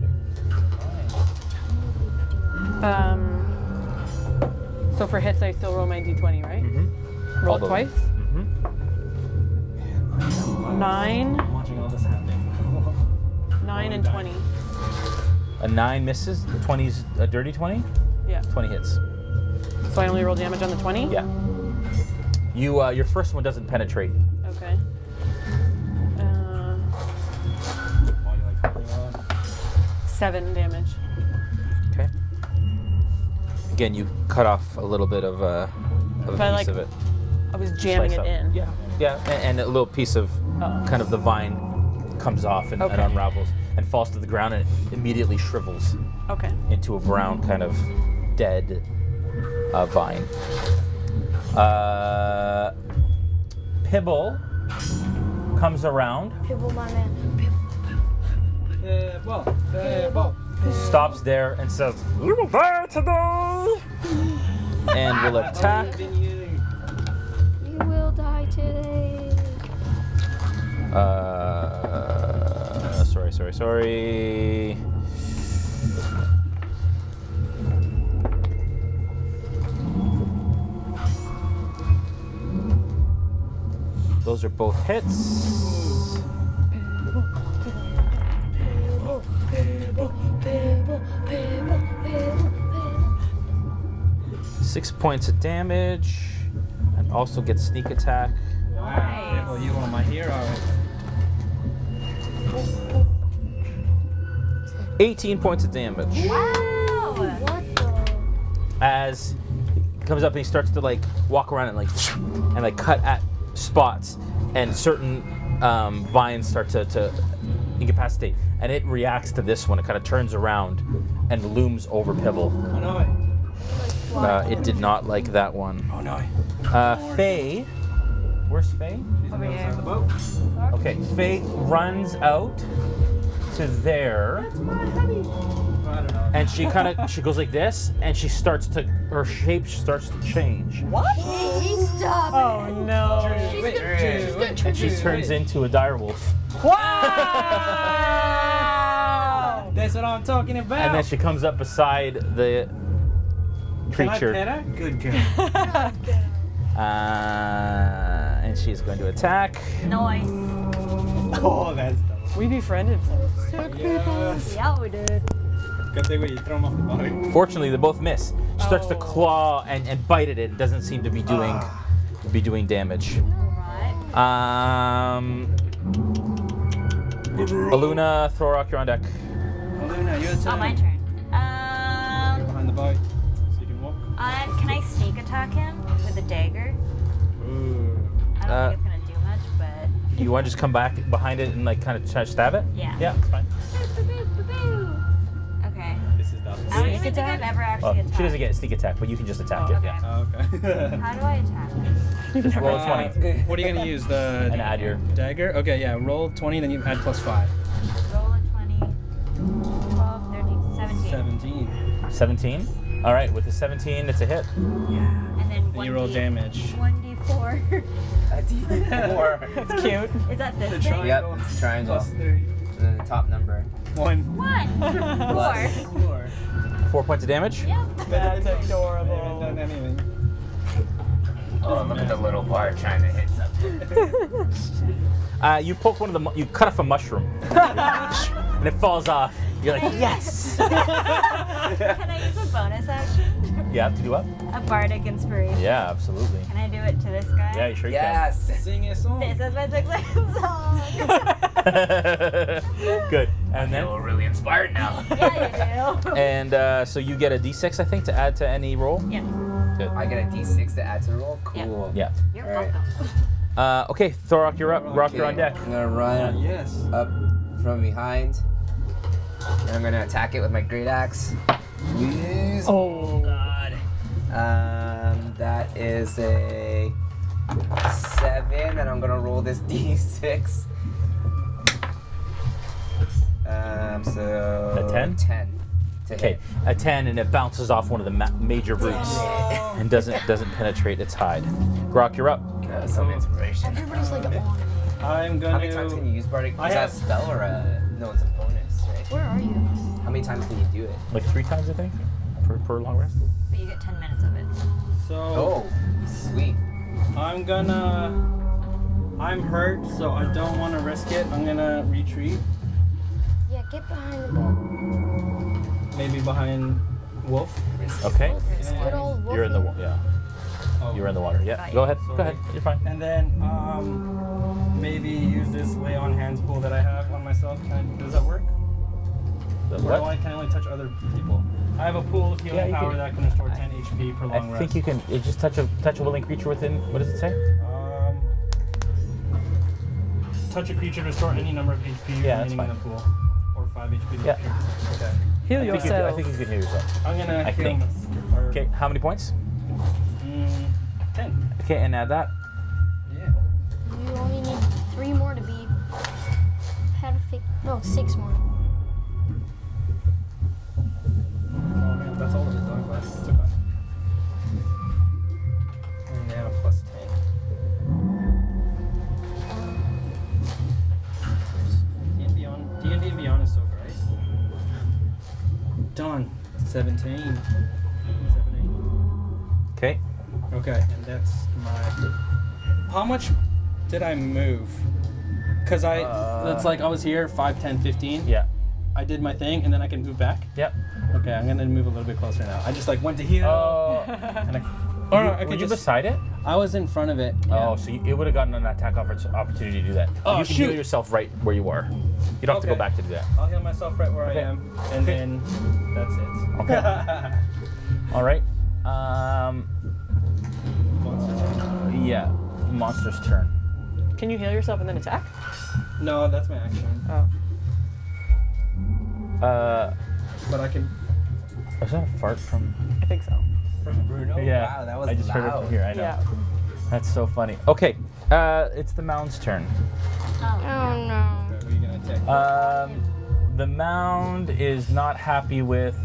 S1: good.
S4: So for hits, I still roll my d20, right?
S1: Mm-hmm.
S4: Roll
S1: All
S4: it
S1: those.
S4: twice.
S1: Mm-hmm.
S4: 9,
S2: I'm watching all this happening.
S4: 9, and 20.
S1: A 9 misses. The 20's a dirty 20.
S4: Yeah.
S1: 20 hits.
S4: So I only roll damage on the 20?
S1: Yeah. You your first one doesn't penetrate.
S4: Okay.
S2: Why do you like talking about?
S4: 7 damage.
S1: Okay. Again, you cut off a little bit of a
S4: But,
S1: piece
S4: like,
S1: of it.
S4: I was jamming
S1: Slice
S4: it
S1: up.
S4: in.
S1: Yeah. Yeah, and a little piece of kind of the vine comes off and
S4: Okay.
S1: unravels and falls to the ground and it immediately shrivels
S4: Okay.
S1: into a brown kind of dead vine. Pibble comes around,
S6: Pibble, my man.
S2: Pibble.
S1: stops there and says, "You will die today," and will attack.
S6: You will die today.
S1: Sorry. Those are both hits.
S6: Pibble, pibble, pibble, pibble, pibble, pibble.
S1: 6 points of damage, and also gets sneak attack.
S2: Well, you are my hero.
S1: 18 points of damage.
S5: Wow!
S6: What the?
S1: As he comes up and he starts to like walk around and like cut at spots, and certain vines start to incapacitate, and it reacts to this one. It kind of turns around and looms over Pibble.
S2: Oh no.
S1: It did not like that one.
S2: Oh no.
S1: Faye, where's Faye?
S2: She's on the other side of the boat.
S1: Okay, Faye runs out to there,
S2: I don't know.
S1: and she goes like this, and her shape starts to change.
S5: Stop!
S4: Oh no.
S1: And she turns into a direwolf.
S4: Wow!
S2: That's what I'm talking about.
S1: And then she comes up beside the creature.
S2: Can I pet her? Good girl.
S1: And she's going to attack.
S5: Nice.
S2: Oh, that's dumb.
S4: We befriended some.
S2: Yes.
S5: Yeah, we did.
S2: Good thing when you throw them off the boat.
S1: Fortunately, they both miss. She starts to claw and bite at it. It doesn't seem to be doing damage.
S5: Alright.
S1: Alunna, Thorok, you're on deck.
S2: Alunna, your turn.
S5: Oh, my turn.
S2: Get behind the boat so you can walk.
S5: Can I sneak attack him with a dagger?
S2: Ooh.
S5: I don't think it's gonna do much, but
S1: You want to just come back behind it and like kind of try to stab it?
S5: yeah.
S1: Yeah, it's fine.
S5: Okay.
S2: This is the
S5: I don't even think I've ever actually attacked.
S1: She doesn't get a sneak attack, but you can just attack it.
S5: okay.
S1: Yeah.
S2: Oh, okay.
S5: How do I attack?
S1: Just roll a 20.
S2: What are you gonna use? The
S1: And add your.
S2: dagger? Okay, yeah. Roll 20, then you add +5.
S5: Roll a 20, 12, 13, 17.
S2: 17.
S1: 17. All right, with the 17, it's a hit.
S5: And then
S2: Then you roll damage.
S5: 1d4.
S4: It's cute.
S5: Is that this
S2: The
S5: thing?
S2: triangle.
S3: Yep, it's a triangle.
S2: +3.
S3: And then the top number.
S2: 1.
S5: 1. 4.
S1: 4 points of damage.
S5: Yep.
S4: That's
S2: I haven't
S4: adorable.
S2: done anything.
S7: Oh, look at the little bar trying to hit something.
S1: You poke one of the. You cut off a mushroom, and it falls off. You're like, yes.
S5: Can I use a bonus action?
S1: Yeah, to do what?
S5: A bardic inspiration.
S1: Yeah, absolutely.
S5: Can I do it to this guy?
S1: Yeah, you sure you
S3: Yes.
S2: Sing a song.
S5: This is my 6 song.
S1: can. Good. And
S7: I
S1: then,
S7: feel really inspired now.
S5: Yeah, you do.
S1: and so you get a d6, I think, to add to any roll.
S5: Yeah.
S1: Good.
S3: I get a D6 to add to the roll. Cool.
S1: Yeah.
S5: You're
S3: Alright.
S5: welcome.
S1: Okay, Thorok, you're up. Rock, you're on deck.
S3: I'm gonna run
S2: Yes.
S3: up from behind. And I'm gonna attack it with my great axe. Yes.
S1: Oh.
S3: God. That is a 7, and I'm gonna roll this D6. So
S1: A 10?
S3: 10. To
S1: Okay,
S3: hit.
S1: a 10, and it bounces off one of the major roots and doesn't penetrate its hide. Grokk, you're up.
S7: Some inspiration.
S6: Everybody's like on me.
S2: I'm
S3: How many times can
S2: gonna.
S3: you use Bardic?
S2: I
S3: Is that a
S2: have-
S3: spell or a? No, it's a bonus, right?
S6: Where are you?
S3: How many times can you do it?
S1: Like 3 times, I think, per long rest.
S5: But you get 10 minutes of it.
S2: So
S3: Oh, sweet.
S2: I'm gonna. I'm hurt, so I don't want to risk it. I'm gonna retreat.
S6: Yeah, get behind the boat.
S2: Maybe behind Wolf.
S1: Okay,
S6: Good old wolf.
S1: you're in the water. Yeah,
S2: Oh.
S1: you're in the water. Yeah, go ahead. Go ahead. You're fine.
S2: And then maybe use this lay on hands pool that I have on myself. Does that work?
S1: The
S2: Or do
S1: what?
S2: can I only touch other people? I have a pool of healing
S1: Yeah, you
S2: power
S1: can-
S2: that can restore 10 HP per long
S1: I
S2: rest.
S1: think you can. You just touch a willing creature within. What does it say?
S2: Touch a creature to restore any number of HP
S1: Yeah, that's
S2: remaining in
S1: fine.
S2: the pool. Or 5 HP.
S1: Yeah.
S2: Okay.
S4: Heal
S1: I think
S4: yourself.
S1: you can hear yourself.
S2: I'm gonna
S1: I
S2: heal
S1: think.
S2: myself. Or,
S1: Okay, how many points?
S2: 10.
S1: Okay, and add that.
S2: Yeah.
S6: You only need 3 more to be perfect. No, 6 more.
S2: Oh man, that's all of it done class. It's okay. And now plus 10. D&D and Beyond is so great. Done. 17. 17.
S1: Okay.
S2: Okay, and that's my. How much did I move? Because it's like I was here 5, 10, 15.
S1: Yeah.
S2: I did my thing, and then I can move back.
S1: Yep.
S2: Okay, I'm gonna move a little bit closer now. I just like went to heal.
S1: Oh.
S2: And I, or no, I
S1: Were
S2: could
S1: you
S2: just.
S1: beside it?
S2: I was in front of it.
S1: Oh, so it would have gotten an attack opportunity to do that.
S2: Oh,
S1: you can heal
S2: shoot.
S1: yourself right where you are. You don't have to go
S2: Okay.
S1: back to do that.
S2: I'll heal myself right where
S1: Okay.
S2: I am, and then that's it.
S1: Okay. All right.
S2: Monsters.
S1: Yeah. Monster's turn.
S4: Can you heal yourself and then attack?
S2: No, that's my action.
S4: Oh.
S2: But I can.
S1: Was that a fart from?
S4: I think so.
S3: From Bruno?
S1: Yeah.
S3: Wow, that was
S1: I just
S3: loud.
S1: heard it from here. I know.
S4: Yeah.
S1: That's so funny. Okay. It's the mound's turn.
S6: Oh no.
S2: Who are you gonna attack?
S1: The mound is not happy with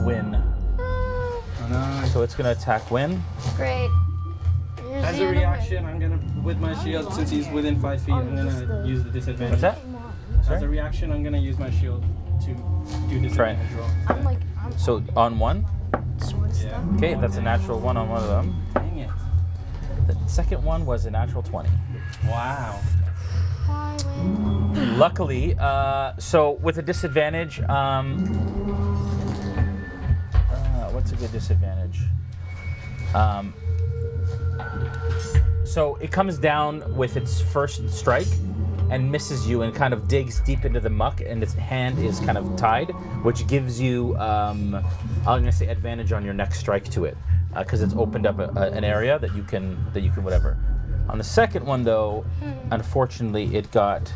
S1: Win,
S2: Oh, no.
S1: so it's gonna attack Win.
S6: Great. Here's
S2: As
S6: the
S2: a
S6: other
S2: reaction, I'm gonna, with my shield, since he's within 5 feet, I'm gonna use the disadvantage.
S1: What's that?
S2: As a
S1: Sorry.
S2: reaction, I'm gonna use my shield to do
S1: Try it.
S2: disadvantage roll.
S6: I'm like, I'm
S1: So on one.
S6: sword
S2: Yeah.
S6: stuff.
S1: Okay, that's a natural one on one of them.
S2: Dang it.
S1: The second one was a natural 20.
S2: Wow.
S6: Why win?
S1: Luckily, so with a disadvantage, what's a good disadvantage? So it comes down with its first strike and misses you and kind of digs deep into the muck, and its hand is kind of tied, which gives you, I'm gonna say, advantage on your next strike to it, because it's opened up an area that you can whatever. On the second one, though, unfortunately, it got.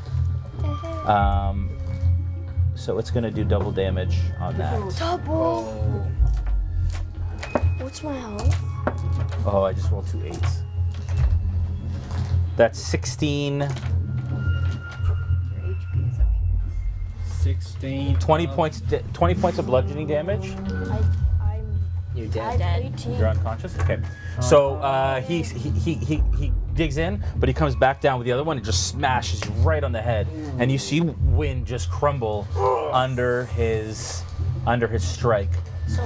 S1: So it's gonna do double damage on that.
S6: Double. What's my health?
S1: Oh, I just rolled 2 8s. That's 16,
S2: 16.
S1: 20 points, 20 points of bludgeoning damage.
S6: I'm
S3: You're
S6: I'm
S3: dead.
S6: 18.
S1: You're unconscious. Okay. So he digs in, but he comes back down with the other one and just smashes you right on the head, and you see Wynn just crumble under his strike,
S6: So,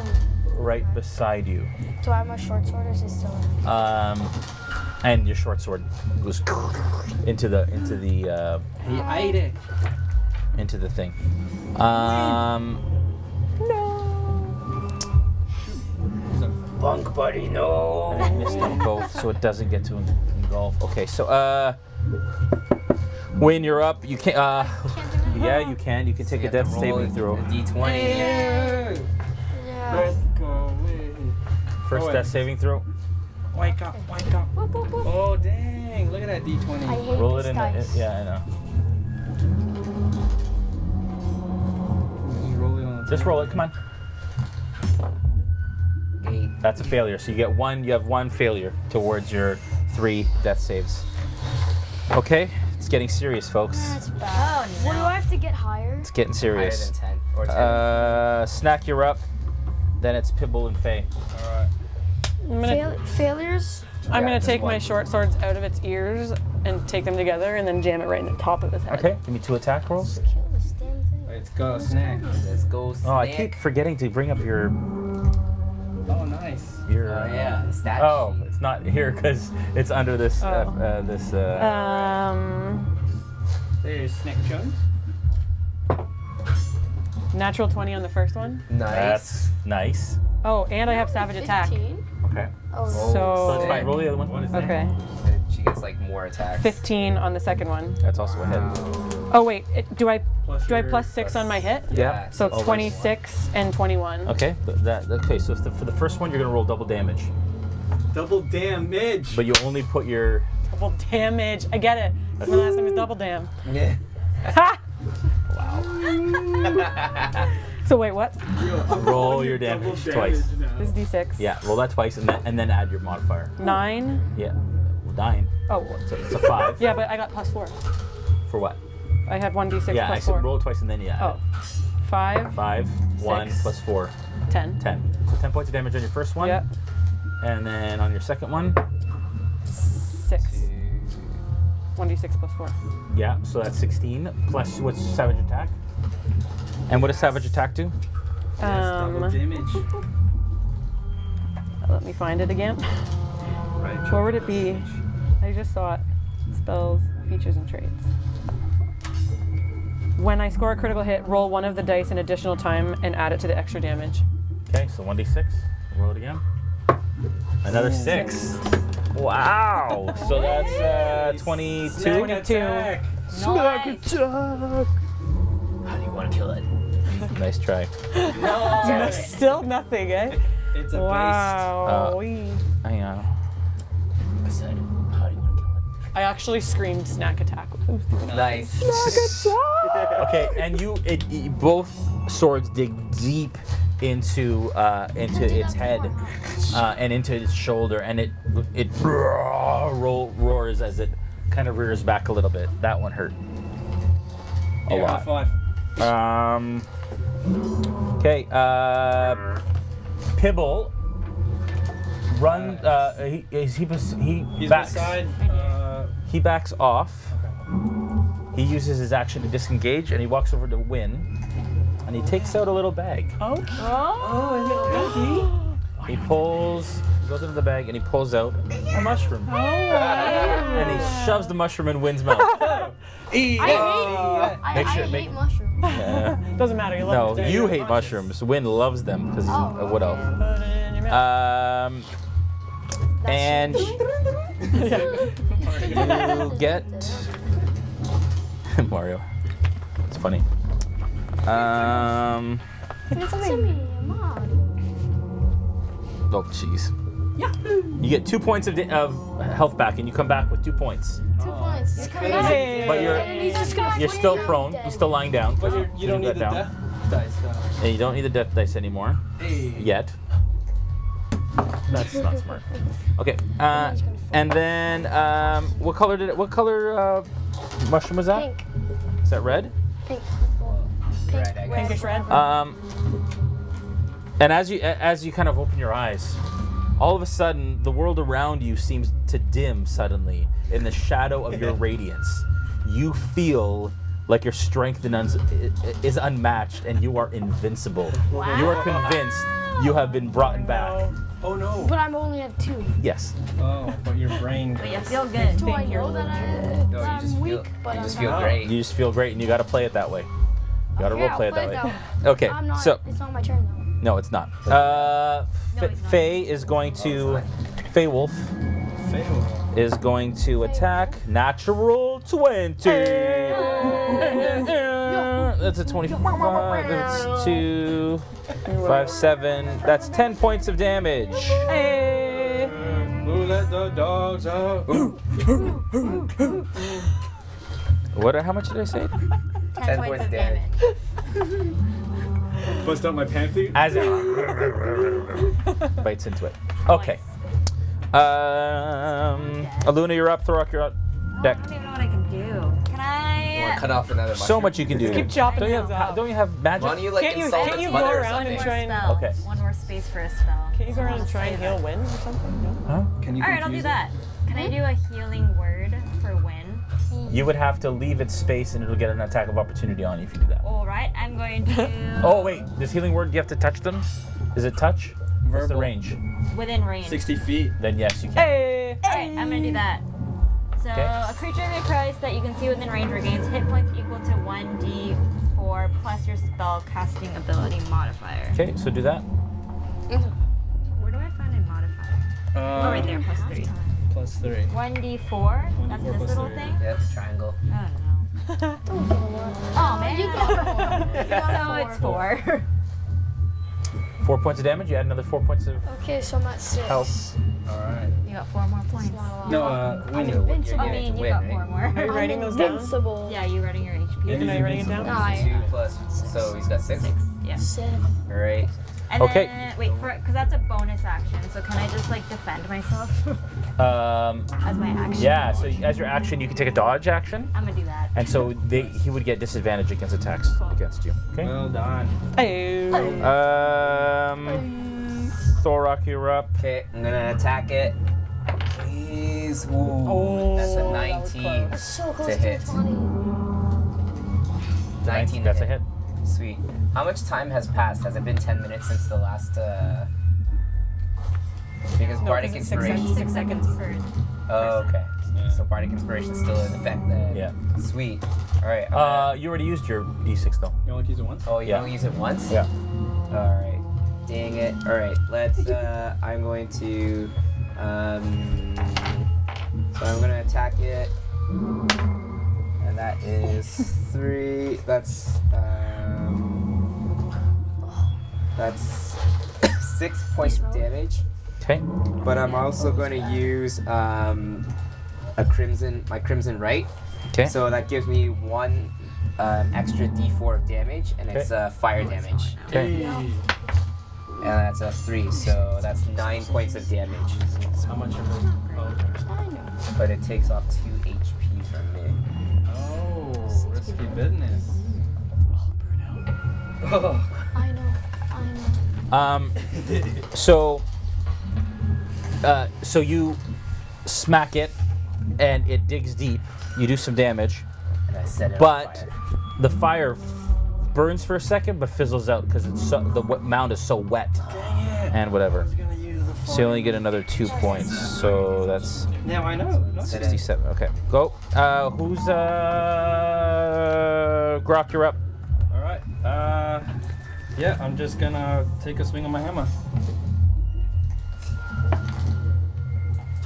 S1: right beside you.
S6: do I have my short sword or is it still?
S1: And your short sword goes into the
S2: He ate it.
S1: into the thing.
S7: Bunk buddy, no.
S1: And I missed them both, so it doesn't get to engulf. Okay, so Wayne, you're up. You can. Yeah, you can. You can take a death saving throw.
S3: A D20.
S6: Yeah.
S2: Let's go. Wayne.
S1: First
S2: Oh,
S1: death saving throw.
S2: Wake up, wake up.
S6: Whoop, whoop, whoop.
S2: Oh, dang. Look at that
S6: I
S2: D20.
S6: hate
S1: Roll
S6: this
S1: it in.
S6: dice.
S1: Yeah, I know.
S2: Just roll it on the
S1: Just roll it. Come on.
S3: 8.
S1: That's a failure. So you get one. You have one failure towards your 3 death saves. Okay, it's getting serious, folks.
S6: That's bad.
S5: Oh
S6: What do
S5: no.
S6: I have to get higher?
S1: It's getting
S3: Higher
S1: serious.
S3: than 10. Or 10.
S1: Snak, you're up. Then it's Pibble and Faye.
S2: Alright.
S4: I'm gonna,
S6: Failures?
S4: I'm
S3: Yeah,
S4: gonna
S3: just
S4: take my
S3: one.
S4: short swords out of its ears and take them together and then jam it right in the top of his head.
S1: Okay, give me 2 attack rolls.
S6: Kill this damn thing.
S2: Let's go, Snack.
S3: Let's go.
S1: Oh, I
S3: Snak.
S1: keep forgetting to bring up your
S2: Oh, nice.
S3: Oh yeah, the stat
S1: Oh,
S3: sheet.
S1: it's not here because it's under this.
S4: Oh.
S2: There's Snack Jones.
S4: Natural 20 on the first one.
S3: Nice.
S1: That's nice.
S4: Oh, and I have savage attack.
S6: 15?
S1: Okay.
S6: Oh,
S1: So
S4: So
S1: it's fine. Roll the other one.
S2: What is that?
S4: okay,
S3: She gets like more attacks.
S4: 15 on the second one.
S1: That's also a hit.
S4: Oh wait, do I
S2: Plus
S4: do I
S2: your-
S4: plus 6 on my hit?
S1: Yeah.
S4: So it's
S1: Always.
S4: 26 and 21.
S1: Okay. Okay. So for the first one, you're gonna roll double damage,
S2: Double damage.
S1: but you only put your.
S4: Double damage. I get it. My last name is Double Dam.
S3: Yeah.
S4: Ha!
S1: Wow.
S4: So wait, what?
S1: Roll your damage twice.
S4: This is D6.
S1: Yeah. Roll that twice, and then add your modifier.
S4: 9.
S1: Yeah. 9.
S4: Oh,
S1: So it's a 5.
S4: yeah, but I got plus 4.
S1: For what?
S4: I had 1d6
S1: Yeah. I
S4: plus
S1: said
S4: 4.
S1: roll it twice, and then yeah.
S4: Oh. 5,
S1: 5, 1
S4: 6.
S1: plus 4,
S4: 10.
S1: 10. So 10 points of damage on your first one.
S4: Yep.
S1: And then on your second one,
S4: 6. 1d6 plus 4.
S1: yeah, so that's 16 plus what's savage attack? And what does savage attack do?
S2: Double damage.
S4: Let me find it again.
S2: Right.
S4: Where would it be? I just saw it. Spells, features, and traits. When I score a critical hit, roll one of the dice an additional time and add it to the extra damage.
S1: Okay, so 1d6. Roll it again. Another 6. Wow. So that's 22.
S2: Snack
S4: 22.
S2: attack.
S5: Nice.
S7: How do you want to kill it?
S1: Nice try.
S4: Still nothing, eh?
S2: It's a
S4: Wow.
S1: Hang on.
S7: I said, how do you want to kill it?
S4: I actually screamed snack attack.
S3: Nice.
S1: Okay, and both swords dig deep into its head and into its shoulder, and it roars as it kind of rears back a little bit. That one hurt a
S2: Yeah,
S1: lot.
S2: high five.
S1: Okay, Pibble run.
S2: He's
S1: backs.
S2: beside.
S1: He backs off. He uses his action to disengage, and he walks over to Win, and he takes out a little bag.
S2: Oh, a little
S1: He goes into the bag, and he pulls out a mushroom. And he shoves the mushroom in Win's mouth.
S6: I
S1: sure-
S6: hate
S1: make-
S6: mushrooms.
S4: Doesn't matter. You
S1: No,
S4: love it.
S1: you hate mushrooms. Win loves them because he's a wood elf.
S4: Put it in your mouth.
S1: And you get Mario. It's funny.
S6: To me, Mom.
S1: Oh, jeez. You get 2 points of health back, and you come back with 2 points.
S6: 2 points. It's coming
S2: But
S6: back.
S4: Hey.
S1: But you're still prone. You're still lying down.
S2: But you don't need the
S1: down.
S2: death dice, though.
S1: And you don't need the death dice anymore
S2: Hey.
S1: yet. That's not smart. Okay. And then what color mushroom was that?
S6: Pink.
S1: Is that red?
S6: Pink.
S3: Red, I guess.
S4: Pinkish red.
S1: And as you kind of open your eyes, all of a sudden the world around you seems to dim suddenly in the shadow of your radiance. You feel like your strength is unmatched and you are invincible.
S6: Wow.
S1: You are convinced you have been brought back.
S2: Oh no.
S6: But I only have 2.
S1: Yes.
S2: Oh, but your brain.
S5: But you feel good.
S6: Do I know that
S3: No, you
S6: I'm
S3: just feel,
S6: weak? But
S3: you
S6: I'm
S3: just
S6: not.
S3: feel great.
S1: You just feel great and you got to play it that way. You got to
S6: Okay,
S1: role play it
S6: I'll
S1: that way.
S6: play
S1: Okay.
S6: I'm not,
S1: So
S6: it's not my turn though.
S1: No, it's not.
S5: he's not.
S1: Faye is going to. Faye Wolf
S2: Fail.
S1: is going to attack. Natural 20. That's a 25. That's 2, 5, 7. That's 10 points of damage.
S4: Hey.
S2: Who let the dogs out?
S1: What? How much did I say?
S3: 10 points of damage.
S2: Bust out my panther.
S1: As it bites into it. Okay. Alunna, you're up. Thorok, you're up.
S5: I
S1: Deck.
S5: don't even know what I can do. Can
S3: You
S5: I?
S3: want to cut off another mushroom?
S1: So much you can do.
S4: Keep chopping
S1: Don't you
S4: things
S1: have?
S4: out.
S1: Don't you have magic?
S3: Why don't you like
S4: Can't you-
S3: insult
S4: can't
S3: its
S4: you
S3: mother
S4: go
S3: or
S4: around
S3: something?
S4: and try and-
S5: Spell.
S1: Okay.
S5: One more space for a spell.
S4: Can't you go around and try and heal
S5: Save it.
S4: Win or something? No?
S1: Huh?
S2: Can you
S5: All right, I'll do
S2: confuse
S5: that. Can I do a healing word for Win?
S1: You would have to leave its space and it'll get an attack of opportunity on you if you do that.
S5: All right, I'm going to.
S1: Oh wait, this healing word, do you have to touch them? Is it touch? What's the
S2: Verbal.
S1: range?
S5: Within range.
S2: 60 feet.
S1: Then yes, you can.
S4: Hey.
S5: All right, I'm gonna do that. So
S1: Okay.
S5: a creature in your price that you can see within range regains hit points equal to 1d4 plus your spell casting ability modifier.
S1: Okay, so do that.
S5: Where do I find a modifier? Oh, right there, plus 3.
S2: Plus 3.
S5: 1d4. That's
S2: 1d4
S5: this
S2: plus
S5: little
S2: 3.
S5: thing.
S3: Yep, triangle.
S5: I don't know. Oh man. So it's 4.
S1: 4 points of damage, you add another 4 points of
S6: Okay, so I'm at 6.
S1: health.
S2: Alright.
S5: You got 4 more points.
S2: No, Winnie.
S3: You're
S5: I
S3: getting
S5: mean,
S3: to
S5: you
S3: win,
S5: got
S3: right?
S5: 4 more.
S4: Are you writing those down?
S6: Invincible.
S5: Yeah, you writing your HP.
S2: Yeah,
S4: And are you writing it down?
S5: No, I
S3: 2 plus, so he's got 6.
S5: 6. Yeah.
S6: 7.
S3: Alright.
S5: And
S1: Okay.
S5: then, wait, because that's a bonus action, so can I just like defend myself as my action?
S1: Yeah, so as your action, you can take a dodge action.
S5: I'm gonna do that.
S1: And so he would get disadvantage against attacks against you. Okay?
S2: Well done.
S4: Hey.
S1: Thorok, you're up.
S3: Okay, I'm gonna attack it. Please. Ooh, that's a 19
S6: So close
S3: to
S6: to
S3: hit.
S6: 20.
S3: 19
S1: That's
S3: to
S1: a hit.
S3: Sweet. How much time has passed? Has it been 10 minutes since the last, because
S4: No,
S3: Bardic
S4: 'cause it's 6
S3: Inspiration.
S5: 6 seconds per.
S3: Oh, okay.
S2: Yeah.
S3: So Bardic Inspiration is still in effect then.
S1: Yeah.
S3: Sweet. Alright.
S1: You already used your d6 though.
S2: You only use it once?
S3: Oh, you
S1: yeah.
S3: only use it once?
S1: Yeah.
S3: Alright. Dang it. Alright, let's, I'm going to, so I'm gonna attack it. And that is 3, that's 6 points of damage.
S1: Okay.
S3: But I'm also going to use my crimson right.
S1: Okay.
S3: So that gives me 1 extra d4 of damage, and it's fire damage.
S1: Okay.
S3: And that's a 3, so that's 9 points of damage.
S2: How much of it? Oh, okay.
S3: But it takes off 2 HP from me.
S2: Oh, risky business. Oh.
S6: I know.
S1: So you smack it, and it digs deep. You do some damage,
S3: And I set it on
S1: but
S3: fire.
S1: the fire burns for a second, but fizzles out because it's the mound is so wet and whatever. So you only get another 2 points. So that's
S2: Now I know.
S1: 67. Okay, go. Who's Grokk? You're up.
S2: Alright. Yeah, I'm just gonna take a swing on my hammer.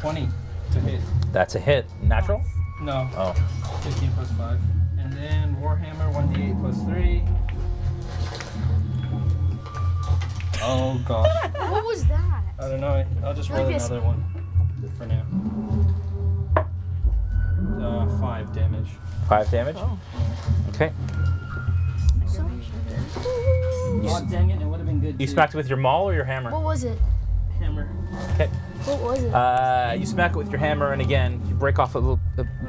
S2: 20 to hit.
S1: That's a hit. Natural.
S2: No,
S1: Oh.
S2: 15 plus 5. And then Warhammer 1d8 plus 3. Oh gosh.
S6: What was that?
S2: I don't know. I'll just roll
S6: Like this.
S2: another one for now. 5 damage.
S1: 5 damage. Okay.
S2: Oh dang it! It would have been good.
S1: You
S2: too.
S1: smacked it with your maul or your hammer?
S6: What was it?
S2: hammer.
S1: Okay.
S6: What was it?
S1: You smack it with your hammer, and again, you break off a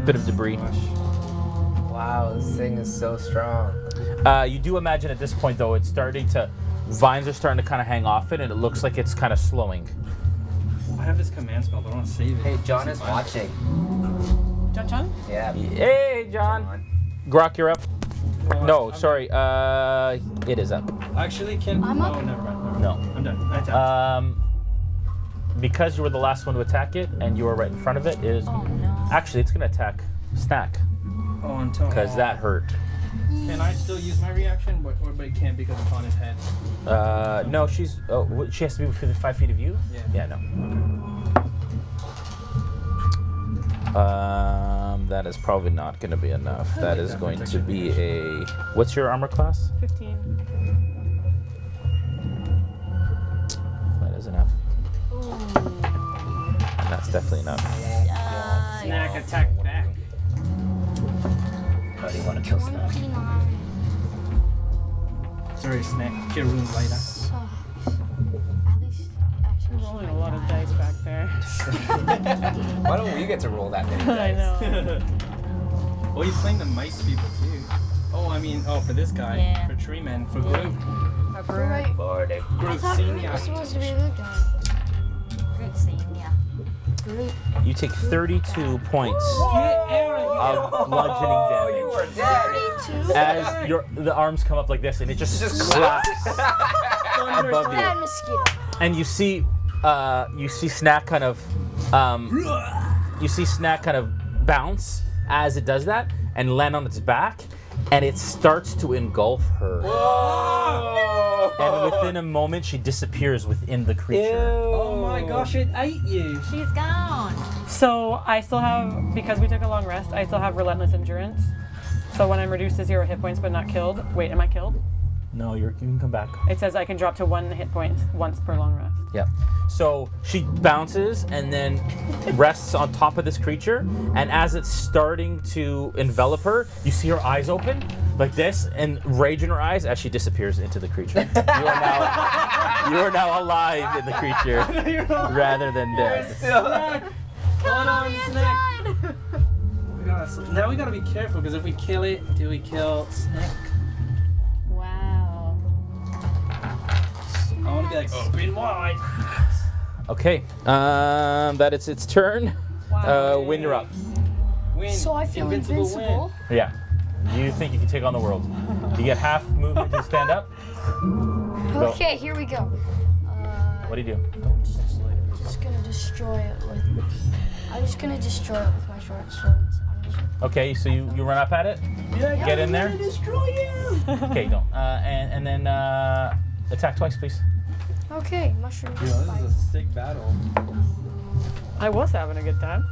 S1: bit of debris.
S3: Wow, this thing is so strong.
S1: You do imagine at this point, though, it's starting to, vines are starting to kind of hang off it, and it looks like it's kind of slowing.
S2: I have this command spell, but I want to save it.
S3: Hey, John is watching.
S4: John?
S3: Yeah.
S1: Hey, John. Grokk, you're up. No, sorry. It is up.
S2: Actually, can.
S6: I'm up.
S2: Oh, never mind.
S1: No.
S2: I'm done. I tapped.
S1: Because you were the last one to attack it, and you were right in front of it, is
S5: Oh no.
S1: actually it's gonna attack Snak
S2: Oh, on top.
S1: because that hurt.
S2: Can I still use my reaction, but it can't because it's on his head?
S1: No, she's. Oh, she has to be within 5 feet of you.
S2: Yeah.
S1: Yeah, no. That is probably not going to be enough. That is going to be a. What's your armor class?
S4: 15.
S1: That is enough. That's definitely enough.
S2: Snak attack back.
S7: How do you want to kill Snak?
S6: 29.
S2: Sorry, Snak. Kirun later.
S6: At least, actually,
S4: I'm rolling a lot of dice back there.
S3: Why don't we get to roll that many
S4: I
S3: dice?
S4: know.
S2: Oh, he's playing the mice people too. Oh, I mean, for this guy.
S5: Yeah.
S2: For Tree Man. For Groot.
S6: You're right.
S7: Bardic.
S6: I
S2: Groot
S6: thought Groot
S2: Senior.
S6: was supposed to be a good guy.
S5: Good scene, yeah.
S6: Groot.
S1: You take 32 points
S2: Get out
S1: of bludgeoning damage.
S3: You are dead.
S6: 32.
S1: As the arms come up like this, and it just slaps above you.
S6: Bad mosquito.
S1: And you see Snak kind of bounce as it does that and land on its back, and it starts to engulf her. And within a moment, she disappears within the creature.
S2: Oh my gosh, it ate you.
S5: She's gone.
S4: So I still have, because we took a long rest, I still have relentless endurance. So when I'm reduced to 0 hit points but not killed, wait, am I killed?
S1: No, you can come back.
S4: It says I can drop to 1 hit point once per long rest.
S1: Yeah. So she bounces and then rests on top of this creature, and as it's starting to envelop her, you see her eyes open like this, and rage in her eyes as she disappears into the creature. You are now alive in the creature rather than dead.
S2: Hold on, Snak. Now we gotta be careful because if we kill it, do we kill Snak?
S5: Wow.
S2: I want to be like open wide.
S1: Okay. That it's its turn.
S4: Wow.
S1: Win, you're up.
S2: Win.
S6: So I feel invincible.
S1: Yeah. You think you can take on the world? You get half movement to stand up. Go.
S6: Okay, here we go.
S1: What do you do?
S6: Just gonna destroy it with. I'm just gonna destroy it with my short swords. I'm just.
S1: Okay, so you run up at it. Get in there.
S2: Destroy you.
S1: Okay, don't. And then attack twice, please.
S6: Okay, mushroom.
S2: Yo, this is a sick battle.
S4: I was having a good time.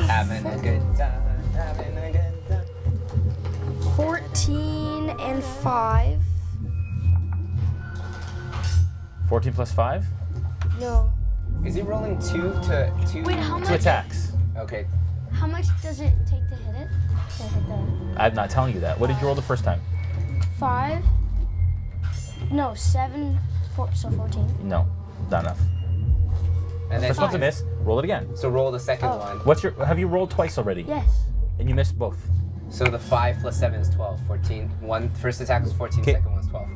S3: Having a good time. Having a good time.
S6: 14 and 5.
S1: 14 plus 5.
S6: No.
S3: Is he rolling 2 to 2?
S6: Wait, how
S1: 2
S6: much?
S1: attacks.
S3: Okay.
S6: How much does it take to hit it? To hit the
S1: I'm not telling you that. What did you roll the first time?
S6: 5. No, 7. So 14.
S1: No, not enough.
S3: And then
S1: First one's a miss. Roll it again.
S3: So roll the second
S6: Oh.
S3: one.
S1: Have you rolled twice already?
S6: Yes.
S1: And you missed both.
S3: So the 5 plus 7 is 12. 14. First attack was 14,
S1: Okay.
S3: second one's 12.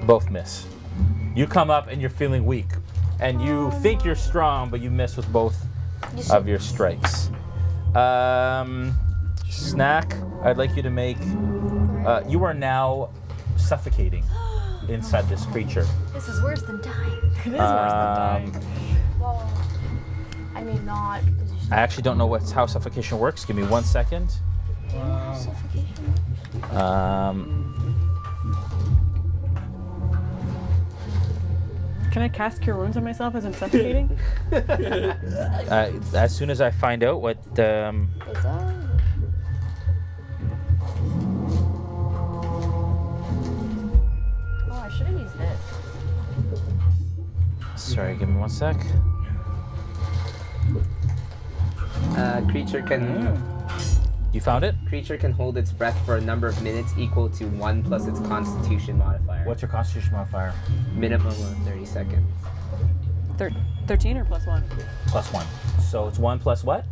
S1: Both miss. You come up and you're feeling weak. And you think you're strong, but you miss with both of your strikes. Snak, I'd like you to make. You are now suffocating inside this creature.
S5: This is worse than dying.
S4: It is worse than dying.
S6: Well, I mean not because you
S1: I actually don't know how suffocation works. Give me 1 second.
S2: Wow.
S6: suffocation.
S4: Can I cast Cure Wounds on myself as I'm suffocating?
S1: As soon as I find out what.
S6: It does.
S5: Oh, I should have used this.
S1: Sorry, give me 1 sec.
S3: Creature can
S1: You found it?
S3: creature can hold its breath for a number of minutes equal to 1 plus its Constitution modifier.
S1: What's your Constitution modifier?
S3: Minimum of 30 seconds.
S4: 13 or plus 1?
S1: Plus 1. So it's 1 plus what?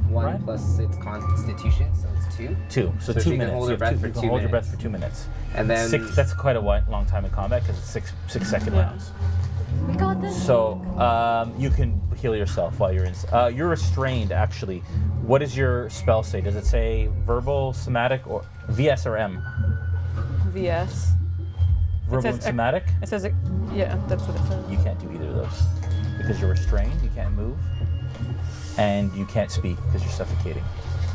S3: 1
S1: Right.
S3: plus its Constitution, so it's 2.
S1: 2. So
S3: So
S1: 2
S3: she can
S1: minutes.
S3: hold
S1: You
S3: her
S1: have
S3: breath for
S1: you can
S3: 2
S1: hold your breath
S3: minutes.
S1: for 2 minutes.
S3: And then
S1: That's quite a long time in combat because it's 6-second
S4: Yeah.
S1: rounds.
S5: We got this.
S1: So you can heal yourself while you're in. You're restrained, actually. What does your spell say? Does it say verbal, somatic, or VS or M?
S4: VS.
S1: Verbal
S4: says
S1: and somatic?
S4: It says, yeah, that's what it says.
S1: You can't do either of those because you're restrained. You can't move, and you can't speak because you're suffocating.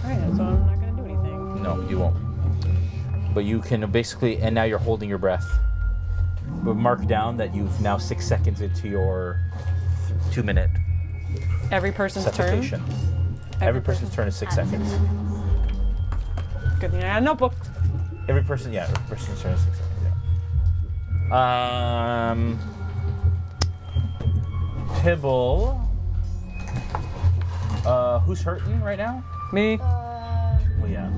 S4: Alright, so I'm not gonna do anything.
S1: No, you won't. but you can basically, and now you're holding your breath. But mark down that you've now 6 seconds into your 2-minute
S4: Every person's
S1: suffocation.
S4: turn.
S1: Every person's turn is 6 seconds.
S4: Good thing I had a notebook.
S1: Every person's turn is 6 seconds. Yeah. Pibble. Who's hurting right now?
S4: Me.
S1: Well, yeah.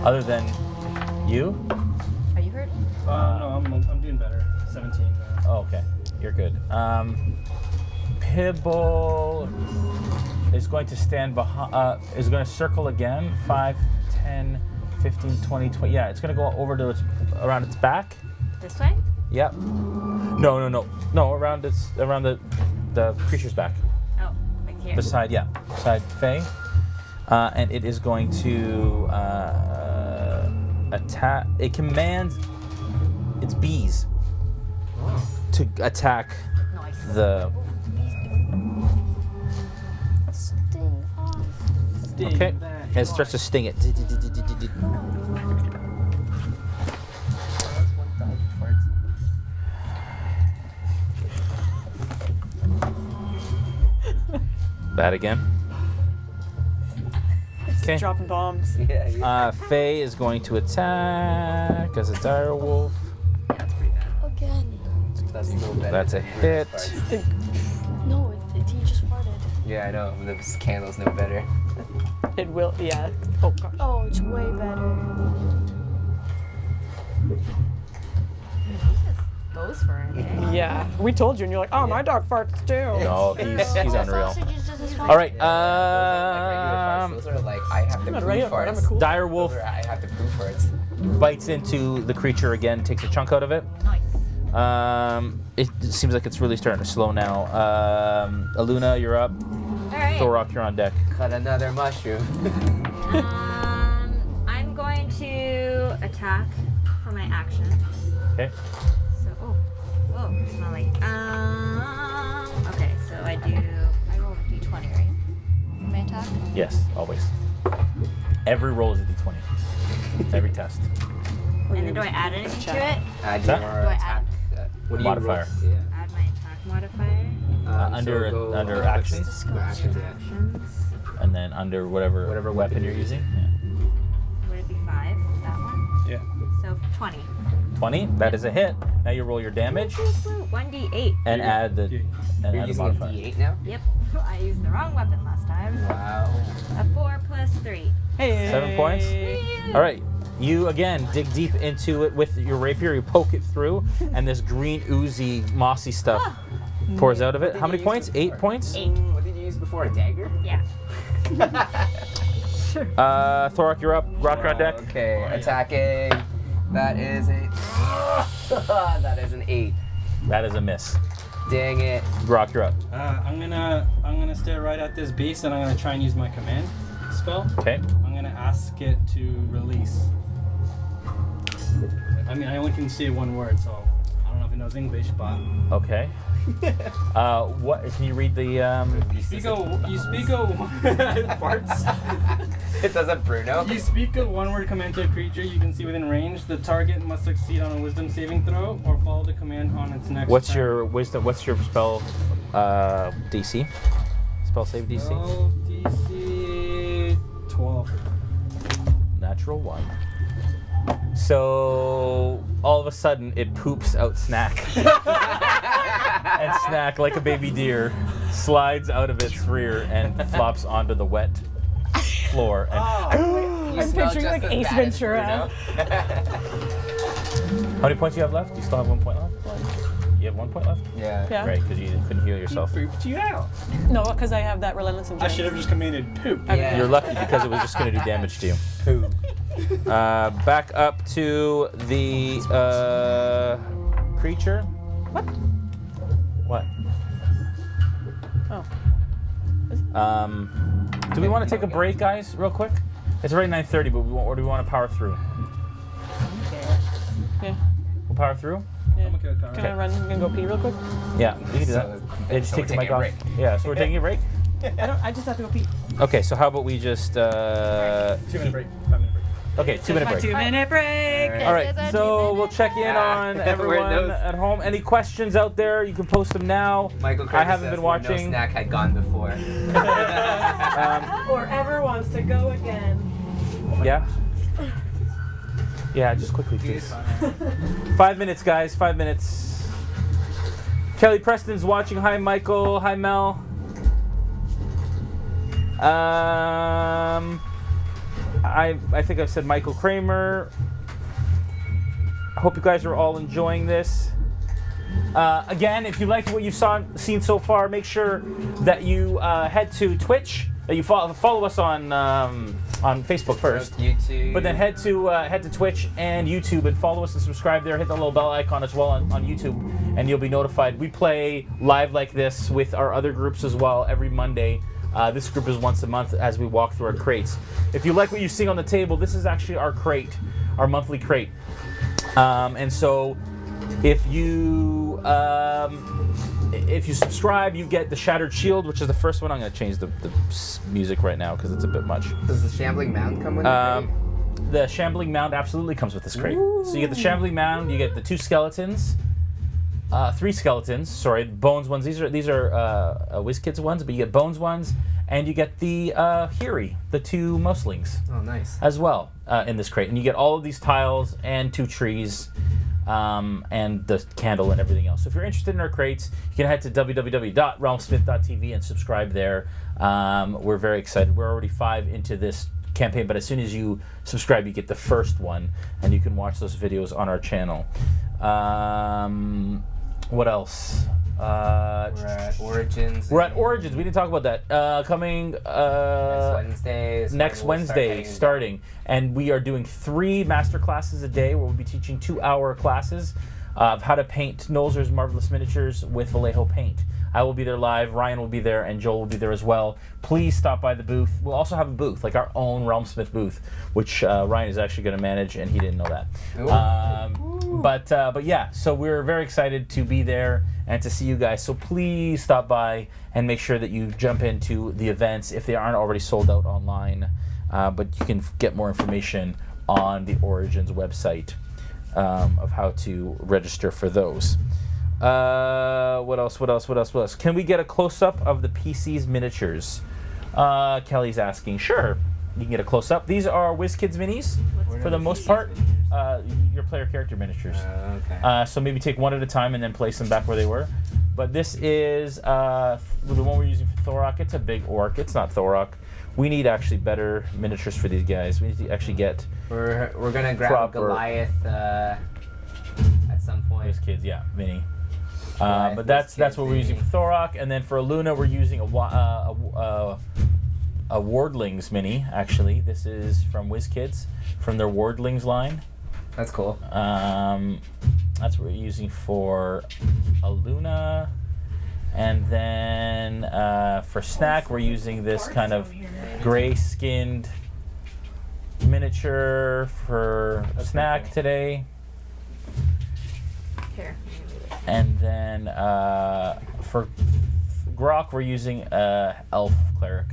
S1: Other than you?
S5: Are you hurt?
S2: No, I'm doing better. 17 now.
S1: Oh, okay. You're good. Pibble is going to stand behind, is going to circle again. 5, 10, 15, 20, 20. Yeah, it's going to go over to around its back.
S5: This way?
S1: Yep. No, around the creature's back.
S5: Oh, like here.
S1: Beside Faye. And it is going to attack. It commands its bees to attack
S5: Nice.
S1: the.
S6: Sting off.
S1: Okay. And it starts to sting it. Bad again. Okay.
S4: Dropping bombs.
S3: Yeah.
S1: Faye is going to attack as a dire wolf.
S3: That's pretty bad.
S6: Again.
S3: That's no better.
S1: That's a
S3: than brute
S1: hit.
S3: farts.
S6: No, he just farted.
S3: Yeah, I know. This candle's no better.
S4: It will. Yeah. Oh gosh.
S6: Oh, it's way better.
S5: Goes for it. Eh?
S4: Yeah. We told you, and you're like, oh, my dog farts too.
S1: No, he's unreal.
S6: Sausages doesn't
S1: All right.
S3: Those are like I have to
S4: I'm not
S3: prove
S4: regular fart, I'm a
S3: farts.
S4: cool.
S1: Dire wolf
S3: I have to prove farts.
S1: bites into the creature again, takes a chunk out of it.
S5: Nice.
S1: It seems like it's really starting to slow now. Alunna, you're up.
S5: All right.
S1: Thorok, you're on deck.
S3: Cut another mushroom.
S5: I'm going to attack for my action.
S1: Okay.
S5: So, whoa, smelly. Okay, so I roll a d20, right? For my attack?
S1: Yes, always. Every roll is a d20. Every test.
S5: And then do I add anything to it?
S3: Add
S1: That-
S3: your
S5: Do I
S3: attack. What do you
S1: Modifier.
S3: roll? Yeah.
S5: Add my attack modifier.
S1: Under actions,
S3: Actions, yeah.
S5: Actions.
S1: and then under whatever weapon you're using. Yeah.
S5: Would it be 5? That one?
S2: Yeah.
S5: So 20.
S1: 20. That is a hit. Now you roll your damage
S5: 1d8.
S1: and add the
S2: Yeah.
S1: and
S3: You're
S1: add the
S3: using a
S1: modifier.
S3: D8 now?
S5: Yep. I used the wrong weapon last time.
S3: Wow.
S5: A 4 plus 3.
S4: Hey.
S1: 7 points. All right. You again dig deep into it with your rapier. You poke it through, and this green, oozy, mossy stuff pours out of it. How many points? 8 points.
S5: 8.
S3: What did you use before? A dagger?
S5: Yeah.
S1: Thorok, you're up. Grokk on deck.
S3: Okay, attacking. That is a. That is an 8.
S1: That is a miss.
S3: Dang it.
S1: Grokk, you're up.
S2: I'm gonna stare right at this beast and I'm gonna try and use my command spell.
S1: Okay.
S2: I'm gonna ask it to release. I mean, I only can say one word, so I don't know if it knows English, but
S1: Okay. What? Can you read the?
S2: you speak a farts.
S3: It does a Bruno.
S2: You speak a one-word command to a creature you can see within range. The target must succeed on a Wisdom saving throw or follow the command on its next.
S1: What's
S2: turn.
S1: your wisdom? What's your spell? DC. Spell save DC.
S2: Spell DC 12.
S1: Natural 1. So all of a sudden it poops out Snak. And Snak, like a baby deer, slides out of its rear and flops onto the wet floor. And
S3: You smell
S4: picturing,
S3: just
S4: like,
S3: as
S4: Ace
S3: bad as
S4: Ventura.
S3: Bruno.
S1: how many points do you have left? You still have 1 point left? You have 1 point left?
S3: Yeah.
S4: Yeah.
S1: Right, because you couldn't heal yourself.
S2: Pooped you out.
S4: No, because I have that relentless
S2: I
S4: endurance.
S2: should have just commanded poop.
S3: Yeah.
S1: You're lucky because it was just going to do damage to you.
S3: Poo.
S1: Back up to the creature.
S4: What?
S1: What?
S4: Oh.
S1: Do we want to take a break, guys, real quick? It's already 9:30, but or do we want to power through?
S4: Yeah.
S1: We'll power through?
S4: Yeah.
S2: I'm okay with
S4: Can I run and go pee real quick?
S1: Yeah, we can do that.
S3: So-
S1: Yeah, just
S3: so
S1: take
S3: we're
S1: the mic
S3: taking a
S1: off.
S3: break.
S1: Yeah, so we're taking a break?
S4: I just have to go pee.
S1: Okay, so how about we just
S2: 2-minute break. 5-minute break.
S1: Okay, 2-minute break.
S4: 2-minute break.
S1: All right,
S6: This is our
S1: so
S6: 2
S1: we'll check in on
S3: We're
S1: everyone
S3: those-
S1: at home. Any questions out there? You can post them now.
S3: Michael
S1: I haven't been
S3: No
S1: watching.
S3: Snak had gone before.
S4: Or ever wants to go again.
S1: Yeah. Yeah, just quickly, please. 5 minutes, guys. 5 minutes. Kelly Preston's watching. Hi, Michael. Hi, Mel. I think I've said Michael Kramer. I hope you guys are all enjoying this. Again, if you liked what you've seen so far, make sure that you head to Twitch. That you follow us on Facebook first.
S3: YouTube.
S1: But then head to Twitch and YouTube and follow us and subscribe there. Hit the little bell icon as well on YouTube, and you'll be notified. We play live like this with our other groups as well every Monday. This group is once a month as we walk through our crates. If you like what you see on the table, this is actually our crate, our monthly crate. And so, if you subscribe, you get the Shattered Shield, which is the first one. I'm going to change the music right now because it's a bit much.
S3: Does the Shambling Mound come with it?
S1: The Shambling Mound absolutely comes with this crate. So you get the Shambling Mound, you get the 2 skeletons, 3 skeletons. Sorry, Bones ones. These are WizKids ones, but you get Bones ones, and you get the Hiri, the 2 Mouselings.
S3: Oh, nice.
S1: As well in this crate, and you get all of these tiles and 2 trees. And the candle and everything else. So if you're interested in our crates, you can head to www.realmsmith.tv and subscribe there. We're very excited. We're already 5 into this campaign, but as soon as you subscribe, you get the first one, and you can watch those videos on our channel. What else?
S3: We're at Origins.
S1: We're at Origins. We didn't talk about that. Coming next Wednesday, starting. And we are doing 3 master classes a day where we'll be teaching 2-hour classes of how to paint Nolzur's Marvelous Miniatures with Vallejo paint. I will be there live, Ryan will be there, and Joel will be there as well. Please stop by the booth. We'll also have a booth, like our own Realmsmith booth, which Ryan is actually going to manage, and he didn't know that. But yeah, so we're very excited to be there and to see you guys. So please stop by and make sure that you jump into the events if they aren't already sold out online. But you can get more information on the Origins website of how to register for those. What else? Can we get a close-up of the Pcs Miniatures? Kelly's asking. Sure, you can get a close-up. These are WizKids minis for the most part. Your player character miniatures.
S3: Okay.
S1: So maybe take one at a time and then place them back where they were. But this is the one we're using for Thorok. It's a big orc. It's not Thorok. We need actually better miniatures for these guys. We need to actually get.
S3: We're gonna grab
S1: proper
S3: Goliath at some point.
S1: WizKids, yeah, mini.
S3: Goliath,
S1: But that's
S3: WizKids
S1: what we're using for Thorok, and then for Alunna we're using a Wardlings mini. Actually, this is from WizKids, from their Wardlings line.
S3: That's cool.
S1: That's what we're using for Alunna. And then for Snak, we're using this kind of gray-skinned miniature for Snak today.
S5: Here.
S1: And then for Grokk, we're using elf cleric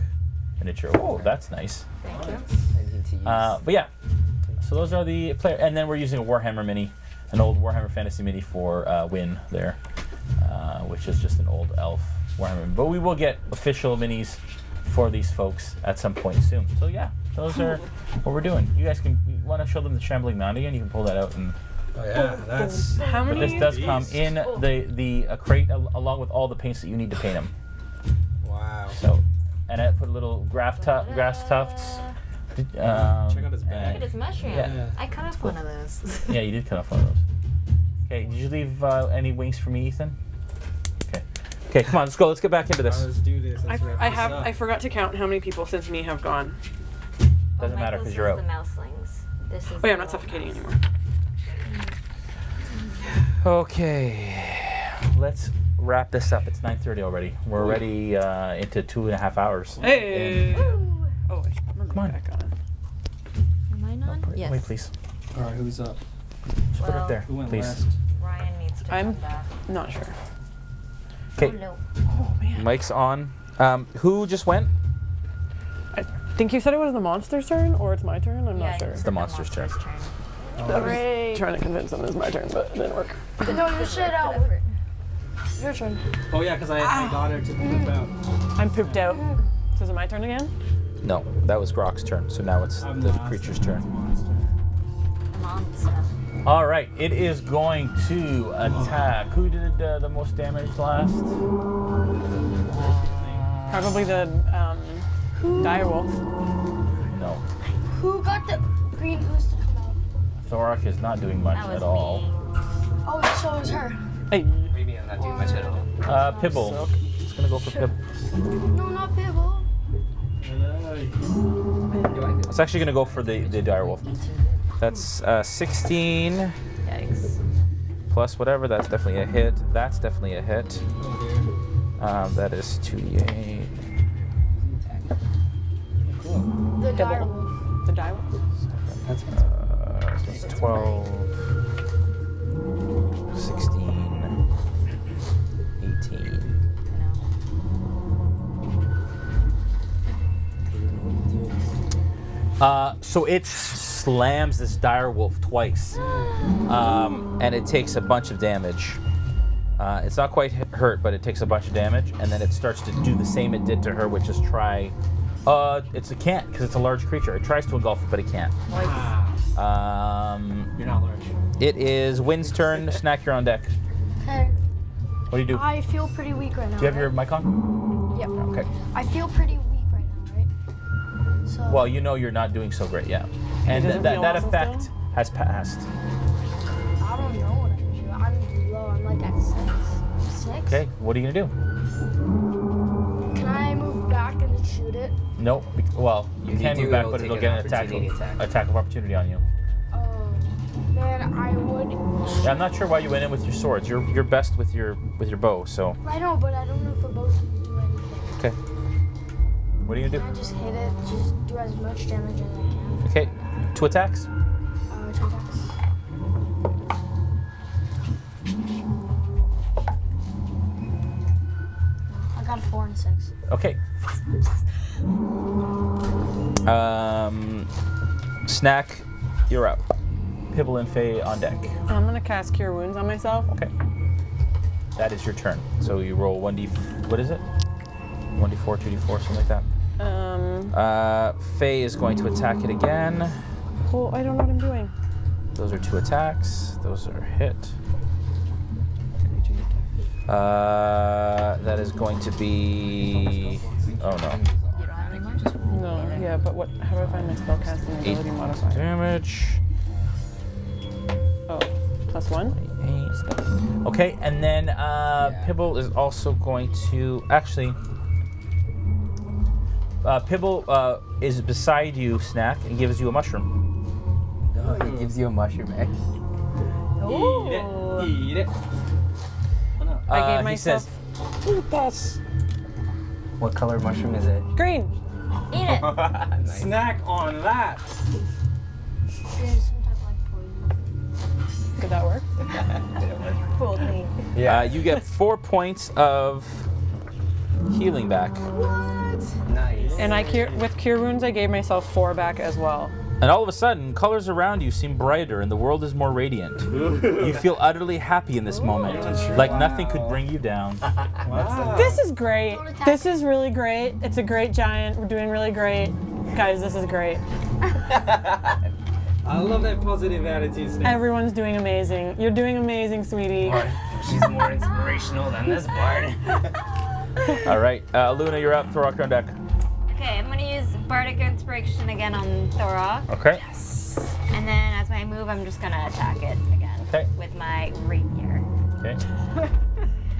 S1: miniature. Oh, that's nice.
S5: Thank you.
S3: I need to use.
S1: But yeah, so those are the player. And then we're using a Warhammer mini, an old Warhammer Fantasy mini for Win there, which is just an old elf Warhammer. But we will get official minis for these folks at some point soon. So yeah, those are what we're doing. You guys can want to show them the Shambling Mound again. You can pull that out and.
S2: Oh yeah, that's.
S4: How
S1: But
S4: many?
S1: this does come in the crate along with all the paints that you need to paint them.
S2: Wow.
S1: So, and I put a little grass tufts.
S2: Check out his
S5: Look
S2: bag.
S5: at this mushroom.
S1: Yeah.
S5: I cut off one of those.
S1: Yeah, you did cut off one of those. Okay, did you leave any wings for me, Ethan? Okay. Okay, come on, let's go. Let's get back into this.
S2: Let's do this. Let's wrap this up.
S4: I forgot to count how many people since me have gone.
S1: Doesn't matter because you're out.
S5: The mouselings. This is
S4: Oh yeah, I'm not suffocating anymore.
S1: Okay, let's wrap this up. It's 9:30 already. We're already into 2.5 hours.
S4: Hey.
S5: Ooh.
S4: Oh, I should put my
S1: Come on.
S4: back on.
S5: Am I not?
S1: Put it
S5: Yes.
S1: away, please.
S2: All right, who's up?
S1: Just put it
S5: Well,
S1: there,
S2: Who went
S1: please.
S2: last?
S5: Ryan needs to
S4: I'm-
S5: come back.
S4: Not sure.
S1: Okay,
S5: Oh no.
S4: Oh man.
S1: mic's on. Who just went?
S4: think you said it was the monster's turn, or it's my turn? I'm
S5: Yeah,
S4: not sure.
S1: It's the monster's turn.
S4: I'm trying to convince them it's my turn, but it didn't work.
S6: No, you said your turn.
S2: Oh yeah, because I got her to poop out.
S4: I'm pooped out. So is it my turn again?
S1: No, that was Grokk's turn. So now it's
S2: I'm
S1: the
S2: monster.
S1: creature's turn.
S5: Monster.
S1: All right, it is going to attack. Who did the most damage last?
S4: Probably the direwolf.
S1: No.
S6: Who got the green ooze to come out?
S1: Thorok is not doing much
S5: That was
S1: at all.
S5: me.
S6: Oh, so it was her.
S4: Hey.
S3: Maybe I'm not doing much at all.
S1: Pibble. It's gonna go for Pibble.
S6: No, not Pibble.
S1: It's actually gonna go for the direwolf. That's 16
S5: Yikes.
S1: plus whatever. That's definitely a hit. That's definitely a hit. That is 2d8.
S6: The direwolf.
S4: The direwolf.
S1: So it's 12, 16, 18. So it slams this direwolf twice, and it takes a bunch of damage. It's not quite hurt, but it takes a bunch of damage, and then it starts to do the same it did to her, which is try. It can't because it's a large creature. It tries to engulf it, but it can't.
S2: You're not large.
S1: It is Wynn's turn. Snak, you're on deck.
S6: Okay.
S1: What do you do? Do
S6: I feel pretty weak right now.
S1: you have your mic on?
S6: Yep.
S1: Okay.
S6: I feel pretty weak right now, right? So.
S1: Well, you know you're not doing so great, yeah. And
S4: doesn't
S1: that
S4: feel
S1: that
S4: awesome
S1: effect
S4: still?
S1: has passed.
S6: I don't know what I'm doing. I'm low. I'm like at 6. 6?
S1: Okay, what are you gonna do?
S6: Can I move back and just shoot it?
S1: Nope. Well, you
S3: If you
S1: can
S3: do,
S1: move back,
S3: it'll
S1: but
S3: take
S1: it'll
S3: an
S1: get an
S3: opportunity attack.
S1: of opportunity on you.
S6: Oh, man, I would.
S1: Yeah, I'm not sure why you went in with your swords. You're best with your bow, so.
S6: I know, but I don't know if a bow can do anything.
S1: Okay. What are you
S6: Can
S1: gonna
S6: I just hit it? Just do as much damage as I can.
S1: do? Okay. 2 attacks.
S6: 2 attacks. I got a 4 and a 6.
S1: Okay. Snak, you're up. Pibble and Faye on deck.
S4: I'm gonna cast Cure Wounds on myself.
S1: Okay. That is your turn. So you roll 1d. What is it? 1d4, 2d4, something like that. Faye is going to attack it again.
S4: Well, I don't know what I'm doing.
S1: Those are 2 attacks. Those are hit. That is going to be. Oh no.
S5: You don't have any more?
S4: No, yeah, but what? How do I find my spellcasting ability modifier?
S1: Damage.
S4: Oh, +1.
S1: Okay, and then Pibble is also going to actually. Pibble is beside you, Snak, and gives you a mushroom.
S3: No, he gives you a mushroom, eh?
S2: Eat it. Eat it. Oh, no.
S4: I gave
S1: He
S4: myself
S1: says, "Eat this."
S3: What color mushroom is it?
S4: green.
S5: Eat it.
S3: Nice.
S2: Snack on that.
S6: There's some type of like poison.
S4: Did that work?
S3: Didn't work.
S5: Fooled me.
S1: You get 4 points of healing back.
S3: Nice.
S4: And with Cure Wounds, I gave myself 4 back as well.
S1: And all of a sudden, colors around you seem brighter and the world is more radiant. You feel utterly happy in this moment, like nothing could bring you down.
S2: Wow.
S4: This is great. This is really great. It's a great giant. We're doing really great. Guys, this is great.
S2: I love that positive attitude, Snack.
S4: Everyone's doing amazing. You're doing amazing, sweetie.
S7: She's more inspirational than this bard.
S1: All right, Alunna, you're up. Thorok, on deck.
S5: Okay, I'm gonna use Bardic Inspiration again on Thorok.
S1: Okay.
S5: And then as my move, I'm just gonna attack it again.
S1: Okay.
S5: With my rapier.
S1: Okay.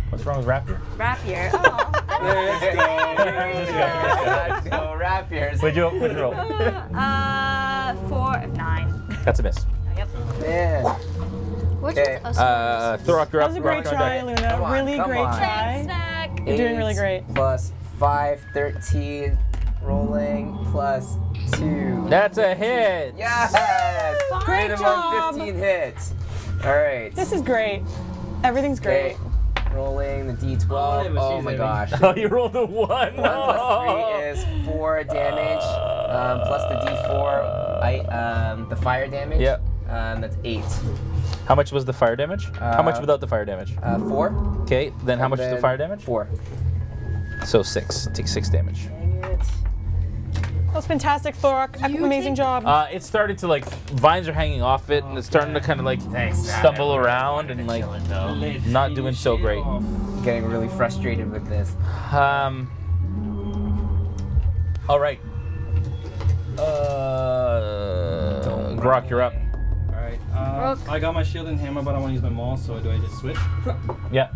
S1: What's wrong with rapier?
S5: Rapier. Oh.
S3: Let's go, rapiers.
S1: What'd you roll?
S5: 4, 9.
S1: That's a miss.
S5: Yep.
S3: Yeah.
S6: What's
S3: Okay.
S6: with us?
S1: Thorok, you're
S4: That
S1: up.
S4: was a great
S1: Thorok, on
S4: try,
S1: deck.
S4: Luna.
S3: Come on,
S4: Really
S3: come
S4: great
S3: on.
S4: try.
S5: Snack.
S4: You're doing really great.
S3: 8 plus 5, 13. Rolling plus 2.
S1: That's a hit.
S3: Yes!
S4: Great
S3: Minimum
S4: job.
S3: 15 hits. All right.
S4: This is great. Everything's great.
S3: Okay. Rolling the d12. Oh my gosh.
S1: Oh, you rolled a 1.
S3: 1 plus 3 is 4 damage. Plus the d4, the fire damage.
S1: Yep.
S3: That's 8.
S1: How much was the fire damage? How much without the fire damage?
S3: 4.
S1: Okay, then how much is the fire damage?
S3: 4.
S1: So 6. Take 6 damage.
S3: Dang it.
S4: That was fantastic, Thorok. Amazing job.
S1: It started to like, vines are hanging off it, and it's starting to kind of like stumble around and like not doing so great.
S3: Getting really frustrated with this.
S1: All right. Grokk, you're up.
S2: Alright. I got my shield and hammer, but I want to use my maul, so do I just switch?
S1: Yeah.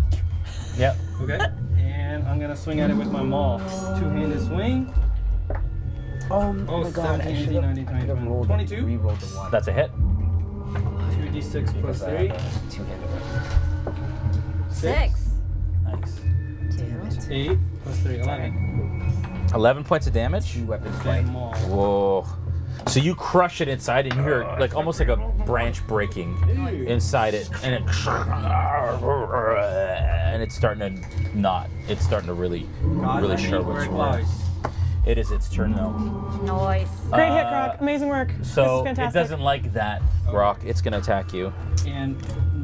S1: Yeah.
S2: Okay. And I'm gonna swing at it with my maul. Two-handed swing.
S3: Oh my god,
S2: 17,
S3: I
S2: 18,
S3: should
S2: 19, 20,
S3: have rolled
S2: 22.
S3: Re-rolled the 1.
S1: That's a hit.
S2: 2d6 plus 3.
S3: 2-handed.
S5: 6.
S1: Nice.
S2: 8 plus 3, 11.
S1: 11 points of damage.
S3: 2 weapon fight.
S2: And maul.
S1: Whoa. So you crush it inside, and you hear like almost like a branch breaking inside it, and it's starting to knot. It's starting to really sharpen its work. It is its turn now.
S5: Nice.
S4: Great hit, Grokk. Amazing work. This is
S1: So it
S4: fantastic.
S1: doesn't like that, Grokk. It's gonna attack you.
S2: And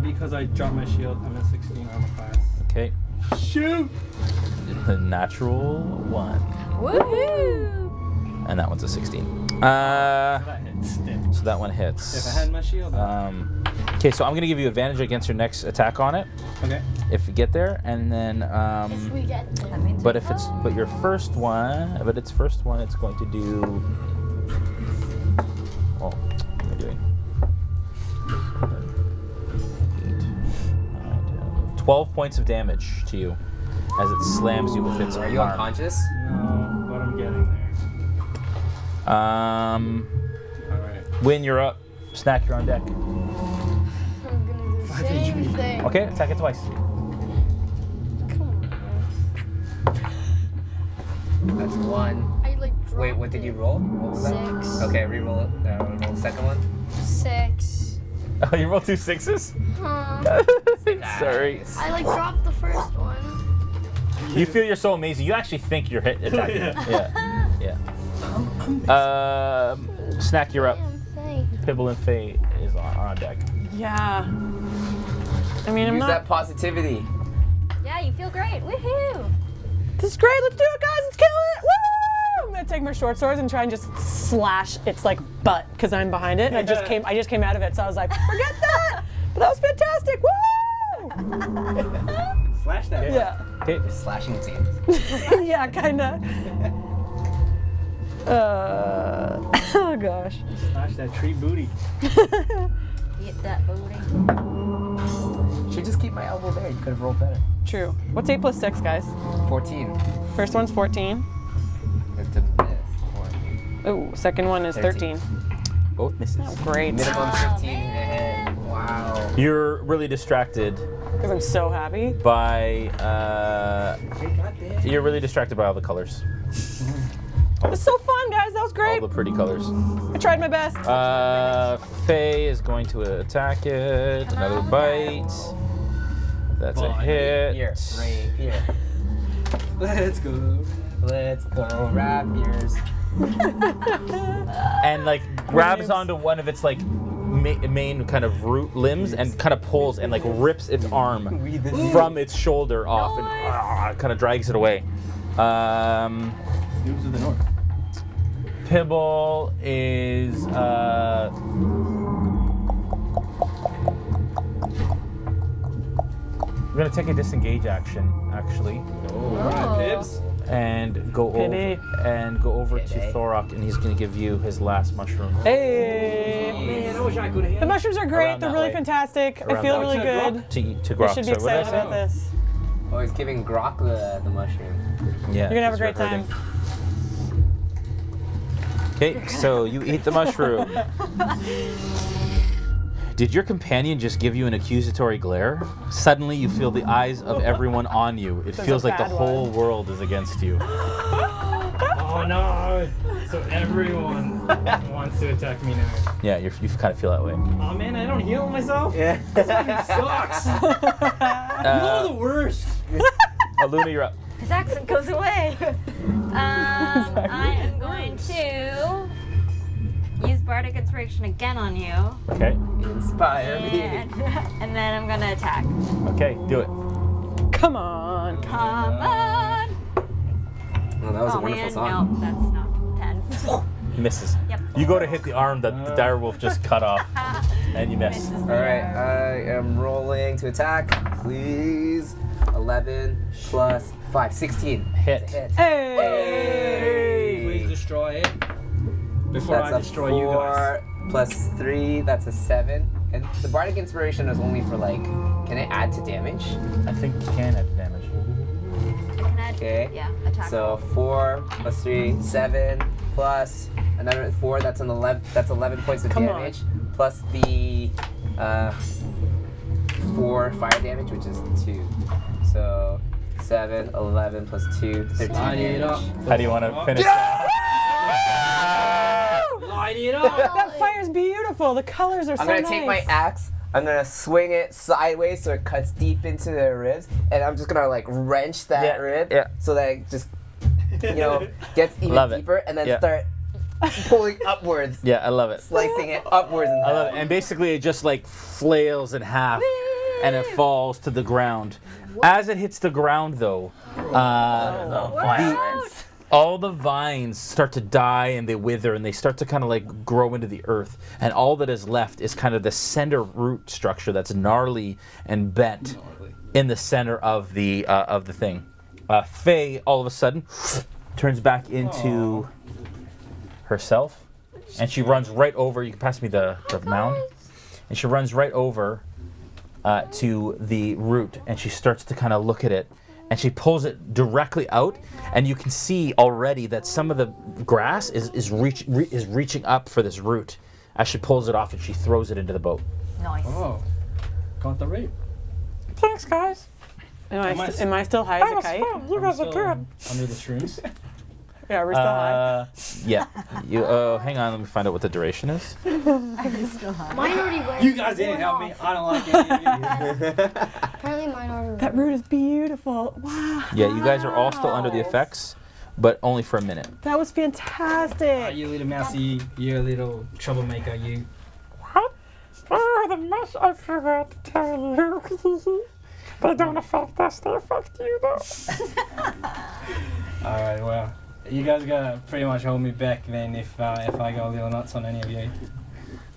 S2: because I dropped my shield, I'm at 16 armor class.
S1: Okay.
S2: Shoot!
S1: The natural 1,
S5: Woohoo!
S1: and that one's a 16.
S2: That hits.
S1: So that one hits.
S2: If I had my shield up.
S1: Okay, so I'm gonna give you advantage against your next attack on it
S2: Okay.
S1: if you get there, and then
S6: If we get there.
S1: but if it's your first one, it's going to do. Oh, what am I doing? 8, 9, 10, 12 points of damage to you as it slams you with its
S3: Are you
S1: arm.
S3: unconscious?
S2: No, but I'm getting there. Alright.
S1: Win, you're up. Snak, you're on deck.
S6: I'm gonna do the same thing.
S1: Okay, attack it twice.
S6: Come on.
S3: That's 1.
S6: I like
S3: Wait, what did you roll? What was that?
S6: 6.
S3: Okay, re-roll it. Roll the second one.
S6: 6.
S1: Oh, you rolled 2 6s? Sorry.
S6: I like dropped the first one.
S1: You feel you're so amazing. You actually think you're attacking. Yeah. Snak, you're up.
S6: Damn thing.
S1: Pibble and Faye is on deck.
S4: Yeah. I mean, I'm
S3: Use
S4: not.
S3: that positivity.
S5: Yeah, you feel great. Woohoo!
S4: This is great. Let's do it, guys. Let's kill it. Woo! I'm gonna take my short swords and try and just slash its like butt because I'm behind it, and I just came out of it, so I was like, forget that. But that was fantastic. Woo!
S2: Slash that.
S4: Yeah.
S1: Okay.
S3: Just slashing its hands.
S4: Yeah, kinda. Oh gosh.
S2: Slash that tree booty.
S5: Get that booty.
S3: Should just keep my elbow there. You could have rolled better.
S4: True. What's 8 plus 6, guys?
S3: 14.
S4: First one's 14.
S3: It's to miss.
S4: Oh, second one is 13.
S1: Both misses.
S4: Great.
S3: Minimum 15 to hit. Wow.
S1: You're really distracted
S4: Because I'm so happy.
S1: by. You're really distracted by all the colors.
S4: It was so fun, guys. That was
S1: All
S4: great.
S1: the pretty colors.
S4: I tried my best.
S1: Faye is going to attack it. Another bite. That's a hit.
S3: Here. Right here.
S2: Let's go.
S3: Let's go, rapiers.
S1: And like grabs onto one of its like main kind of root limbs and kind of pulls and like rips its arm from its shoulder off and kind of drags it away.
S2: Noobs of the North.
S1: Pibble is we're gonna take a disengage action actually
S2: Pibs.
S1: and go
S4: Pibby.
S1: over to Thorok, and he's gonna give you his last mushroom.
S4: Hey.
S2: Man, I wish I could have.
S4: The mushrooms are great.
S1: Around
S4: They're
S1: that
S4: really
S1: way.
S4: fantastic. I
S1: Around
S4: feel
S1: that
S4: really
S2: way.
S4: good.
S1: To
S4: You
S1: Grokk.
S4: should be
S1: So what did I
S4: excited
S1: say?
S4: about this.
S3: Oh, he's giving Grokk the mushroom.
S1: Yeah,
S4: You're gonna have a
S1: 'cause
S4: great
S1: you're
S4: time.
S1: hurting. Okay, so you eat the mushroom. Did your companion just give you an accusatory glare? Suddenly you feel the eyes of everyone on you. It
S4: There's
S1: feels
S4: a
S1: like the
S4: bad
S1: whole
S4: one.
S1: world is against you.
S2: Oh no. So everyone wants to attack me now.
S1: Yeah, you kind of feel that way.
S2: Oh man, I don't heal myself?
S3: Yeah.
S2: This fucking sucks. You're the worst.
S1: Alunna, you're up.
S5: His accent goes away. I am going to use Bardic Inspiration again on you.
S1: Okay.
S3: Inspire me.
S5: And then I'm going to attack.
S1: Okay, do it.
S4: Come on.
S5: Come on.
S3: Well, that was a
S5: Oh
S3: wonderful
S5: man,
S3: song.
S5: no, that's not 10.
S1: Misses.
S5: Yep.
S1: You go to hit the arm that the direwolf just cut off, and you miss.
S5: Misses
S3: All
S5: there.
S3: right, I am rolling to attack. Please. 11 plus 5, 16.
S1: Hit.
S3: Hit.
S4: Hey.
S2: Please destroy it. Before
S3: That's
S2: I
S3: a
S2: destroy
S3: 4
S2: you guys.
S3: plus 3. That's a 7. And the Bardic Inspiration is only for like. Can it add to damage?
S1: I think you can add damage.
S5: Can I-
S3: Okay.
S5: Yeah, attack.
S3: So 4 plus 3, 7 plus another 4. That's an 11. That's 11 points of
S4: Come on.
S3: damage plus the 4 fire damage, which is 2. So 7, 11 plus 2, 13
S2: Light it up.
S3: damage.
S1: How do you want to finish that?
S2: Light it up.
S4: That fire's beautiful. The colors are so
S3: I'm gonna
S4: nice.
S3: take my axe. I'm gonna swing it sideways so it cuts deep into the ribs, and I'm just gonna like wrench that
S1: Yeah,
S3: rib
S1: yeah.
S3: so that it just gets even
S1: Love it.
S3: deeper, and then
S1: Yeah.
S3: start pulling upwards,
S1: Yeah, I love it.
S3: slicing it upwards. And
S1: I love it. And basically, it just like flails in half, and it falls to the ground. As it hits the ground, though, all the vines start to die and they wither and they start to kind of like grow into the earth, and all that is left is kind of the center root structure that's gnarly and bent in the center of the thing. Faye all of a sudden turns back into herself, and she runs right over. You can pass me the mound, and she runs right over to the root, and she starts to kind of look at it. And she pulls it directly out, and you can see already that some of the grass is reaching up for this root as she pulls it off and she throws it into the boat.
S5: Nice.
S2: Oh. Got the rape.
S8: Thanks, guys.
S4: Am I still high as
S8: That
S4: a
S8: was
S4: kite?
S8: fun. You guys are good.
S2: Under the shrooms.
S4: Yeah, we're still high.
S1: Yeah. You hang on, let me find out what the duration is.
S5: I'm still high.
S6: Mine already went.
S2: You guys didn't help me. I don't like any of you.
S6: Apparently mine already went.
S4: That root is beautiful. Wow.
S1: Yeah, you guys are all still under the effects, but only for a minute.
S4: That was fantastic.
S2: You little mousy, you little troublemaker, you.
S8: What? Oh, the mesh I forgot to tell you. They don't affect us, they affect you though.
S2: Alright, well. You guys gotta pretty much hold me back then if I go a little nuts on any of you.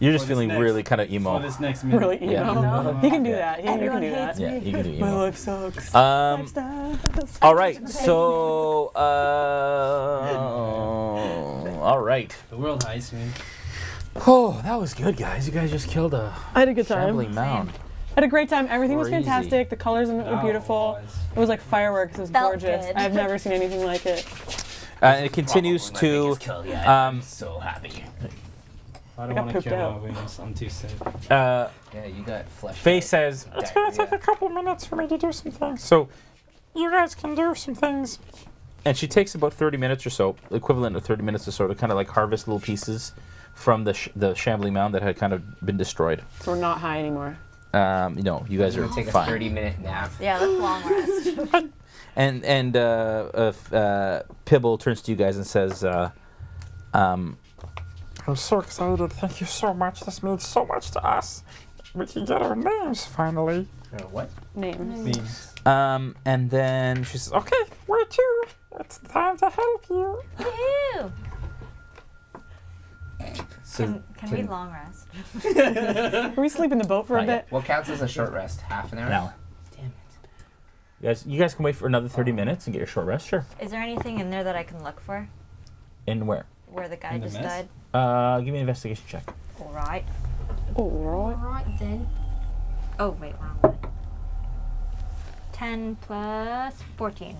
S1: You're just
S2: For this
S1: feeling
S2: next-
S1: really kind of emo.
S2: For this next minute.
S4: Really,
S1: Yeah.
S4: He can do
S1: Yeah.
S4: that. He can
S5: Everyone
S4: do that.
S5: hates
S1: Yeah, you can do
S4: My
S1: emo.
S4: life sucks.
S1: All right, so all right.
S2: The world hates me.
S1: Oh, that was good, guys. You guys just killed a
S4: I had a good time.
S1: shambling mound.
S4: I had a great time. Everything was
S1: Crazy.
S4: fantastic. The colors in it were beautiful. It was like fireworks. It was
S5: Felt
S4: gorgeous.
S5: good.
S4: I've never seen anything like it.
S1: And it continues
S7: Probably my
S1: to.
S7: biggest kill yet.
S1: Um,
S7: I'm so happy.
S2: I
S4: I
S2: don't
S4: got
S2: want to
S4: pooped
S2: kill
S4: out.
S2: my wings. I'm too sad.
S1: Yeah,
S3: you got flesh.
S1: Faye says,
S8: It's gonna take a couple minutes for me to do some things.
S1: so,
S8: You guys can do some things.
S1: and she takes about 30 minutes or so, equivalent of 30 minutes or so, to kind of like harvest little pieces from the shambling mound that had kind of been destroyed.
S4: So we're not high anymore.
S1: You guys are
S3: Take a
S1: fine.
S3: 30-minute nap.
S5: Yeah, that's long rest.
S1: And Pibble turns to you guys and says,
S8: I'm so excited. Thank you so much. This means so much to us. We can get our names finally.
S3: What?
S4: Names.
S1: and then she says,
S8: Okay, where to? It's time to help you.
S5: Ew.
S3: So,
S5: Can we long rest?
S4: Can we sleep in the boat for a bit?
S3: what counts as a short rest? Half an hour?
S1: an hour.
S3: Damn it.
S1: You guys can wait for another 30 minutes and get your short rest, sure.
S5: Is there anything in there that I can look for?
S1: In where?
S5: Where the guy
S2: In the
S5: just
S2: mess?
S5: died?
S1: Give me an investigation check.
S5: Alright.
S4: Alright.
S6: Alright then.
S5: Oh, wait, wrong one. 10 plus 14.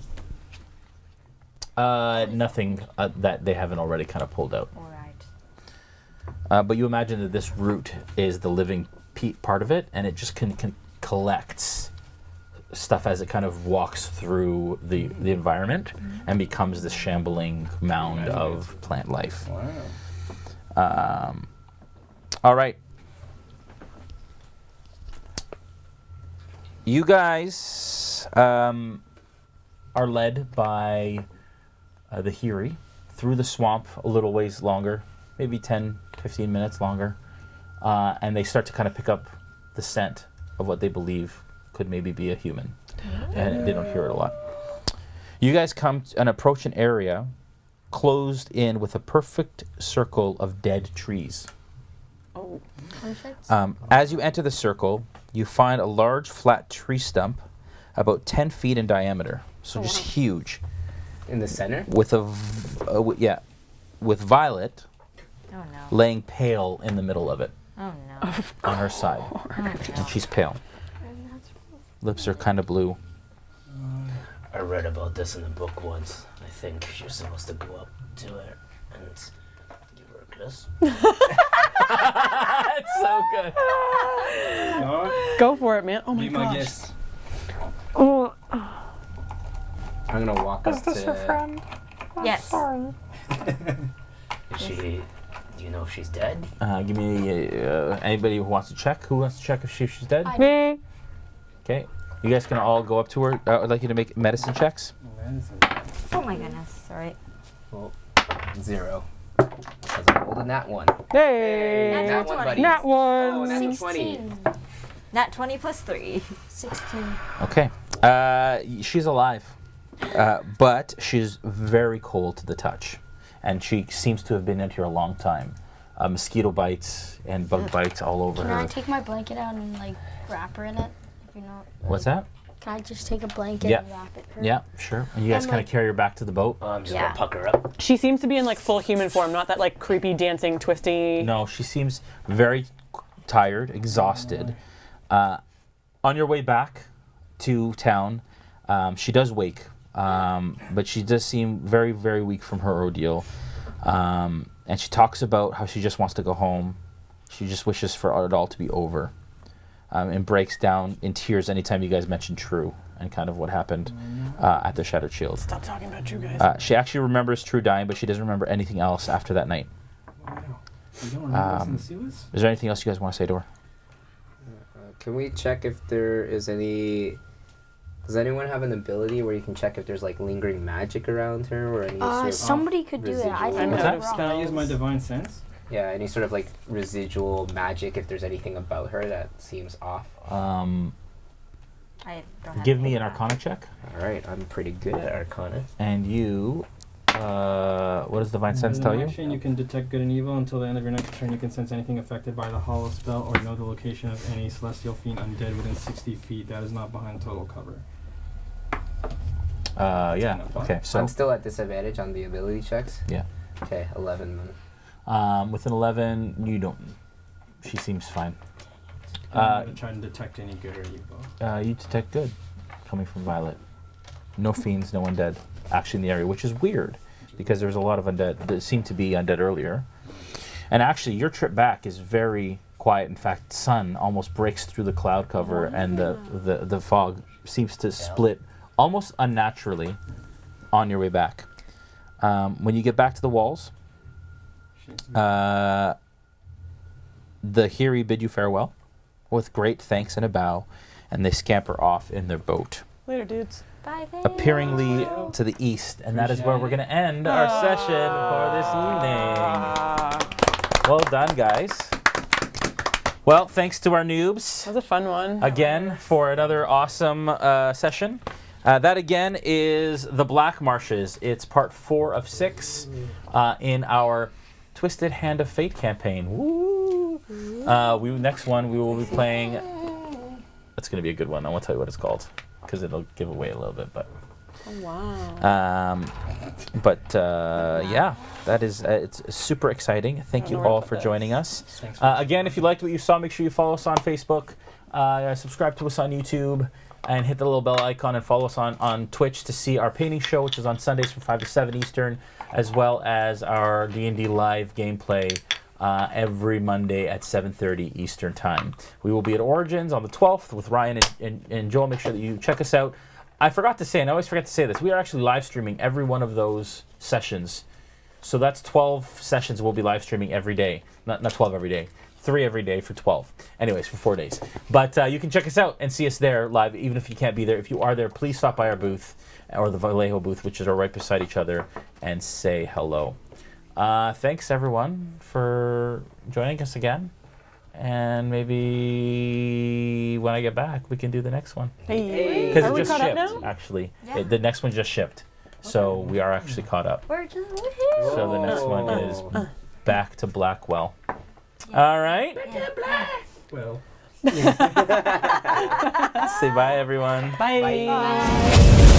S1: Nothing that they haven't already kind of pulled out.
S5: Alright.
S1: But you imagine that this root is the living part of it, and it just collects stuff as it kind of walks through the environment and becomes this shambling mound of plant life.
S3: Wow.
S1: All right. You guys are led by the Hiri through the swamp a little ways longer, maybe 10, 15 minutes longer. And they start to kind of pick up the scent of what they believe could maybe be a human. And they don't hear it a lot. You guys come and approach an area closed in with a perfect circle of dead trees.
S4: Oh,
S6: Perfect.
S1: As you enter the circle, you find a large flat tree stump about 10 feet in diameter. So just huge.
S3: In the center?
S1: With with Violet
S5: Oh no.
S1: laying pale in the middle of it
S5: Oh no.
S1: on her side.
S5: Oh, no.
S1: And she's pale. Lips are kind of blue.
S7: I read about this in a book once. I think you're supposed to go up to her and give her a kiss.
S1: It's so good.
S2: No,
S4: go for it, man. Oh my
S2: be my
S4: gosh.
S2: guest.
S4: Oh,
S3: I'm gonna walk up
S8: Is this your
S3: to.
S8: friend? I'm
S5: Yes.
S8: sorry.
S7: Is she? Do you know if she's dead?
S1: Give me anybody who wants to check. Who wants to check if she's dead?
S4: me.
S1: Okay. You guys can all go up to her. I'd like you to make medicine checks.
S5: Oh my goodness. Sorry.
S3: Well, 0. Because I'm holding that one.
S4: Hey.
S3: That one, buddy.
S4: Nat
S3: Oh,
S4: one.
S3: that's a 20.
S6: 16.
S5: Nat 20 plus 3.
S6: 16.
S1: Okay. She's alive, but she's very cold to the touch, and she seems to have been in here a long time. Mosquito bites and bug bites all over
S6: Can
S1: her.
S6: I take my blanket out and like wrap her in it? If you're not.
S1: What's that?
S6: Can I just take a blanket
S1: Yeah.
S6: and wrap it? Her?
S1: Yeah, sure. And you guys
S6: And,
S1: kind of
S6: like-
S1: carry her back to the boat.
S7: I'm just
S5: Yeah.
S7: gonna pucker up.
S4: She seems to be in like full human form, not that like creepy dancing twisty.
S1: No, she seems very tired, exhausted. On your way back to town, she does wake, but she does seem very, very weak from her ordeal. And she talks about how she just wants to go home. She just wishes for it all to be over. And breaks down in tears anytime you guys mention True and kind of what happened at the Shattered Shield.
S4: Stop talking about you guys.
S1: She actually remembers True dying, but she doesn't remember anything else after that night.
S2: Wow. You don't remember us in the sewers?
S1: Is there anything else you guys want to say to her?
S3: Can we check if there is any? Does anyone have an ability where you can check if there's like lingering magic around her or any sort of
S6: Somebody could do that. I
S3: residual-
S6: think
S1: What's
S6: that's
S1: that?
S2: Can I use my
S6: wrong.
S2: divine sense?
S3: yeah, any sort of like residual magic if there's anything about her that seems off.
S5: I don't have
S1: Give me an
S5: any of that.
S1: Arcana check.
S3: All right, I'm pretty good at Arcana.
S1: And you, what does Divine Sense tell you?
S2: Action, you can detect good and evil until the end of your next turn. You can sense anything affected by the hollow spell or know the location of any celestial fiend undead within 60 feet that is not behind total cover.
S1: Yeah. Okay. So
S3: I'm still at disadvantage on the ability checks.
S1: yeah,
S3: Okay, 11 then.
S1: with an 11, you don't. She seems fine.
S2: I'm going to try and detect any good or evil.
S1: You detect good coming from Violet. No fiends, no undead actually in the area, which is weird because there's a lot of undead that seemed to be undead earlier. And actually, your trip back is very quiet. In fact, sun almost breaks through the cloud cover, and the fog seems to split almost unnaturally on your way back. When you get back to the walls, the Hiri bid you farewell with great thanks and a bow, and they scamper off in their boat,
S4: Later, dudes.
S5: Bye, babe.
S1: appearingly to the east, and that is where we're going to end our session for this evening. Well done, guys. Well, thanks to our noobs
S4: That was a fun one.
S1: again for another awesome session. That again is the Black Marshes. It's part 4 of 6 in our Twisted Hand of Fate campaign. Woo! Next one we will be playing. That's going to be a good one. I won't tell you what it's called because it'll give away a little bit, but.
S4: Oh, wow.
S1: Yeah, that is it's super exciting. Thank you
S4: know where to
S1: all
S4: put
S1: for
S4: that.
S1: joining us.
S2: Thanks.
S1: Again, if you liked what you saw, make sure you follow us on Facebook, subscribe to us on YouTube, and hit the little bell icon and follow us on Twitch to see our painting show, which is on Sundays from 5 to 7 Eastern, as well as our D&D live gameplay every Monday at 7:30 Eastern Time. We will be at Origins on the 12th with Ryan and Joel. Make sure that you check us out. I forgot to say, and I always forget to say this, we are actually live streaming every one of those sessions. So that's 12 sessions we'll be live streaming every day. Not 12 every day. 3 every day for 12. Anyways, for 4 days. But you can check us out and see us there live, even if you can't be there. If you are there, please stop by our booth, or the Vallejo booth, which is right beside each other, and say hello. Thanks, everyone, for joining us again. And maybe when I get back, we can do the next one.
S4: Hey.
S1: Because
S4: Are
S1: it
S4: we
S1: just
S4: caught up
S1: shipped,
S4: now?
S1: actually.
S5: Yeah.
S1: The next one just shipped. So we are actually caught up.
S5: We're just woohoo.
S1: So the next one is back to Blackwell. All right.
S2: Well.
S1: Say bye, everyone.
S4: Bye.
S5: Bye.